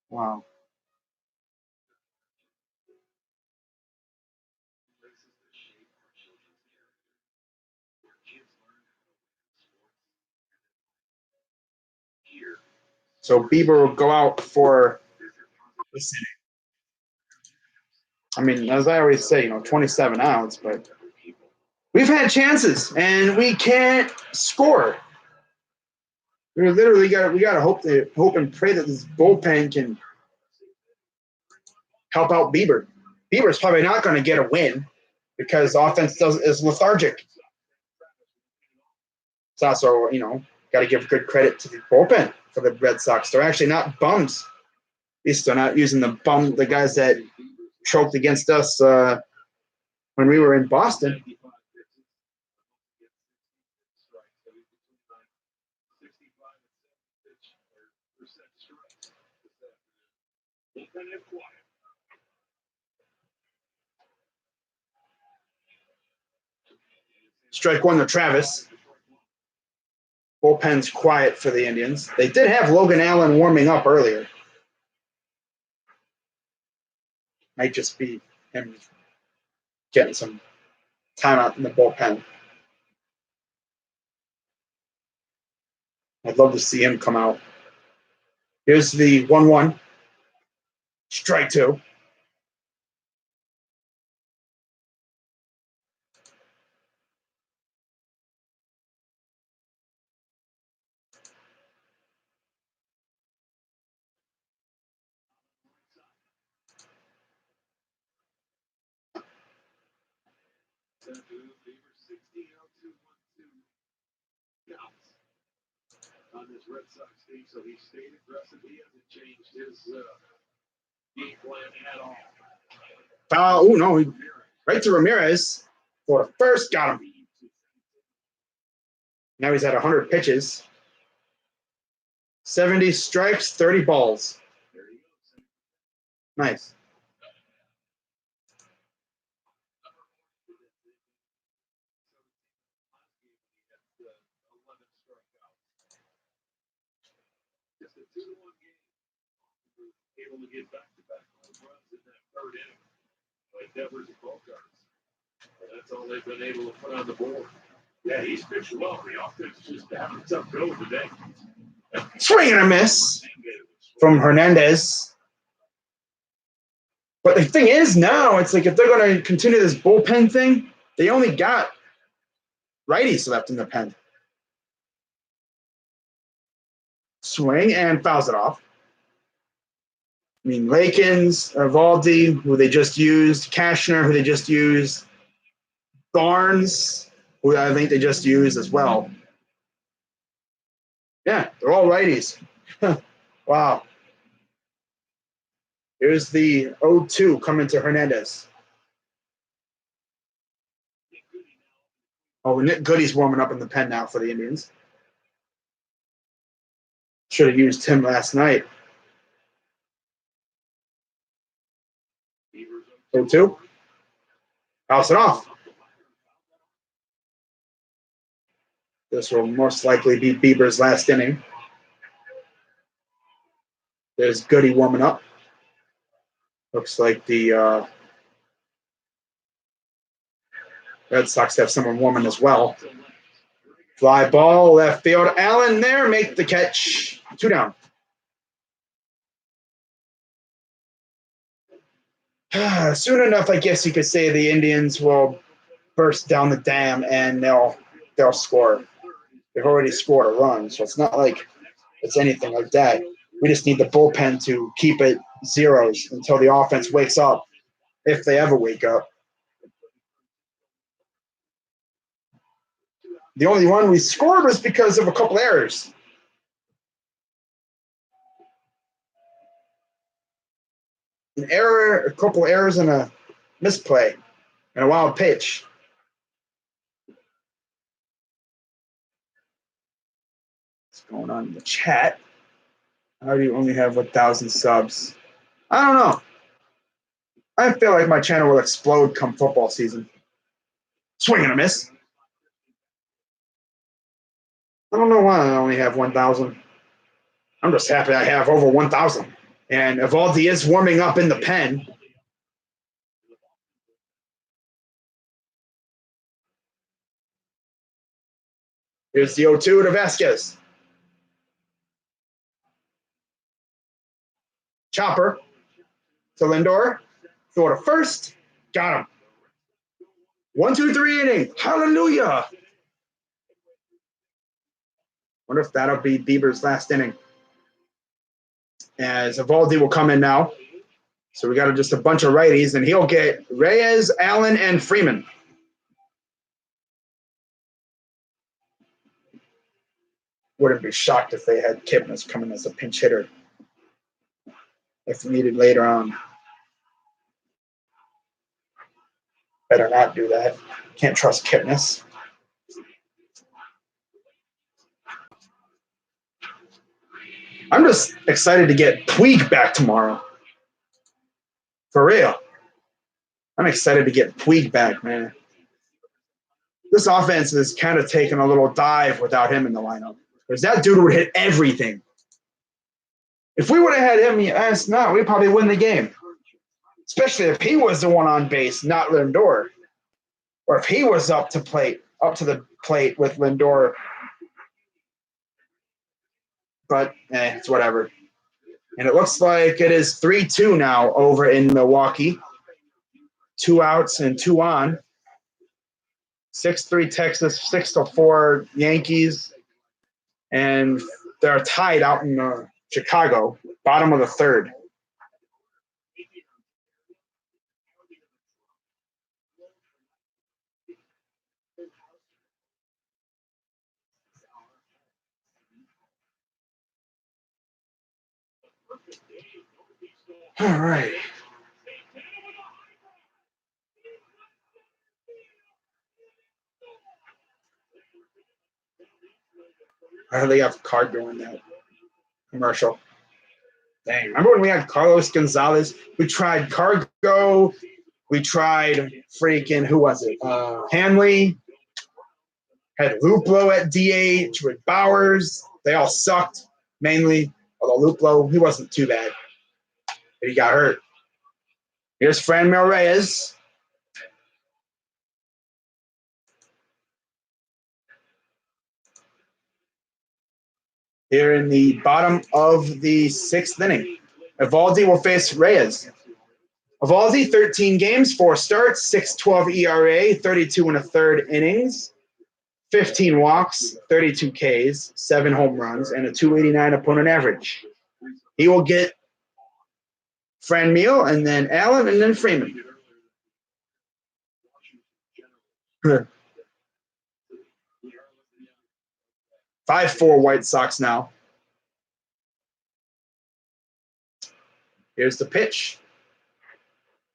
Wow. So Bieber will go out for this inning. I mean, as I always say, 27 outs, but we've had chances and we can't score. We literally gotta hope and pray that this bullpen can help out Bieber. Bieber's probably not going to get a win because offense is lethargic. It's also, got to give good credit to the bullpen for the Red Sox. They're actually not bums. At least they're not using the guys that choked against us when we were in Boston. Strike 1 to Travis. Bullpen's quiet for the Indians. They did have Logan Allen warming up earlier. Might just be him getting some time out in the bullpen. I'd love to see him come out. Here's the 1-1. Strike 2. On this Red Sox team, so he stayed aggressive. He hasn't changed his game plan at all. Oh, no. Right to Ramirez for the first. Got him. Now he's at 100 pitches. 70 strikes, 30 balls. Nice. Able to get back-to-back home runs in that third inning, like Devers and Bogarts. That's all they've been able to put on the board. Yeah, he's pitched well. The offense just having a tough go today. Swing and a miss from Hernandez. But the thing is now, it's like if they're going to continue this bullpen thing, they only got righties left in the pen. Swing and fouls it off. I mean, Lakins, Eovaldi, who they just used, Cashner, who they just used, Barnes, who I think they just used as well. Yeah, they're all righties. Wow. Here's the 0-2 coming to Hernandez. Oh, Nick Goody's warming up in the pen now for the Indians. Should have used him last night. 0-2. House it off. This will most likely be Bieber's last inning. There's Goody warming up. Looks like the Red Sox have someone warming as well. Fly ball, left field. Allen there, make the catch. 2 down. Soon enough, I guess you could say the Indians will burst down the dam and they'll score. They've already scored a run, so it's not like it's anything like that. We just need the bullpen to keep it zeros until the offense wakes up, if they ever wake up. The only one we scored was because of a couple errors. An error, a couple errors, and a misplay, and a wild pitch. What's going on in the chat? How do you only have 1,000 subs? I don't know. I feel like my channel will explode come football season. Swing and a miss. I don't know why I only have 1,000. I'm just happy I have over 1,000. And Eovaldi is warming up in the pen. Here's the 0-2 to Vasquez. Chopper to Lindor. Throw to first. Got him. 1-2-3 inning. Hallelujah. Wonder if that'll be Bieber's last inning. As Eovaldi will come in now. So we got just a bunch of righties, and he'll get Reyes, Allen, and Freeman. Wouldn't be shocked if they had Kipnis coming as a pinch hitter if needed later on. Better not do that. Can't trust Kipnis. I'm just excited to get Puig back tomorrow. For real. I'm excited to get Puig back, man. This offense is kind of taking a little dive without him in the lineup. Because that dude would hit everything. If we would have had him last night, we'd probably win the game. Especially if he was the one on base, not Lindor. Or if he was up to the plate with Lindor. But it's whatever. And it looks like it is 3-2 now over in Milwaukee. 2 outs and 2 on. 6-3 Texas, 6-4 Yankees. And they're tied out in Chicago, bottom of the third. All right. I hardly have Cargo in that commercial. Dang. Remember when we had Carlos Gonzalez? We tried Cargo. We tried freaking, who was it? Hanley. Had Luplo at DH with Bowers. They all sucked, mainly. Although Luplo, he wasn't too bad. But he got hurt. Here's Franmil Reyes. Here in the bottom of the sixth inning. Evaldi will face Reyes. Evaldi, 13 games, 4 starts, 6.12 ERA, 32 and a third innings, 15 walks, 32 Ks, 7 home runs, and a 289 opponent average. He will get Franmil, and then Allen, and then Freeman. 5-4 White Sox now. Here's the pitch.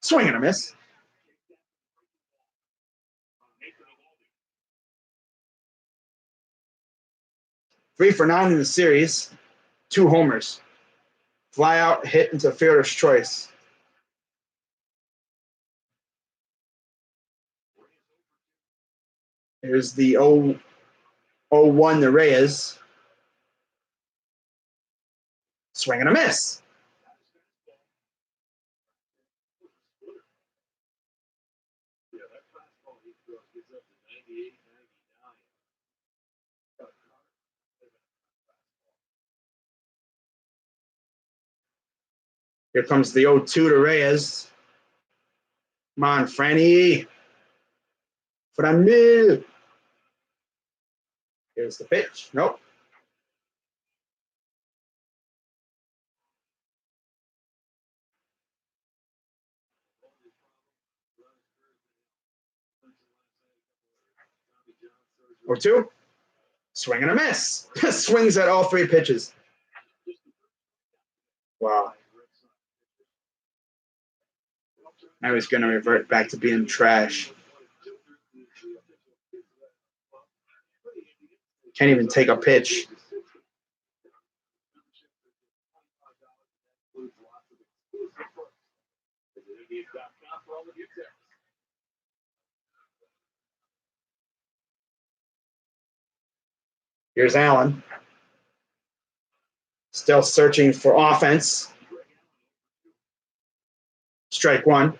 Swing and a miss. Three for 9 in the series. 2 homers. Fly out, hit into fielder's choice. Here's the 0-1 to Reyes. Swing and a miss. Here comes the 0-2 to Reyes. Come on, Franny. Franny. Here's the pitch. Nope. Or 2. Swing and a miss. Swings at all 3 pitches. Wow. Now he's going to revert back to being trash. Can't even take a pitch. Here's Allen. Still searching for offense. Strike 1.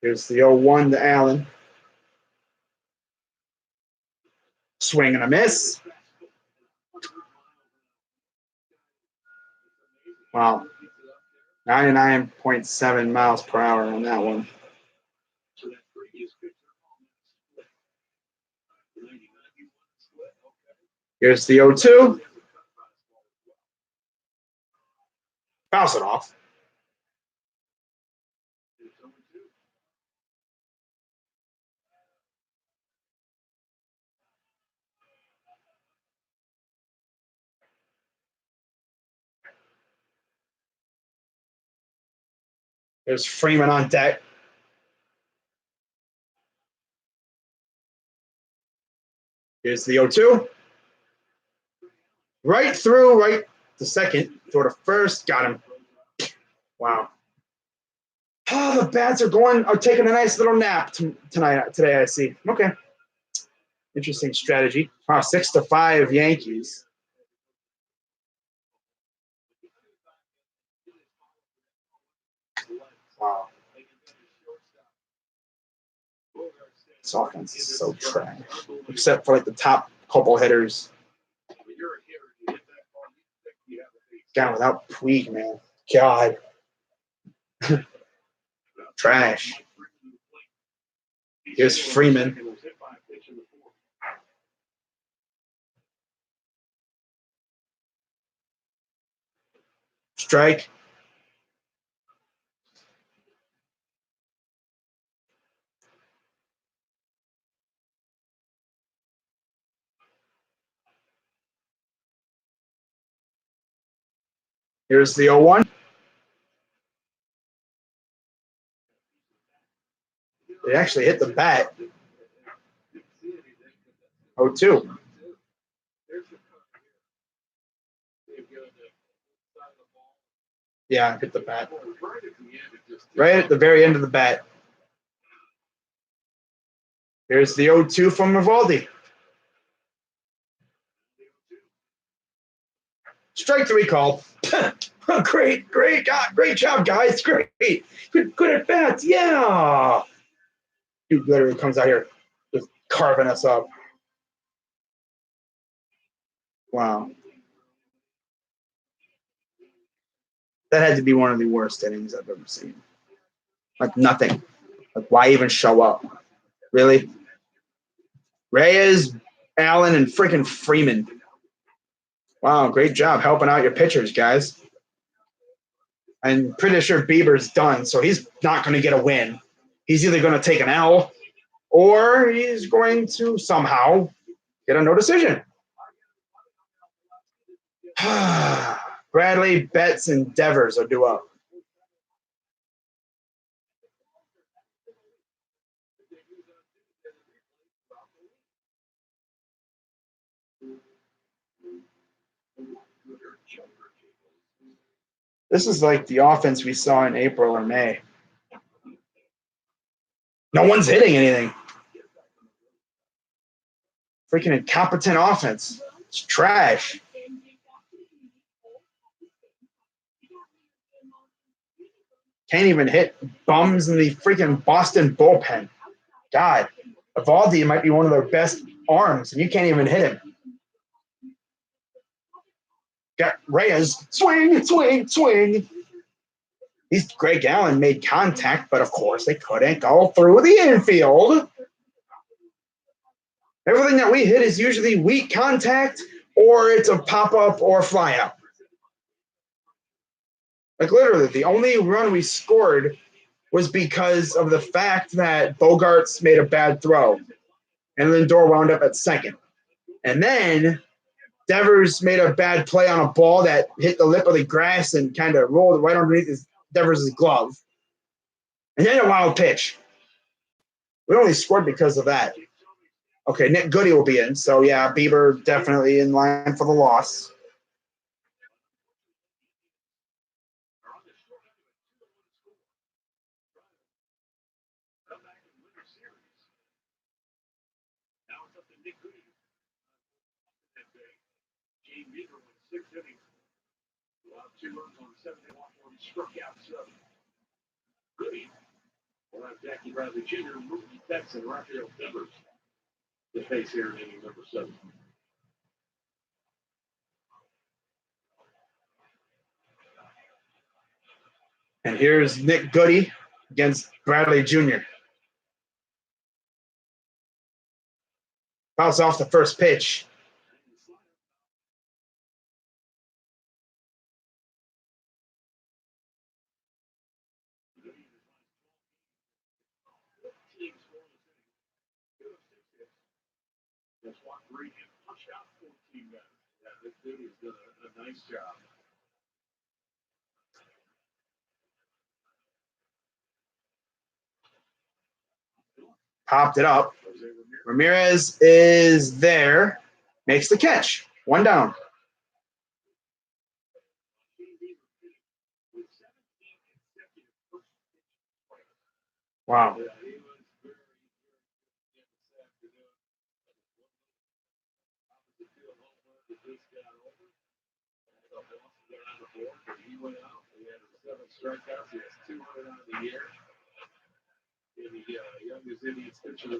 Here's the 0-1 to Allen. Swing and a miss. Wow. 99.7 miles per hour on that one. Here's the 0-2. Bounce it off. There's Freeman on deck. Here's the 0-2. Right through, right to second. Throw to first. Got him. Wow. Oh, the bats are taking a nice little nap today, I see. Okay. Interesting strategy. Wow, 6-5 Yankees. Wow. This offense is so trash. Except for like the top couple hitters. God, without Puig, man. God. Trash. Here's Freeman. Strike. Here's the 0-1. They actually hit the bat. 0-2. Yeah, hit the bat. Right at the very end of the bat. Here's the 0-2 from Eovaldi. Strike 3 call. Great job, guys. Great. Good at bats. Yeah. Dude literally comes out here just carving us up. Wow. That had to be one of the worst innings I've ever seen. Like nothing. Like why even show up? Really? Reyes, Allen, and freaking Freeman. Wow, great job helping out your pitchers, guys. I'm pretty sure Bieber's done, so he's not going to get a win. He's either going to take an L or he's going to somehow get a no decision. Bradley, Betts, and Devers are due up. This is like the offense we saw in April or May. No one's hitting anything. Freaking incompetent offense. It's trash. Can't even hit bums in the freaking Boston bullpen. God, Eovaldi might be one of their best arms, and you can't even hit him. Got Reyes, swing. Greg Allen made contact, but of course they couldn't go through the infield. Everything that we hit is usually weak contact, or it's a pop-up or fly out. Like literally, the only run we scored was because of the fact that Bogarts made a bad throw, and Lindor wound up at second. And then Devers made a bad play on a ball that hit the lip of the grass and kind of rolled right underneath Devers' glove. And then a wild pitch. We only scored because of that. Okay, Nick Goody will be in. So, yeah, Bieber definitely in line for the loss. Struck out 7. Goody will have Jackie Bradley Jr., Mookie Betts, and Rafael Devers to face here in inning number 7. And here's Nick Goody against Bradley Jr. Fouls off the first pitch. That's what great and push out 14 guys. Yeah, this dude has done a nice job. Popped it up. Ramirez is there. Makes the catch. 1 down. Wow. He went out. He had 7 strikeouts. He has 200 on the year. And the youngest Indians pitcher to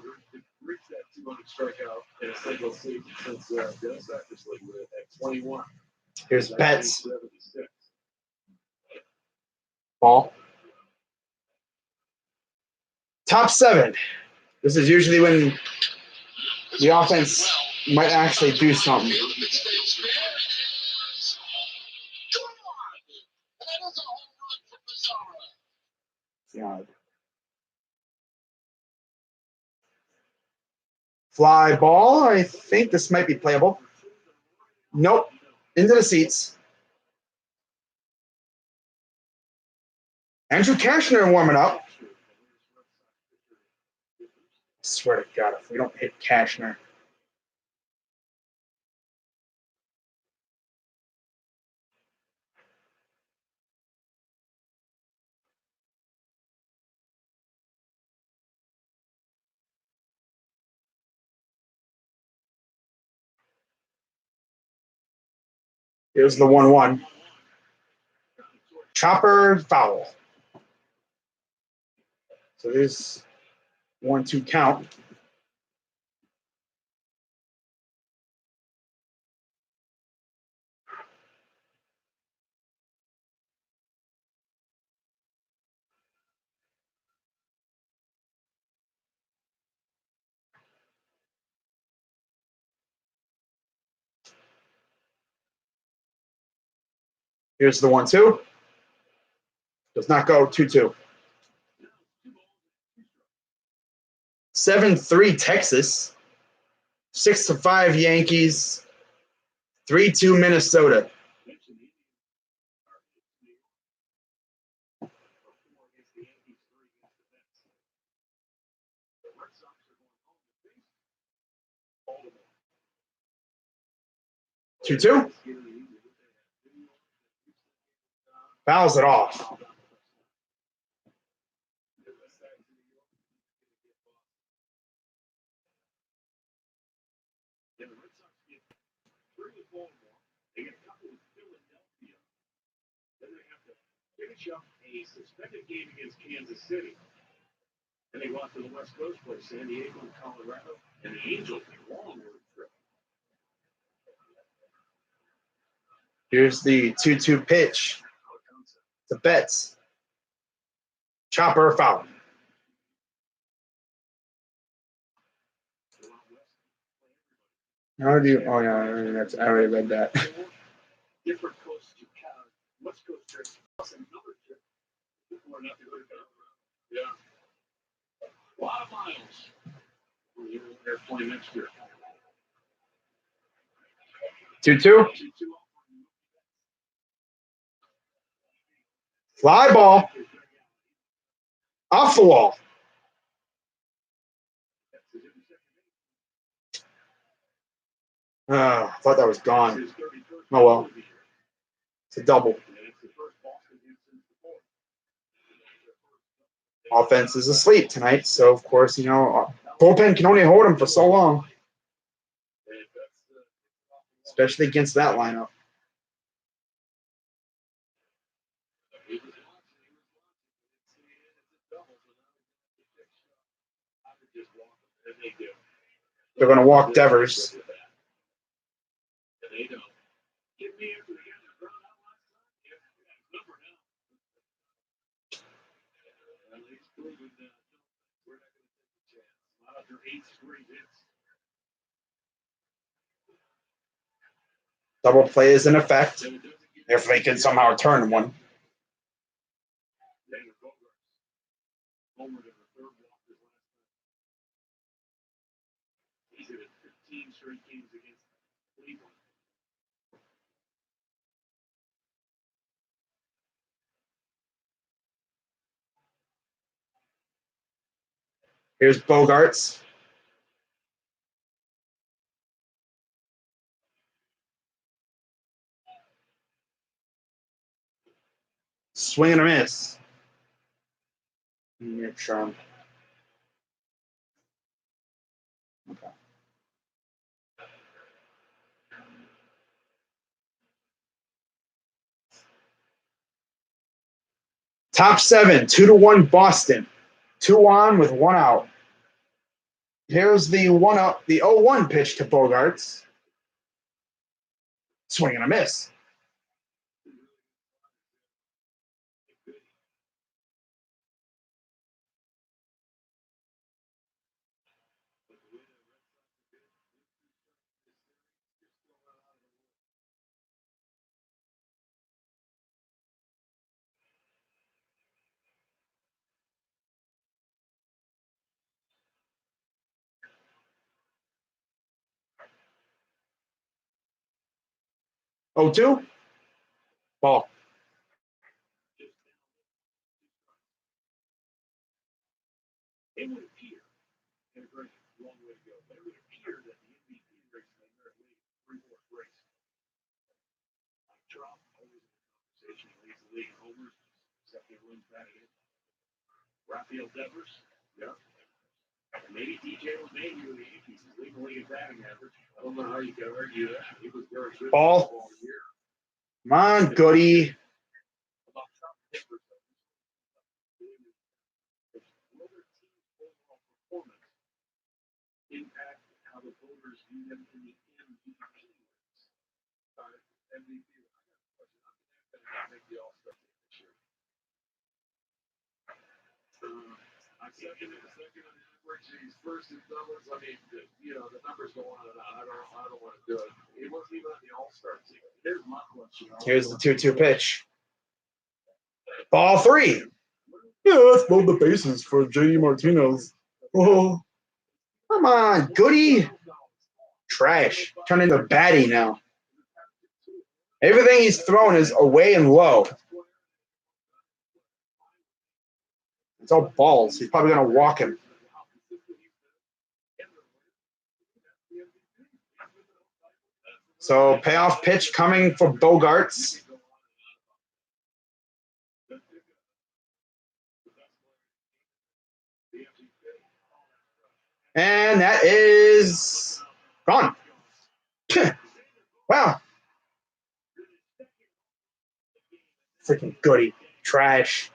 reach that 200 strikeout in a single season since Dennis Eckersley at 21. Here's Betts. Ball. Top 7. This is usually when the offense might actually do something. God. Fly ball. I think this might be playable. Nope. Into the seats. Andrew Kashner warming up. I swear to God, if we don't hit Kashner. Here's the 1-1. Chopper foul. So there's 1-2 count. Here's the 1-2. Does not go 2-2. 7-3 Texas. 6-5 Yankees. 3-2 Minnesota. Two. Fouls it off. They get a couple with Philadelphia. Then they have to finish up a suspended game against Kansas City. Then they go out to the West Coast, play San Diego and Colorado, and the Angels a long road trip. Here's the 2-2 pitch. The Betts. Chopper foul. How do you? Oh yeah, that's I already read that. Different coast to West Coast trips plus another trip. Or not to go to Colorado. Yeah. A lot of miles. They're playing next year. 2-2. Fly ball. Off the wall. I thought that was gone. Oh well. It's a double. Offense is asleep tonight, so of course, bullpen can only hold him for so long. Especially against that lineup. They're going to walk Devers. Double play is in effect if they can somehow turn one. He's hit 15 straight games against Cleveland. Here's Bogarts. Swing and a miss. Near Trump. Okay. Top 7, 2-1 Boston. 2 on with 1 out. Here's the 1-up, the 0-1 pitch to Bogarts. Swing and a miss. Oh, 2. Ball. It would appear, and granted, a long way to go, but it would appear that the MVP race may very late three-fourth race. Like Trump, always in the conversation, he leads the league in homers, second runs batted in. Rafael Devers, yeah. And maybe DJ LeMahieu with the Yankees is leading the league in batting average. I don't know how you can argue that. He was very good Ball. all year. Come on, Goody. About Trump, Devers, will their team's overall performance impact how the voters view them in the MVP race? MVP. I got a question. I'm going to not make the All-Star game this year. I second it. Second on average. He's first in numbers. I mean, the numbers go on and on. I don't want to do it. He wasn't even on the All-Star team. Here's my question. Here's the 2-2 pitch. Ball 3. Yeah, let's load the bases for JD Martinez. Oh, come on, Goody. Trash. Turn into batty now. Everything he's throwing is away and low. It's all balls. He's probably going to walk him. So payoff pitch coming for Bogaerts. And that is gone. Wow. Freaking Goody. Trash.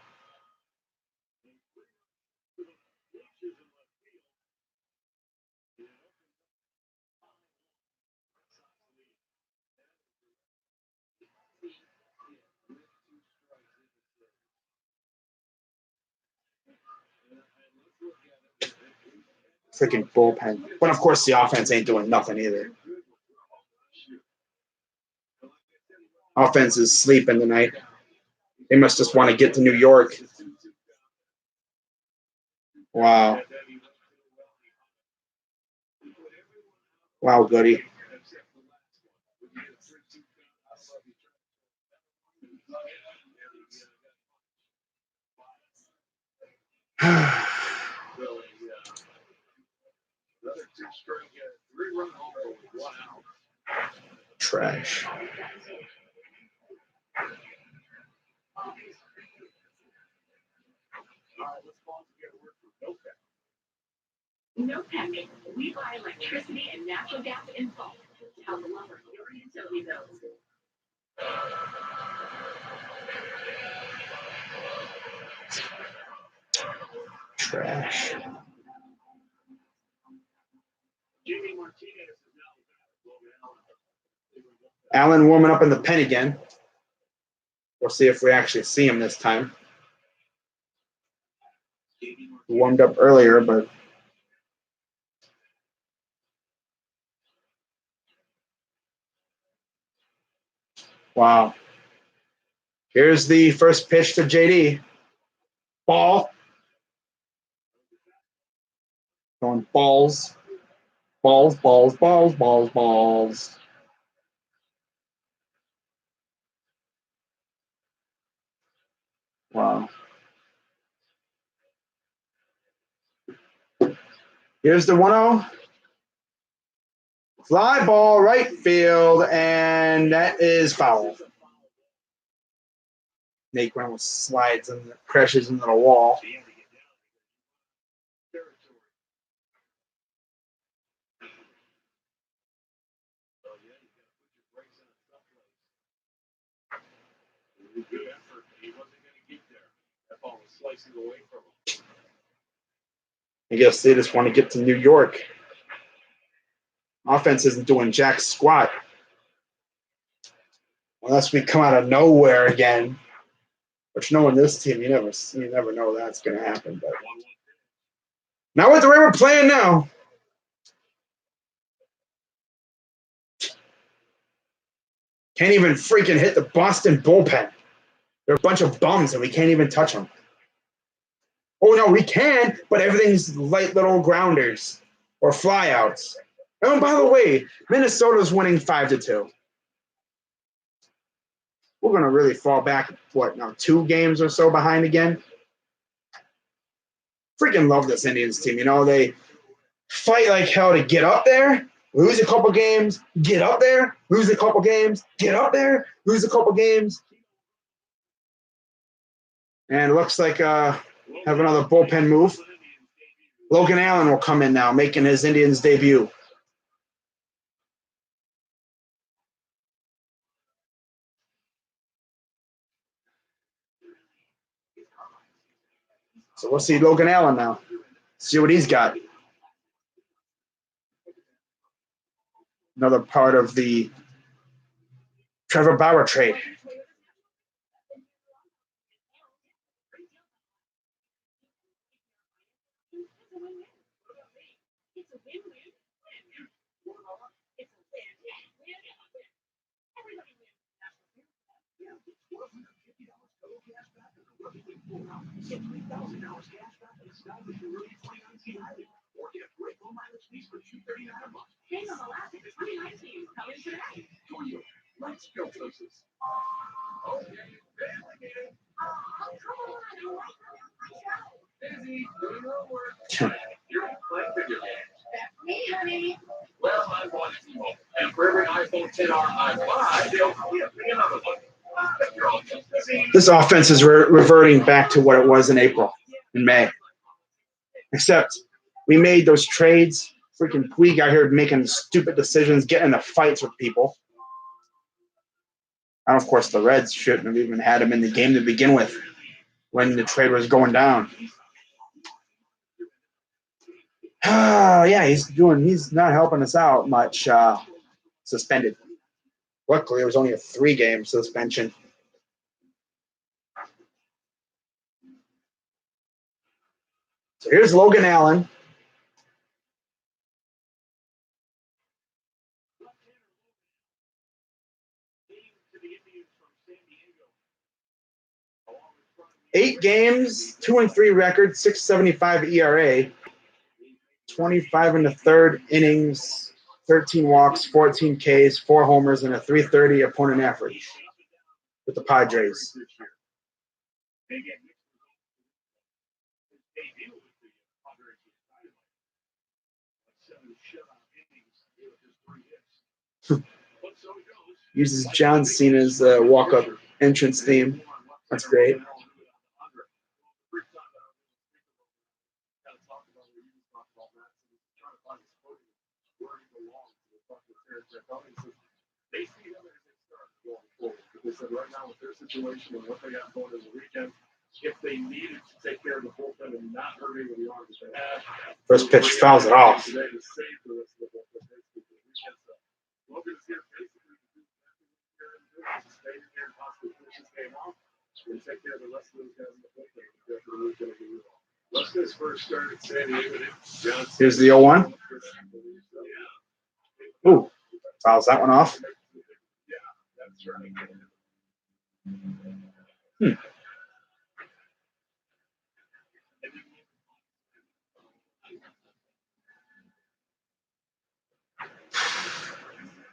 Freaking bullpen. But of course, the offense ain't doing nothing either. Offense is sleeping tonight. They must just want to get to New York. Wow. Wow, Goody. Trash. NOPEC. We buy electricity and natural gas in bulk to help lower your utility bills. Trash. Allen warming up in the pen again. We'll see if we actually see him this time. He warmed up earlier, but wow. Here's the first pitch to JD. Ball. Going balls. Balls, balls, balls, balls, balls. Wow. Here's the 1-0. Fly ball, right field, and that is foul. Nate Reynolds slides and crashes into the wall. Good effort. He wasn't going to get there. That ball was slicing away from him. I guess they just want to get to New York. Offense isn't doing jack squat. Unless we come out of nowhere again. But knowing this team, you never know that's going to happen. But now with the way we're playing now. Can't even freaking hit the Boston bullpen. They're a bunch of bums, and we can't even touch them. Oh, no, we can, but everything's light little grounders or flyouts. Oh, by the way, Minnesota's winning 5-2. We're going to really fall back, 2 games or so behind again? Freaking love this Indians team. You know, they fight like hell to get up there, lose a couple games, get up there, lose a couple games, get up there, lose a couple games. And it looks like have another bullpen move. Logan Allen will come in now, making his Indians debut. So we'll see Logan Allen now. See what he's got. Another part of the Trevor Bauer trade. Well, I want it. And for every iPhone 10R I buy, they'll give me another one. This offense is reverting back to what it was in April and May. Except we made those trades. Freaking Puig out here making stupid decisions, getting into fights with people. And of course, the Reds shouldn't have even had him in the game to begin with when the trade was going down. Yeah, he's not helping us out much. Suspended. Luckily, it was only a 3-game suspension. So here's Logan Allen. Eight games, 2-3 record, 6.75 ERA, 25 in the third innings, 13 walks, 14 Ks, 4 homers, and a 330 opponent average with the Padres. Uses John Cena's walk-up entrance theme. That's great. They see him as a start going forward. They said right now with their situation and what they got going in the weekend, if they needed to take care of the bullpen and not hurt any of the arms they have. First pitch fouls it off. Today to save the rest of the bullpen. Logan's here basically to do exactly stay here and possibly finish this game off and take care of the rest of those guys in the bullpen. That's what we're going to do. Lester's first start at San Diego. Here's the 0-1. Ooh, fouls that one off.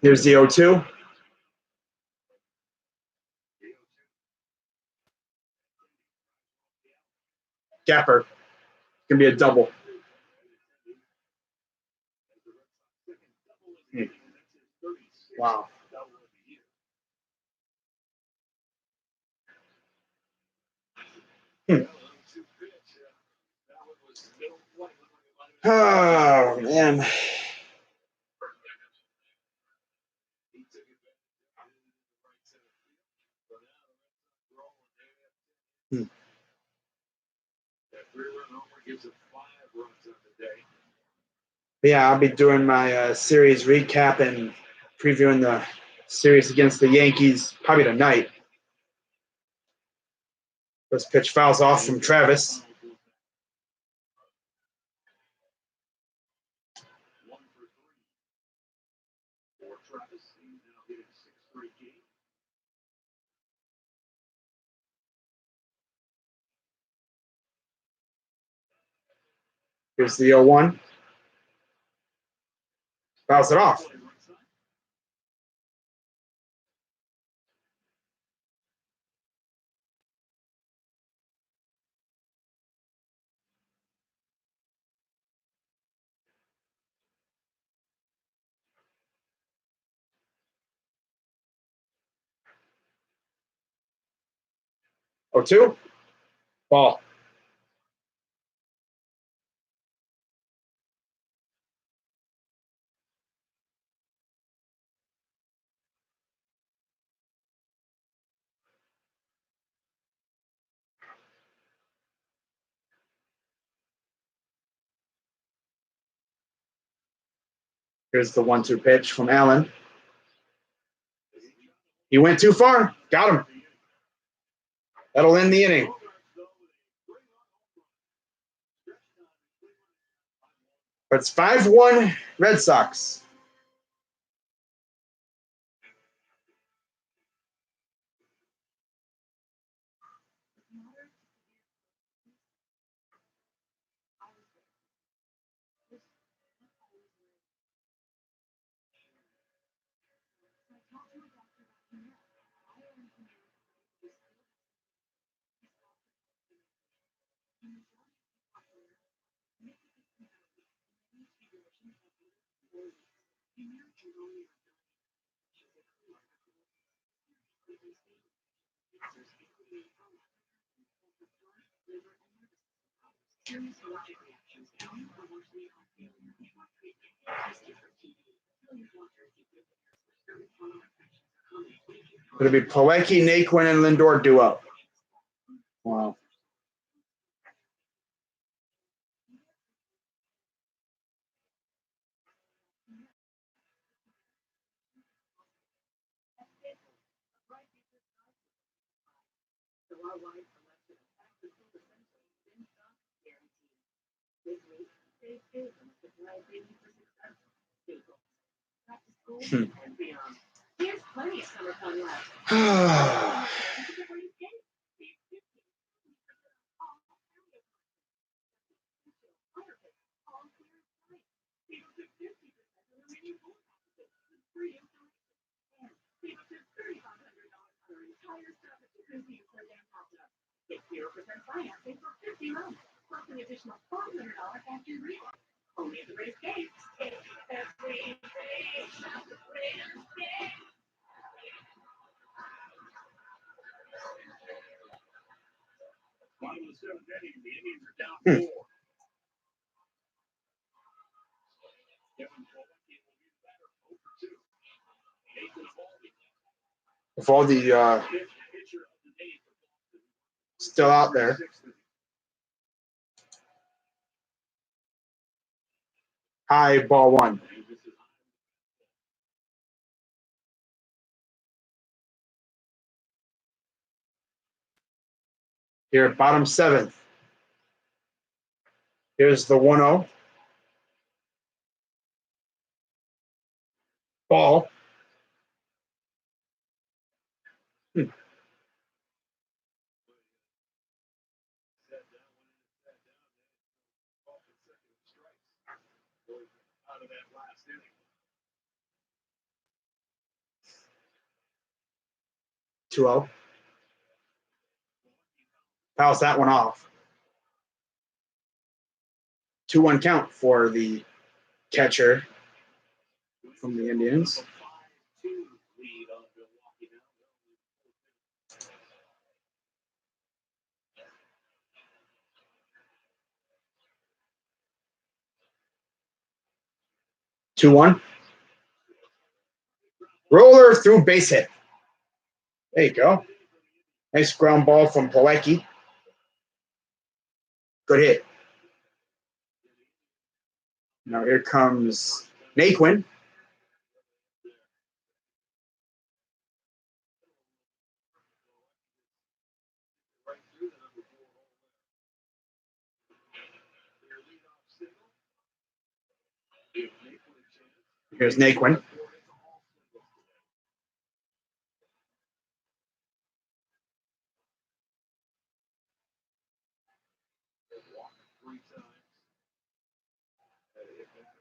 Here's the 0-2. Gapper. Gonna be a double. Wow. Oh, man. Yeah, I'll be doing my series recap and previewing the series against the Yankees probably tonight. First pitch fouls off from Travis. Here's the 0-1. Fouls it off. 0-2. Ball. Here's the 1-2 pitch from Allen. He went too far. Got him. That'll end the inning. But it's 5-1 Red Sox. It'll be Plawecki, Naquin, and Lindor duo. Wow. Here's plenty of summer fun left. Get 0% financing for 50 months, plus an additional $400 factory rebate. Only at the race gates. Bottom of the seventh inning, the Indians are down 4. Kevin Plawecki will be the batter, 0 for 2. Nathan Eovaldi, Eovaldi fifth pitcher of the day for Boston. still out there. Sixth inning. High, ball 1. Here at bottom 7th. Here's the 1-0. Ball. Out of that last inning. 2-0. Fouls that one off. 2-1 count for the catcher from the Indians. 5-2 lead on Milwaukee now. 2-1. Roller through base hit. There you go. Nice ground ball from Plawecki. Good hit. Now here comes Naquin. Here's Naquin.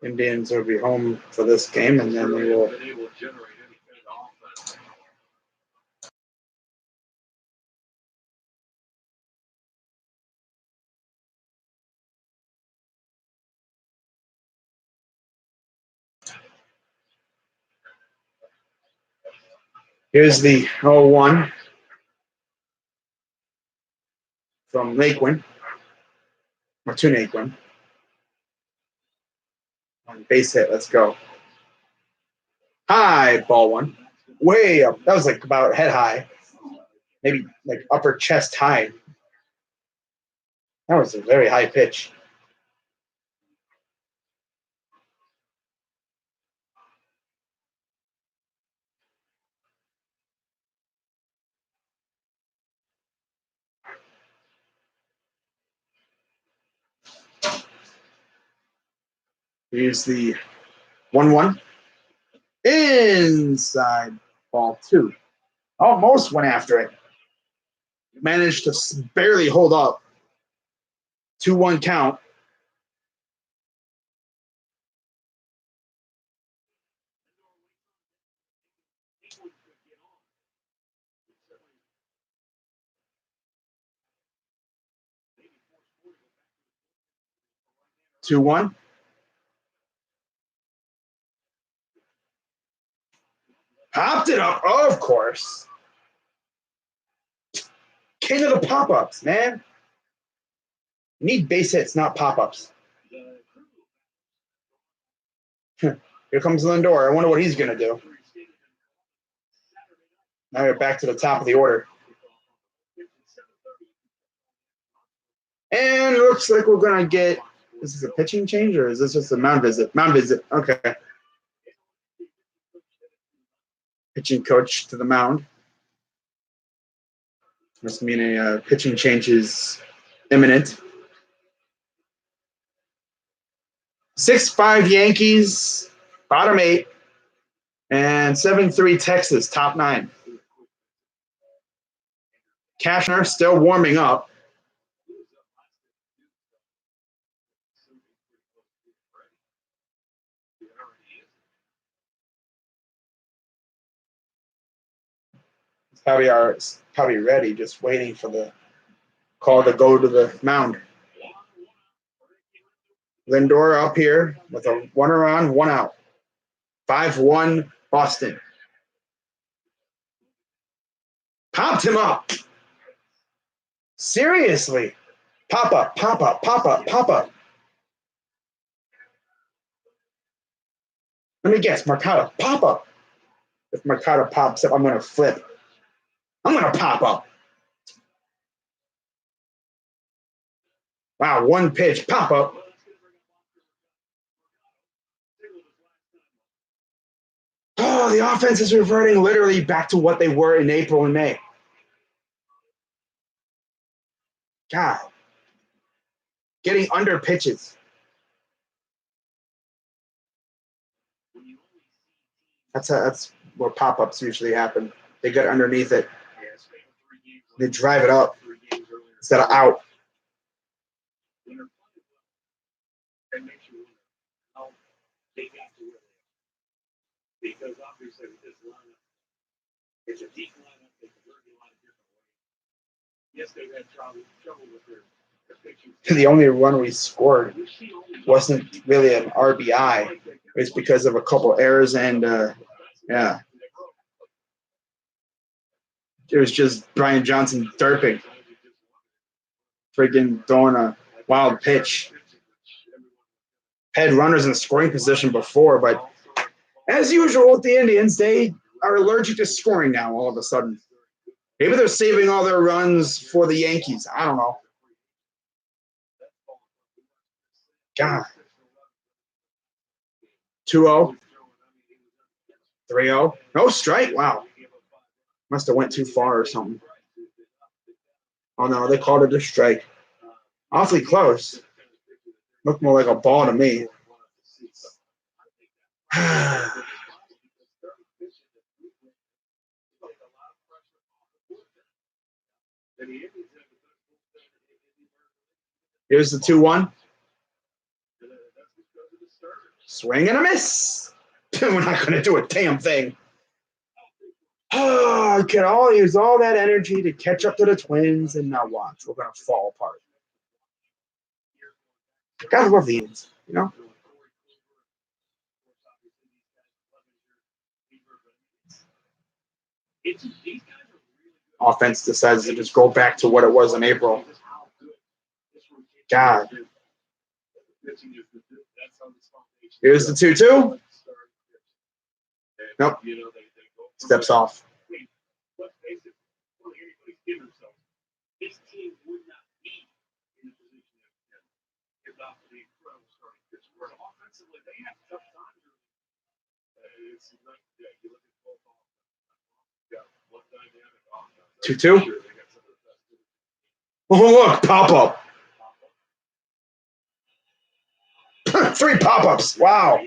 Indians will be home for this game, and then they will. Here's the 0-1. from Naquin. Or to Naquin. On base hit. Let's go. High ball one. Way up. That was like about head high. Maybe like upper chest high. That was a very high pitch. Here's the 1-1. Inside ball two. Almost went after it. Managed to barely hold up. 2-1 count. Two one. Popped it up, of course. King of the pop-ups, man. You need base hits, not pop-ups. Here comes Lindor. I wonder what he's going to do. Now we're back to the top of the order. And it looks like we're going to get, is this a pitching change or is this just a mound visit? Mound visit, okay. Pitching coach to the mound. Must mean a pitching change is imminent. 6-5 Yankees, bottom 8, and 7-3 Texas, top 9. Cashner still warming up. Probably ready, just waiting for the call to go to the mound. Lindor up here with a 1 around, 1 out. 5-1 Boston. Popped him up. Seriously. Pop up, pop up, pop up, pop up. Let me guess, Mercado, pop up. If Mercado pops up, I'm going to flip. I'm going to pop up. Wow, one pitch, pop up. Oh, the offense is reverting literally back to what they were in April and May. God. Getting under pitches. That's where pop-ups usually happen. They get underneath it. They drive it up instead of out. Because obviously with this lineup, it's a deep lineup. They can work in a lot of different ways. Yes, they've had trouble with their pitching. The only run we scored wasn't really an RBI. It was because of a couple errors and yeah. It was just Brian Johnson derping. Freaking throwing a wild pitch. Had runners in scoring position before, but as usual with the Indians, they are allergic to scoring now all of a sudden. Maybe they're saving all their runs for the Yankees. I don't know. God. 2-0. 3-0. No strike. Wow. Must have went too far or something. Oh, no. They called it a strike. Awfully close. Looked more like a ball to me. Here's the 2-1. Swing and a miss. We're not going to do a damn thing. Oh, can all use all that energy to catch up to the Twins, and now watch. We're going to fall apart. Guys love the Indians, you know? Offense decides to just go back to what it was in April. God. Pitching is that's on this foundation. Here's the 2-2. Nope. You know, they go from Steps there. off. Let's face it, well, anybody's give themselves. This team would not be in the position that if not for the incredible starting pitch. Where offensively, they have tough times. It's like, yeah, you look at both offense. Yeah, one dynamic offense. 2-2. Sure, they got some of the best. Oh, look, pop-up. 3 pop-ups. Wow.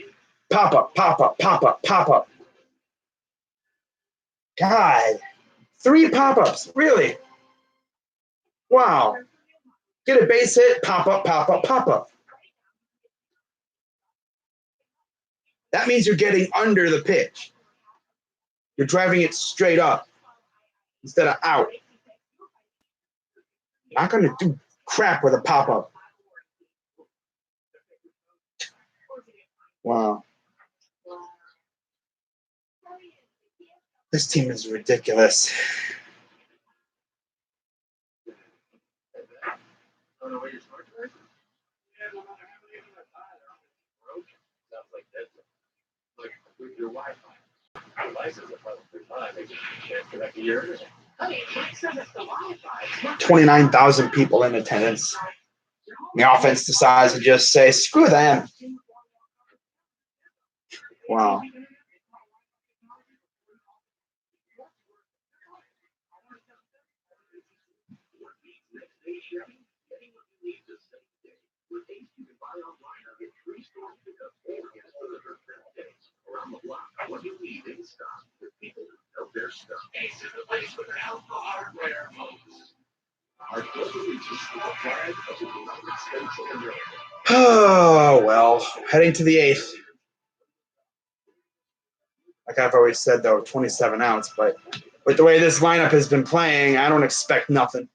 Pop-up, pop-up, pop-up, pop-up. God. 3 pop-ups. Really? Wow. Get a base hit, pop-up, pop-up, pop-up. That means you're getting under the pitch. You're driving it straight up instead of out. Not going to do crap with a pop-up. Wow. This team is ridiculous. With your Wi-Fi. Your license is probably fine. They just can't connect to your internet. 29,000 people in attendance. The offense decides to just say, screw them. Wow. Around the block, what you need in stock. The people who know their stuff. Ace is the place for the Alpha hardware, folks. Our global reaches with the flag of the United States of America. Oh, well, heading to the 8th. Like I've always said, though, 27 outs. But with the way this lineup has been playing, I don't expect nothing.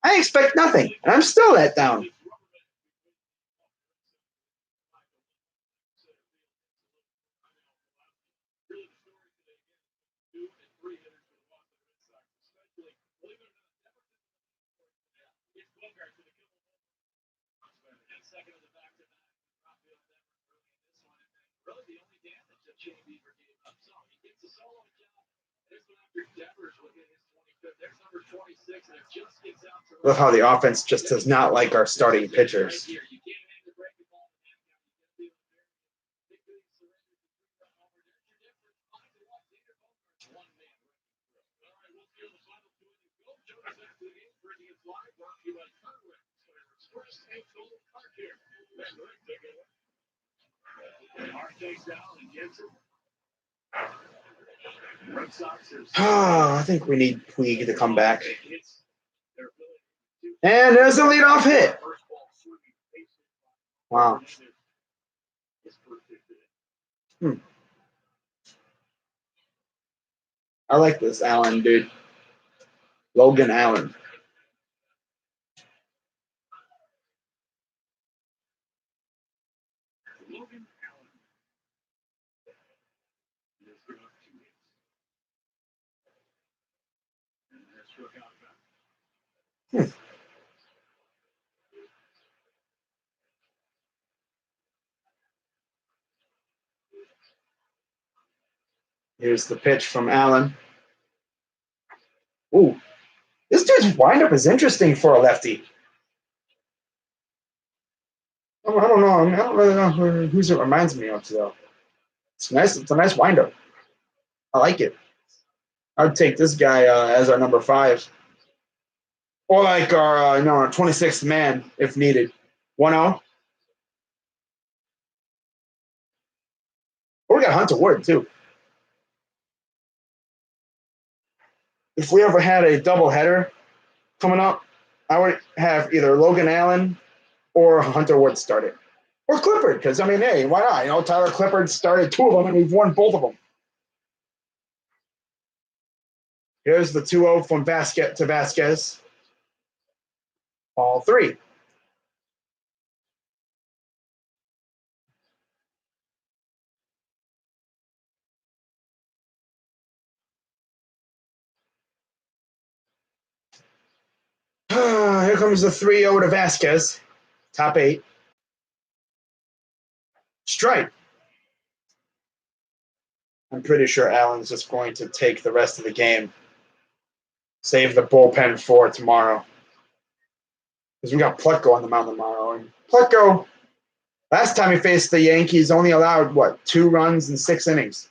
I expect nothing, and I'm still let down. Love how the offense just does not like our starting pitchers. I think we need Puig to come back. And there's a leadoff hit. Wow. I like this Allen, dude. Logan Allen. Here's the pitch from Allen. Ooh, this dude's windup is interesting for a lefty. I don't know. I don't really know who's it reminds me of, though. It's nice. It's a nice windup. I like it. I'd take this guy as our number 5. Or like our 26th man if needed. 1-0. Or we got Hunter Wood, too. If we ever had a doubleheader coming up, I would have either Logan Allen or Hunter Wood started. Or Clippard, because, I mean, hey, why not? Tyler Clippard started 2 of them, and we've won both of them. Here's the 2-0 from Vasquez to Vasquez. Ball 3. Here comes the 3-0 to Vasquez. Top 8. Strike. I'm pretty sure Allen's just going to take the rest of the game. Save the bullpen for tomorrow. Because we got Plutko on the mound tomorrow. And Plutko, last time he faced the Yankees, only allowed, 2 runs in 6 innings.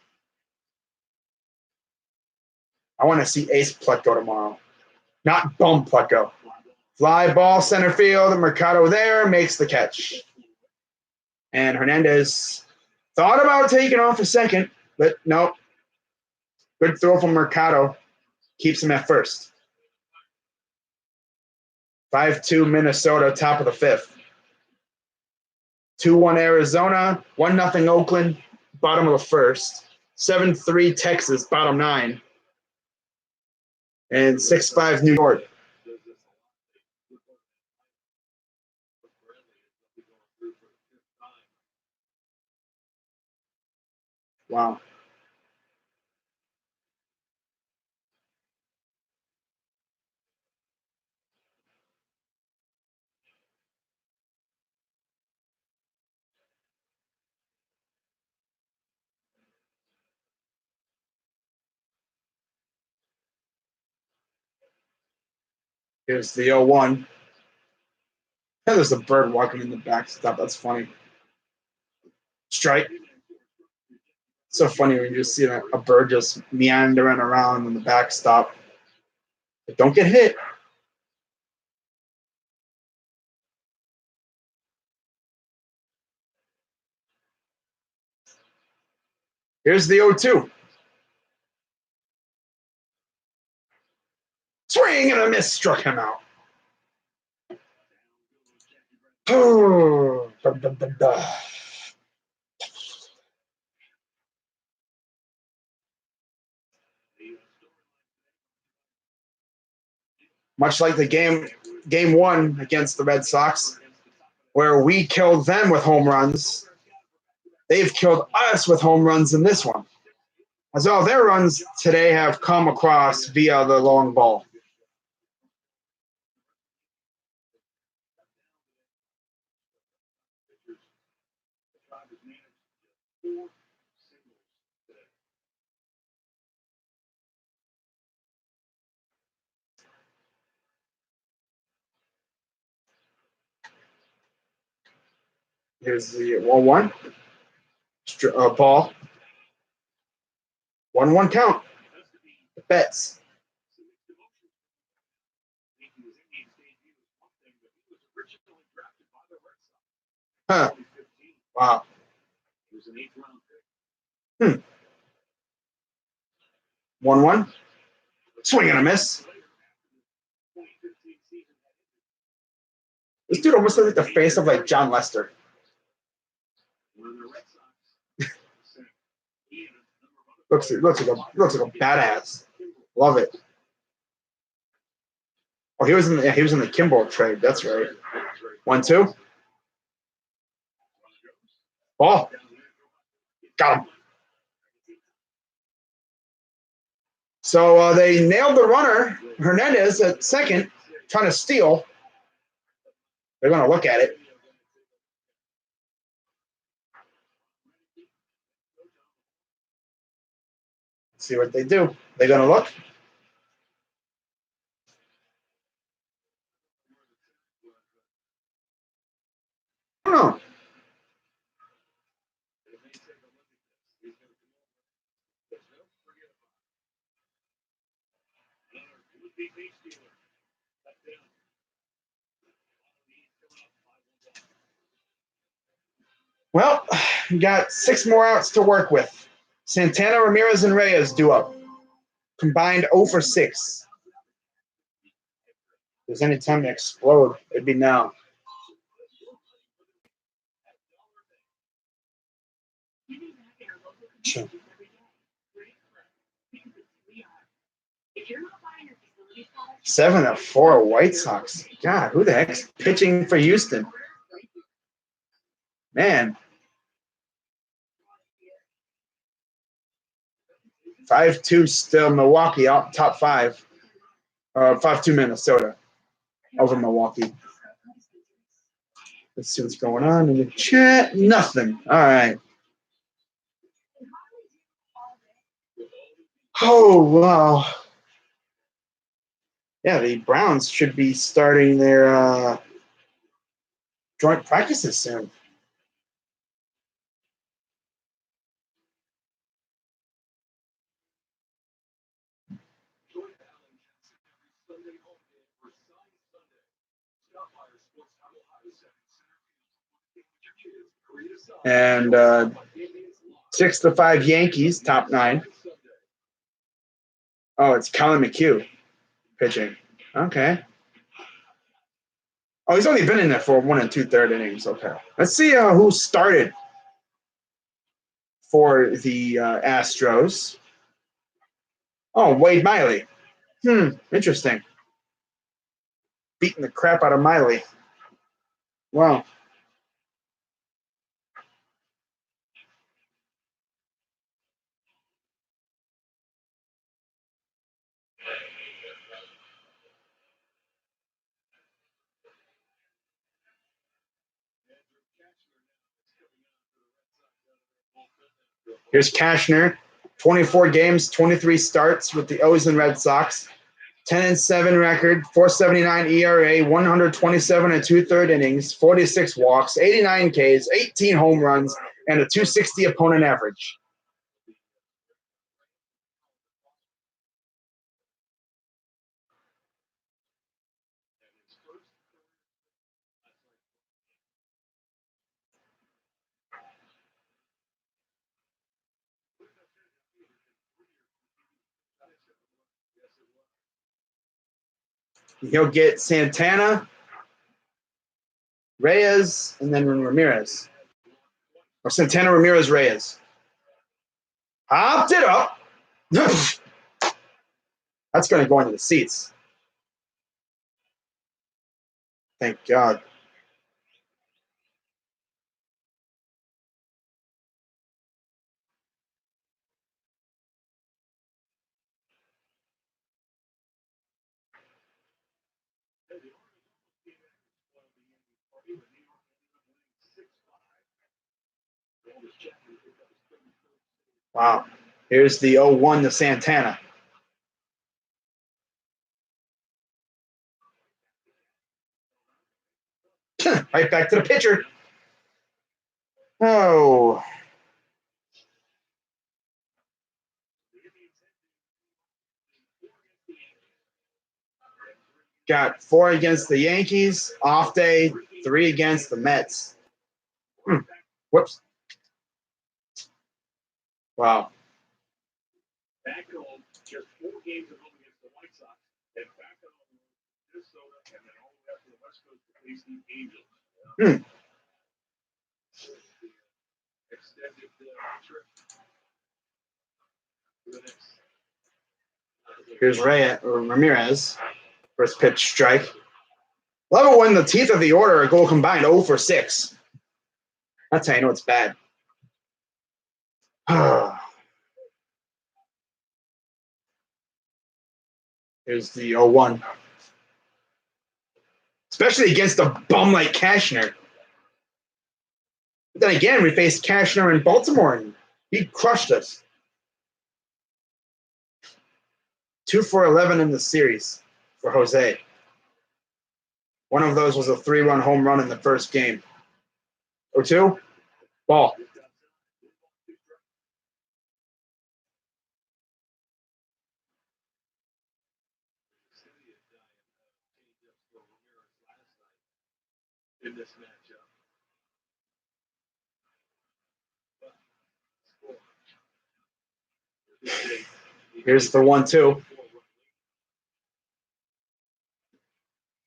I want to see Ace Plutko tomorrow. Not bum Plutko. Fly ball center field, and Mercado there makes the catch. And Hernandez thought about taking off a second, but nope. Good throw from Mercado. Keeps him at first. 5-2 Minnesota, top of the 5th. 2-1 Arizona, 1-0 Oakland, bottom of the 1st. 7-3 Texas, bottom 9. And 6-5 New York. Wow. Here's the 0-1. There's a bird walking in the backstop. That's funny. Strike. So funny when you just see a bird just meandering around in the backstop. But don't get hit. Here's the 0-2. Swing and a miss, struck him out. Oh, much like the game 1 against the Red Sox, where we killed them with home runs, they've killed us with home runs in this one. As all their runs today have come across via the long ball. Here's the 1-1. Ball. 1-1 count. The bets. Huh. Wow. 1-1. Swing and a miss. This dude almost looks like the face of like John Lester. looks like a badass. Love it. Oh, he was in the Kimball trade. That's right. 1-2. Ball. Got him. So they nailed the runner, Hernandez, at second, trying to steal. They're going to look at it. See what they do. They're going to look. I don't know. Well, we got 6 more outs to work with. Santana, Ramirez, and Reyes due up. Combined 0 for 6. If there's any time to explode, it'd be now. Sure. 7-4 White Sox. God, who the heck's pitching for Houston? Man. 5-2 still Milwaukee out top 5. 5-2 Minnesota over Milwaukee. Let's see what's going on in the chat. Nothing. All right. Oh, wow. Yeah, the Browns should be starting their joint practices soon. And 6-5 Yankees, top 9. Oh, it's Colin McHugh pitching. Okay. Oh, he's only been in there for 1 2/3 innings. Okay. Let's see who started for the Astros. Oh, Wade Miley. Interesting. Beating the crap out of Miley. Wow. Here's Cashner. 24 games, 23 starts with the O's and Red Sox. 10-7 record, 4.79 ERA, 127 and 2/3 innings, 46 walks, 89 Ks, 18 home runs, and a 260 opponent average. He'll get Santana, Reyes, and then Ramirez. Or Santana, Ramirez, Reyes. Hopped it up. That's going to go into the seats. Thank God. Wow. Here's the 0-1 to Santana. Right back to the pitcher. Oh. Got 4 against the Yankees. Off day, 3 against the Mets. Whoops. Wow. Back home, just 4 games at home against the White Sox, and back home Minnesota, and then all the way up to the West Coast to face the Angels. Extended trip. Here's Ramirez. First pitch strike. Love it when the teeth of the order are go combined 0 for 6. That's how you know it's bad. Here's the 0-1. Especially against a bum like Cashner. But then again, we faced Cashner in Baltimore, and he crushed us. 2 for 11 in the series for Jose. One of those was a 3-run home run in the first game. 0-2. Ball. In this matchup. Here's the 1-2.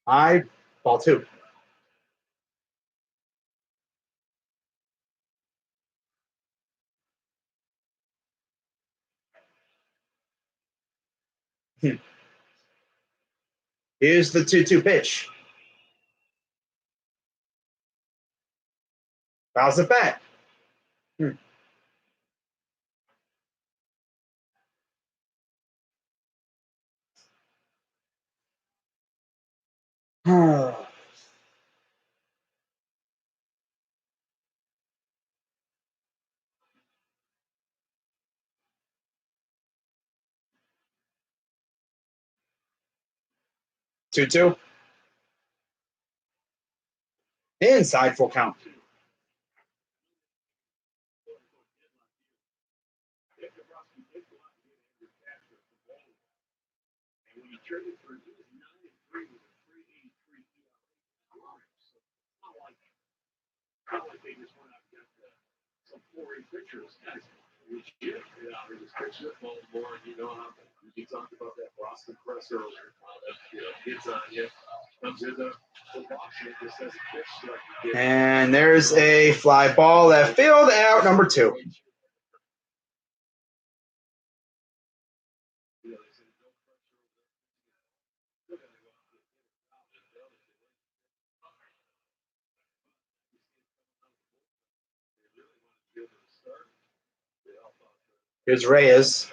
High. Ball 2. Here's the 2-2 pitch. Fouls it back. 2-2. Inside full count. And when you traded for him, he was 9-3 with a 3.83 ERA. So it's not like they just went out and got some 4A pitchers. Guys, legit. Yeah, they just pitched it more, and you know how you talked about that Boston press earlier. How that hits on you, comes in the box, and it just has a pitch like you did. And there's a fly ball left field, out number 2. Here's Reyes.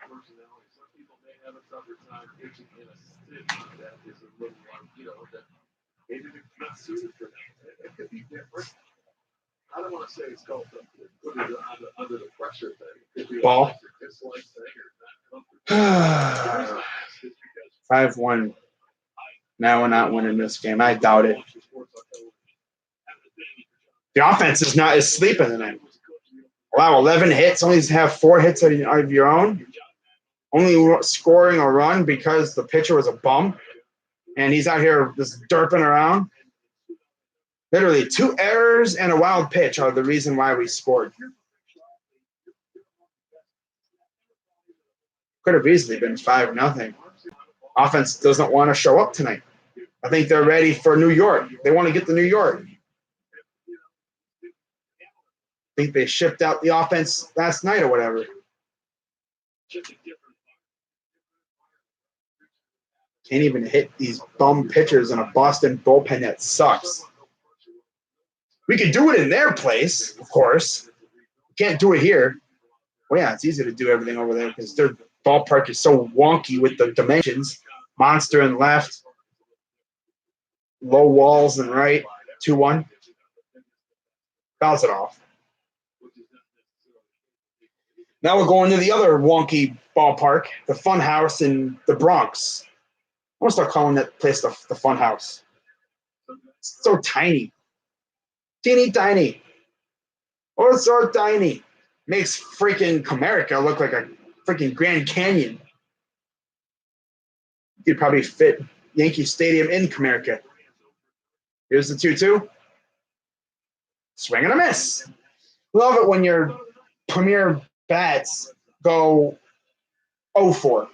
Personality. Some people may have a tougher time pitching in a stint that is a little, that maybe they're not suited for that. It could be different. I don't want to say it's called put it under the pressure thing. It could be Ball. a dislike thing or not comfortable. 5-1. Now we're not winning this game. I doubt it. The offense is sleeping tonight. Wow, 11 hits. Only have 4 hits of your own. Only scoring a run because the pitcher was a bum. And he's out here just derping around. Literally 2 errors and a wild pitch are the reason why we scored. Could have easily been 5-0. Offense doesn't want to show up tonight. I think they're ready for New York. They want to get to New York. I think they shipped out the offense last night or whatever. Can't even hit these bum pitchers in a Boston bullpen that sucks. We could do it in their place, of course. We can't do it here. Well, yeah, it's easy to do everything over there because their ballpark is so wonky with the dimensions. Monster in left, low walls in right, 2-1. Fouls it off. Now we're going to the other wonky ballpark, the Fun House in the Bronx. I'm going to start calling that place the Fun House. It's so tiny. Teeny tiny. Oh, it's so tiny. Makes freaking Comerica look like a freaking Grand Canyon. You could probably fit Yankee Stadium in Comerica. Here's the 2-2. Swing and a miss. Love it when your premier bats go 0-4.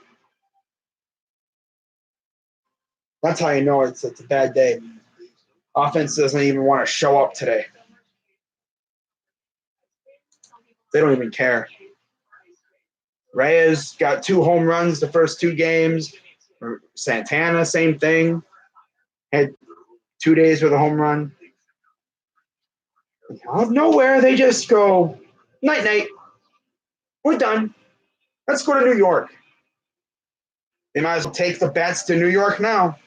That's how you know it's a bad day. Offense doesn't even want to show up today. They don't even care. Reyes got 2 home runs the first 2 games. Santana, same thing. Had 2 days with a home run. Out of nowhere, they just go, night-night. We're done. Let's go to New York. They might as well take the bets to New York now.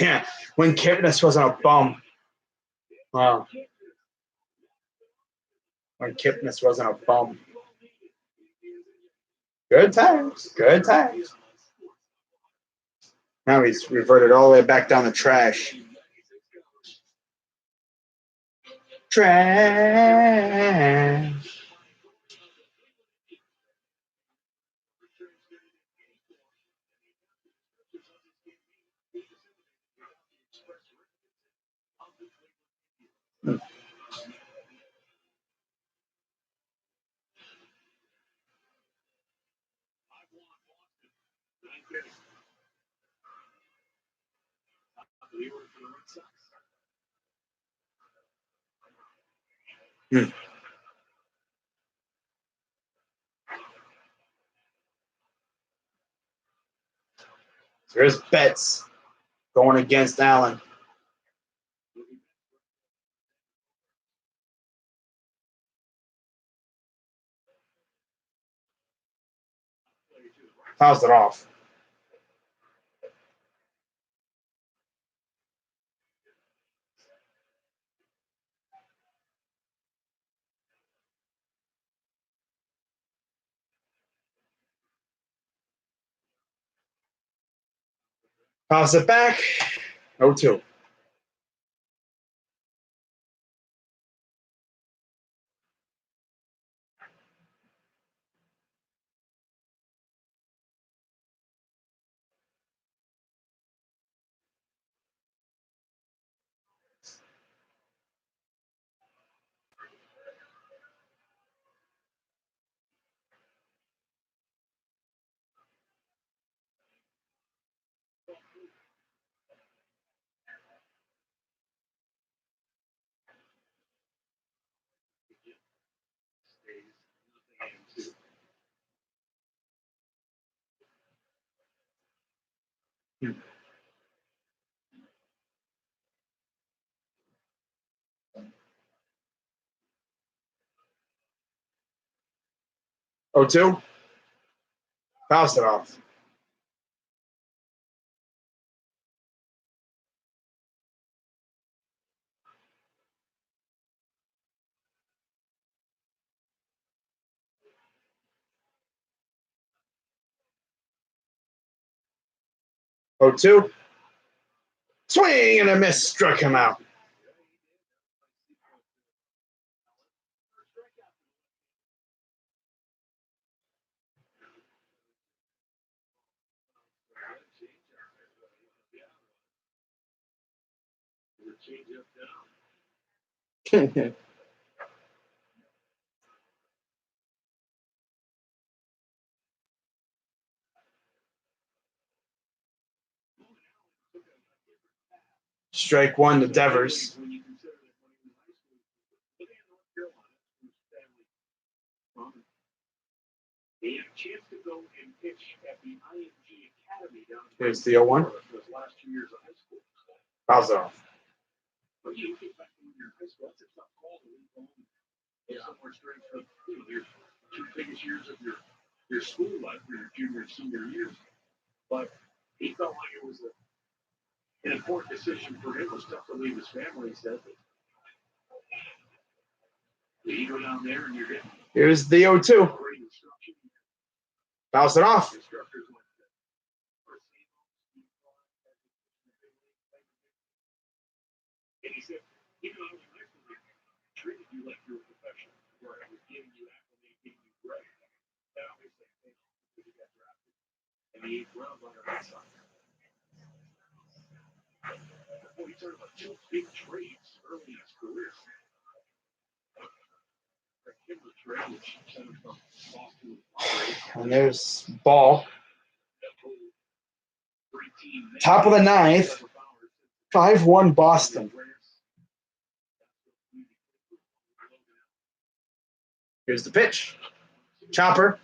Yeah, when Kipnis wasn't a bum. Wow. When Kipnis wasn't a bum. Good times. Good times. Now he's reverted all the way back down the trash. Trash. There's Betts going against Allen. Fouls it off. Fouls it back. 0-2. Hmm. 0-2. Fouls it off. Oh, 2. Swing and a miss. Struck him out. Strike one to Devers. He had a chance to go and pitch at the IMG Academy down in Here's the 0-1. for his last 2 years of high school. Fouls it off. But you get back when you're in high school, that's a tough call to leave home. Somewhere straight from your 2 biggest years of your school life, your junior and senior years. But he felt like it was an important decision for him. It was tough to leave his family, he said. But you go down there and you're getting Here's the 0-2. great instruction. Fouls it off. Instructors like that. And he said, even though I was in high school, I treated you like you were a professional, where I was giving you acclimate, giving you credit. And obviously, I think he got drafted in the 8th round by the Red Sox. Boy, he talked about 2 big trades early in his career. Like Kimber trade, which sent him from Boston to Padres. And there's ball. That whole 3-team Top of the 9th. 5-1 Boston. Here's the pitch. Chopper.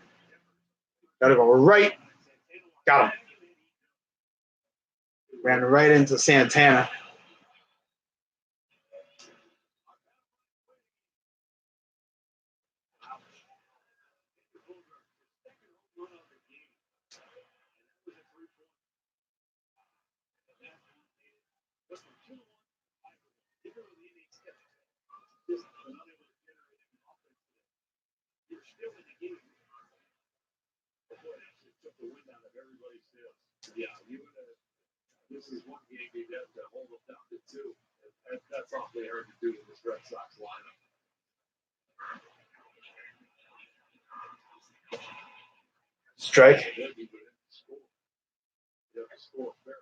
Gotta go right. Got him. Ran right into Santana. You're still in the game. But boy, that took the wind out of everybody's sails. Yeah, this is one game you have to hold them down to 2. That's awfully hard to do in this Red Sox lineup. Strike. You have to score fair.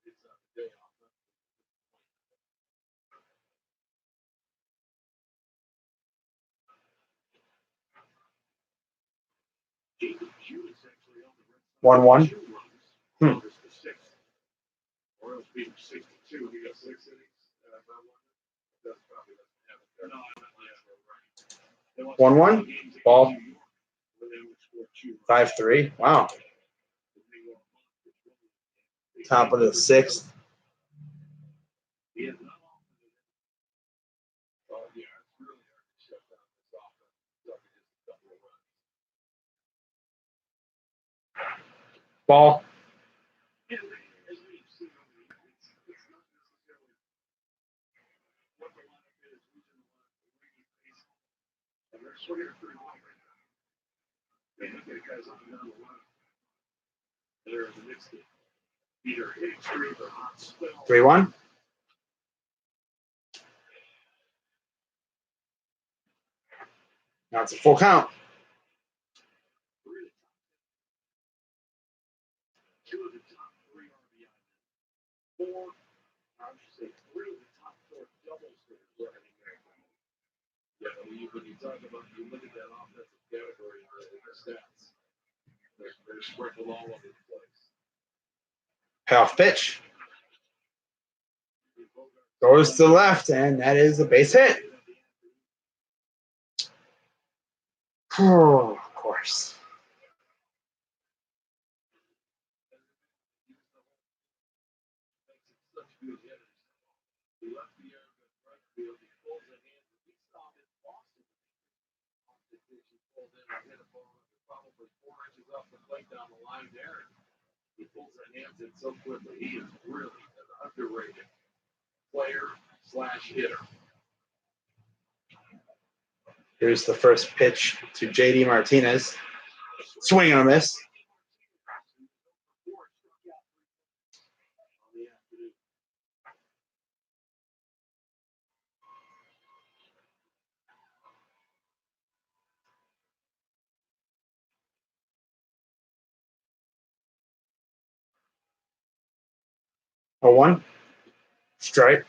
It's not the day off. Jacob Hughes actually on the Red 1-1. Two runs. Hmm. This was six. Orioles beat him 62. He got 6 innings. That's probably doesn't have it there. No, I meant last year, right. They lost 1-1. two games against Ball. New York, where they would score 2 runs. 5-3. Wow. Top of the 6th. He has not often. Oh, yeah, it's really hard to shut down this offense. So it is a couple of runs. Ball. And as we've seen over the years, it's not necessarily what the lineup is, who's in the lineup, the way you face them. And they're swinging it pretty well right now. They have their guys up and down the line. They're in the mix of either hitting streak or hot spell. 3-1. Now it's a full count. Two of the top 3 RBI. 4, I should say 3 of the top 4 doubles that are running back. Yeah, when you talk about, you look at that offensive category in the stats, they're sprinkled all over the place. Payoff pitch. Goes to the left, and that is a base hit. Oh, of course. He pulls the hands in so quickly. He is really an underrated player/hitter. Here's the first pitch to JD Martinez. Swing and a miss. A 1. Strike.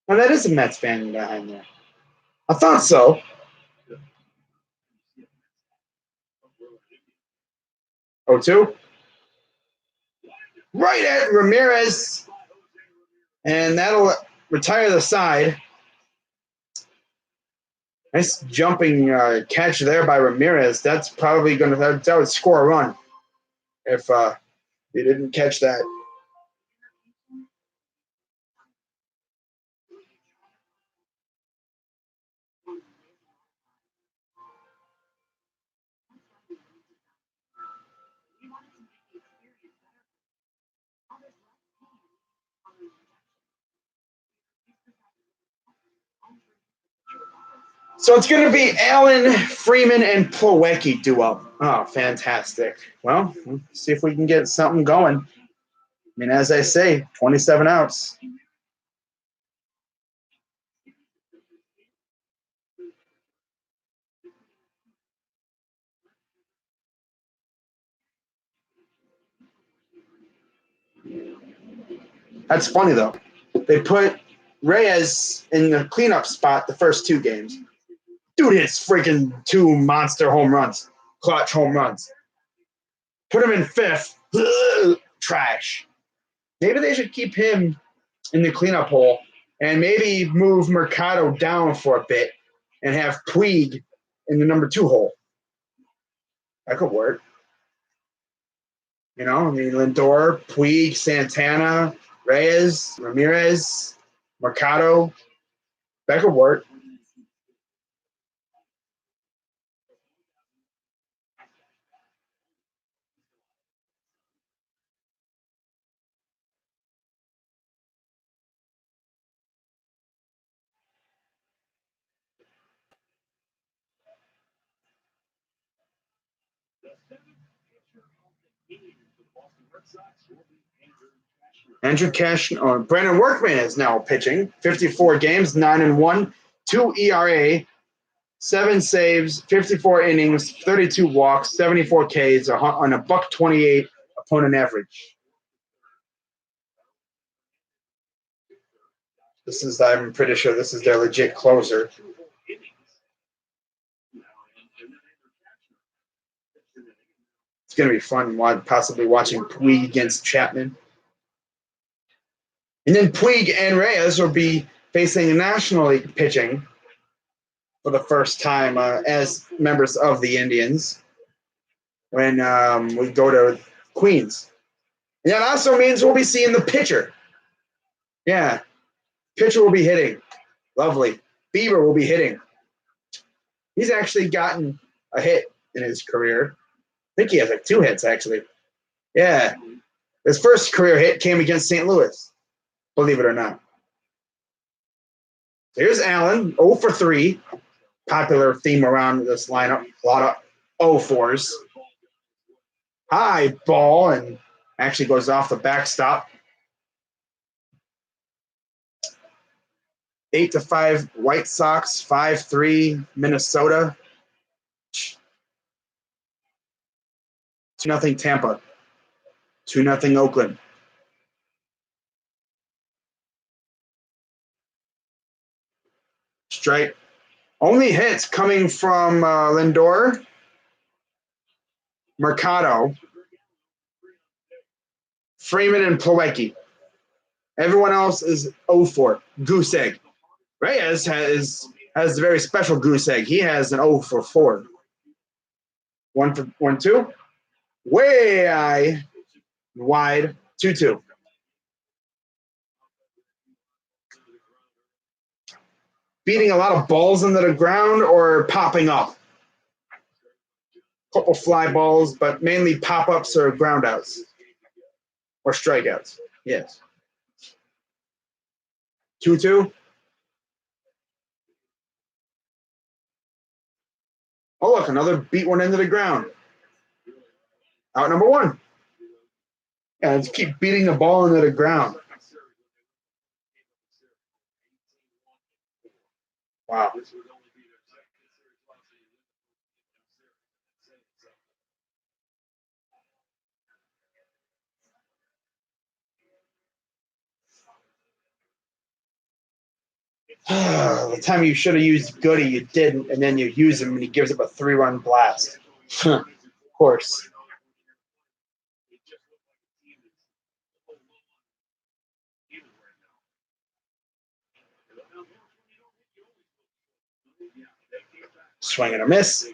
Now that is a Mets fan behind there. I thought so. 0-2. Right at Ramirez. And that'll retire the side. Nice jumping catch there by Ramirez. That's probably going to that would score a run if he didn't catch that. So it's going to be Allen, Freeman, and Plawecki duo. Oh, fantastic. Well, let's see if we can get something going. I mean, as I say, 27 outs. That's funny, though. They put Reyes in the cleanup spot the first 2 games. Dude hits freaking 2 monster home runs, clutch home runs. Put him in 5th. Ugh, trash. Maybe they should keep him in the cleanup hole and maybe move Mercado down for a bit and have Puig in the number 2 hole. That could work. You know, I mean, Lindor, Puig, Santana, Reyes, Ramirez, Mercado. That could work. Andrew Cashner, or Brandon Workman is now pitching. 54 games, 9-1, 2 ERA, 7 saves, 54 innings, 32 walks, 74 Ks on a .128 opponent average. I'm pretty sure this is their legit closer. It's going to be fun possibly watching Puig against Chapman. And then Puig and Reyes will be facing National League pitching for the first time as members of the Indians when we go to Queens. And that also means we'll be seeing the pitcher. Yeah, pitcher will be hitting. Lovely. Bieber will be hitting. He's actually gotten a hit in his career. I think he has like 2 hits, actually. Yeah. His first career hit came against St. Louis, believe it or not. Here's Allen, 0 for 3. Popular theme around this lineup. A lot of 0-4s. High ball and actually goes off the backstop. 8-5 White Sox, 5-3 Minnesota. 2-0 Tampa. 2-0 Oakland. Straight. Only hits coming from Lindor, Mercado, Freeman, and Plawecki. Everyone else is 0-4. Goose egg. Reyes has a very special goose egg. He has an 0-4. 1-2. Way wide. 2-2. Beating a lot of balls into the ground or popping up. Couple fly balls, but mainly pop-ups or ground outs. Or strikeouts. Yes. 2-2. Oh, look, another beat one into the ground. Out number 1. Yeah, let's keep beating the ball into the ground. Wow. The time you should have used Goody, you didn't, and then you use him and he gives up a 3-run blast. Of course. Swing and a miss.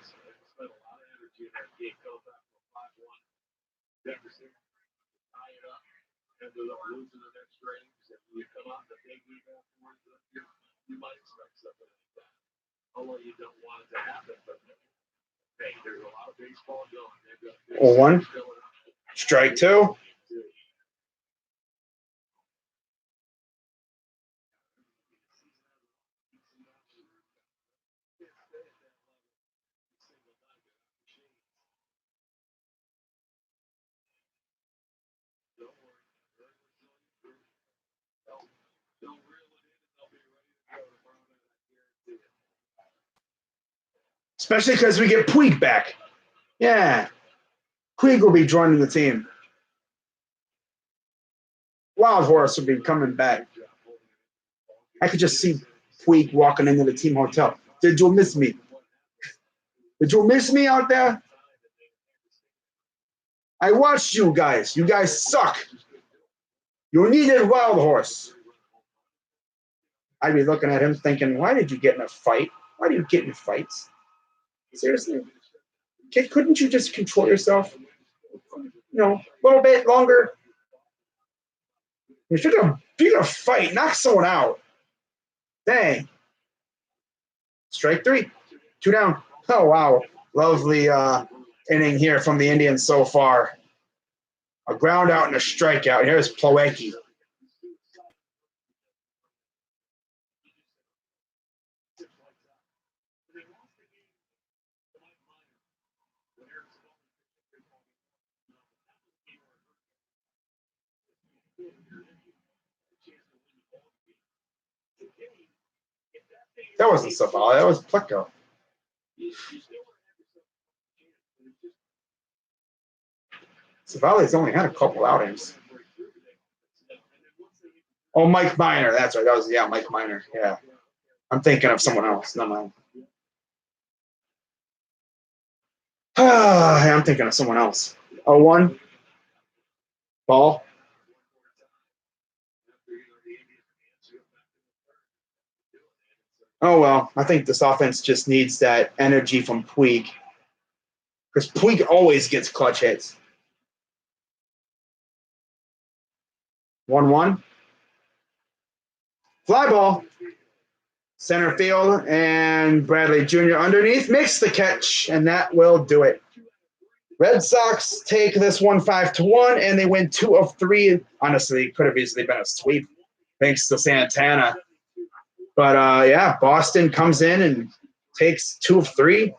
One. Strike 2. Especially because we get Puig back. Yeah. Puig will be joining the team. Wild Horse will be coming back. I could just see Puig walking into the team hotel. Did you miss me? Did you miss me out there? I watched you guys. You guys suck. You needed Wild Horse. I'd be looking at him thinking, why did you get in a fight? Why do you get in fights? Seriously? Kid, couldn't you just control yourself? A little bit longer. If you're gonna fight, knock someone out. Dang. Strike 3. 2 down. Oh, wow. Lovely inning here from the Indians so far. A ground out and a strikeout. Here's Plawecki. That wasn't Savali. That was Pleco. Savali's only had a couple outings. Oh, Mike Minor. That's right. That was, yeah, Mike Minor. Yeah. I'm thinking of someone else. No, mind. I'm thinking of someone else. 0-1. Ball. Oh, well, I think this offense just needs that energy from Puig. Because Puig always gets clutch hits. 1-1. Fly ball. Center field, and Bradley Jr. underneath makes the catch, and that will do it. Red Sox take this one 5-1, and they win 2 of 3. Honestly, it could have easily been a sweep thanks to Santana. But, yeah, Boston comes in and takes 2 of 3.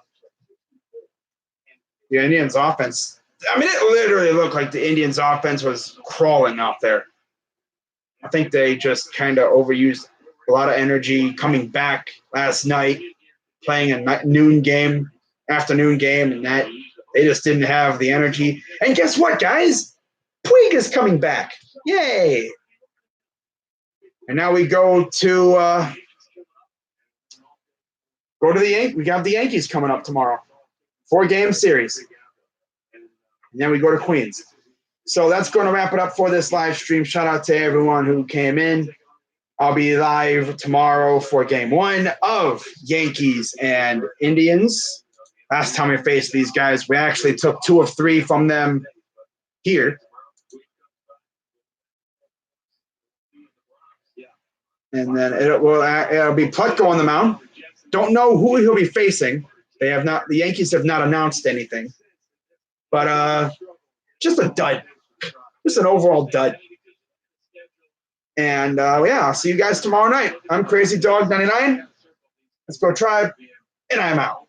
The Indians' offense, I mean, it literally looked like the Indians' offense was crawling out there. I think they just kind of overused a lot of energy coming back last night, playing a afternoon game, and that they just didn't have the energy. And guess what, guys? Puig is coming back. Yay! And now we go to the Yankees. We got the Yankees coming up tomorrow. 4-game series. And then we go to Queens. So that's going to wrap it up for this live stream. Shout out to everyone who came in. I'll be live tomorrow for game 1 of Yankees and Indians. Last time we faced these guys, we actually took 2 of 3 from them here. And then it'll be Plutko on the mound. Don't know who he'll be facing. The Yankees have not announced anything. But just a dud. Just an overall dud. And, yeah, I'll see you guys tomorrow night. I'm Crazy Dog 99. Let's go Tribe, and I'm out.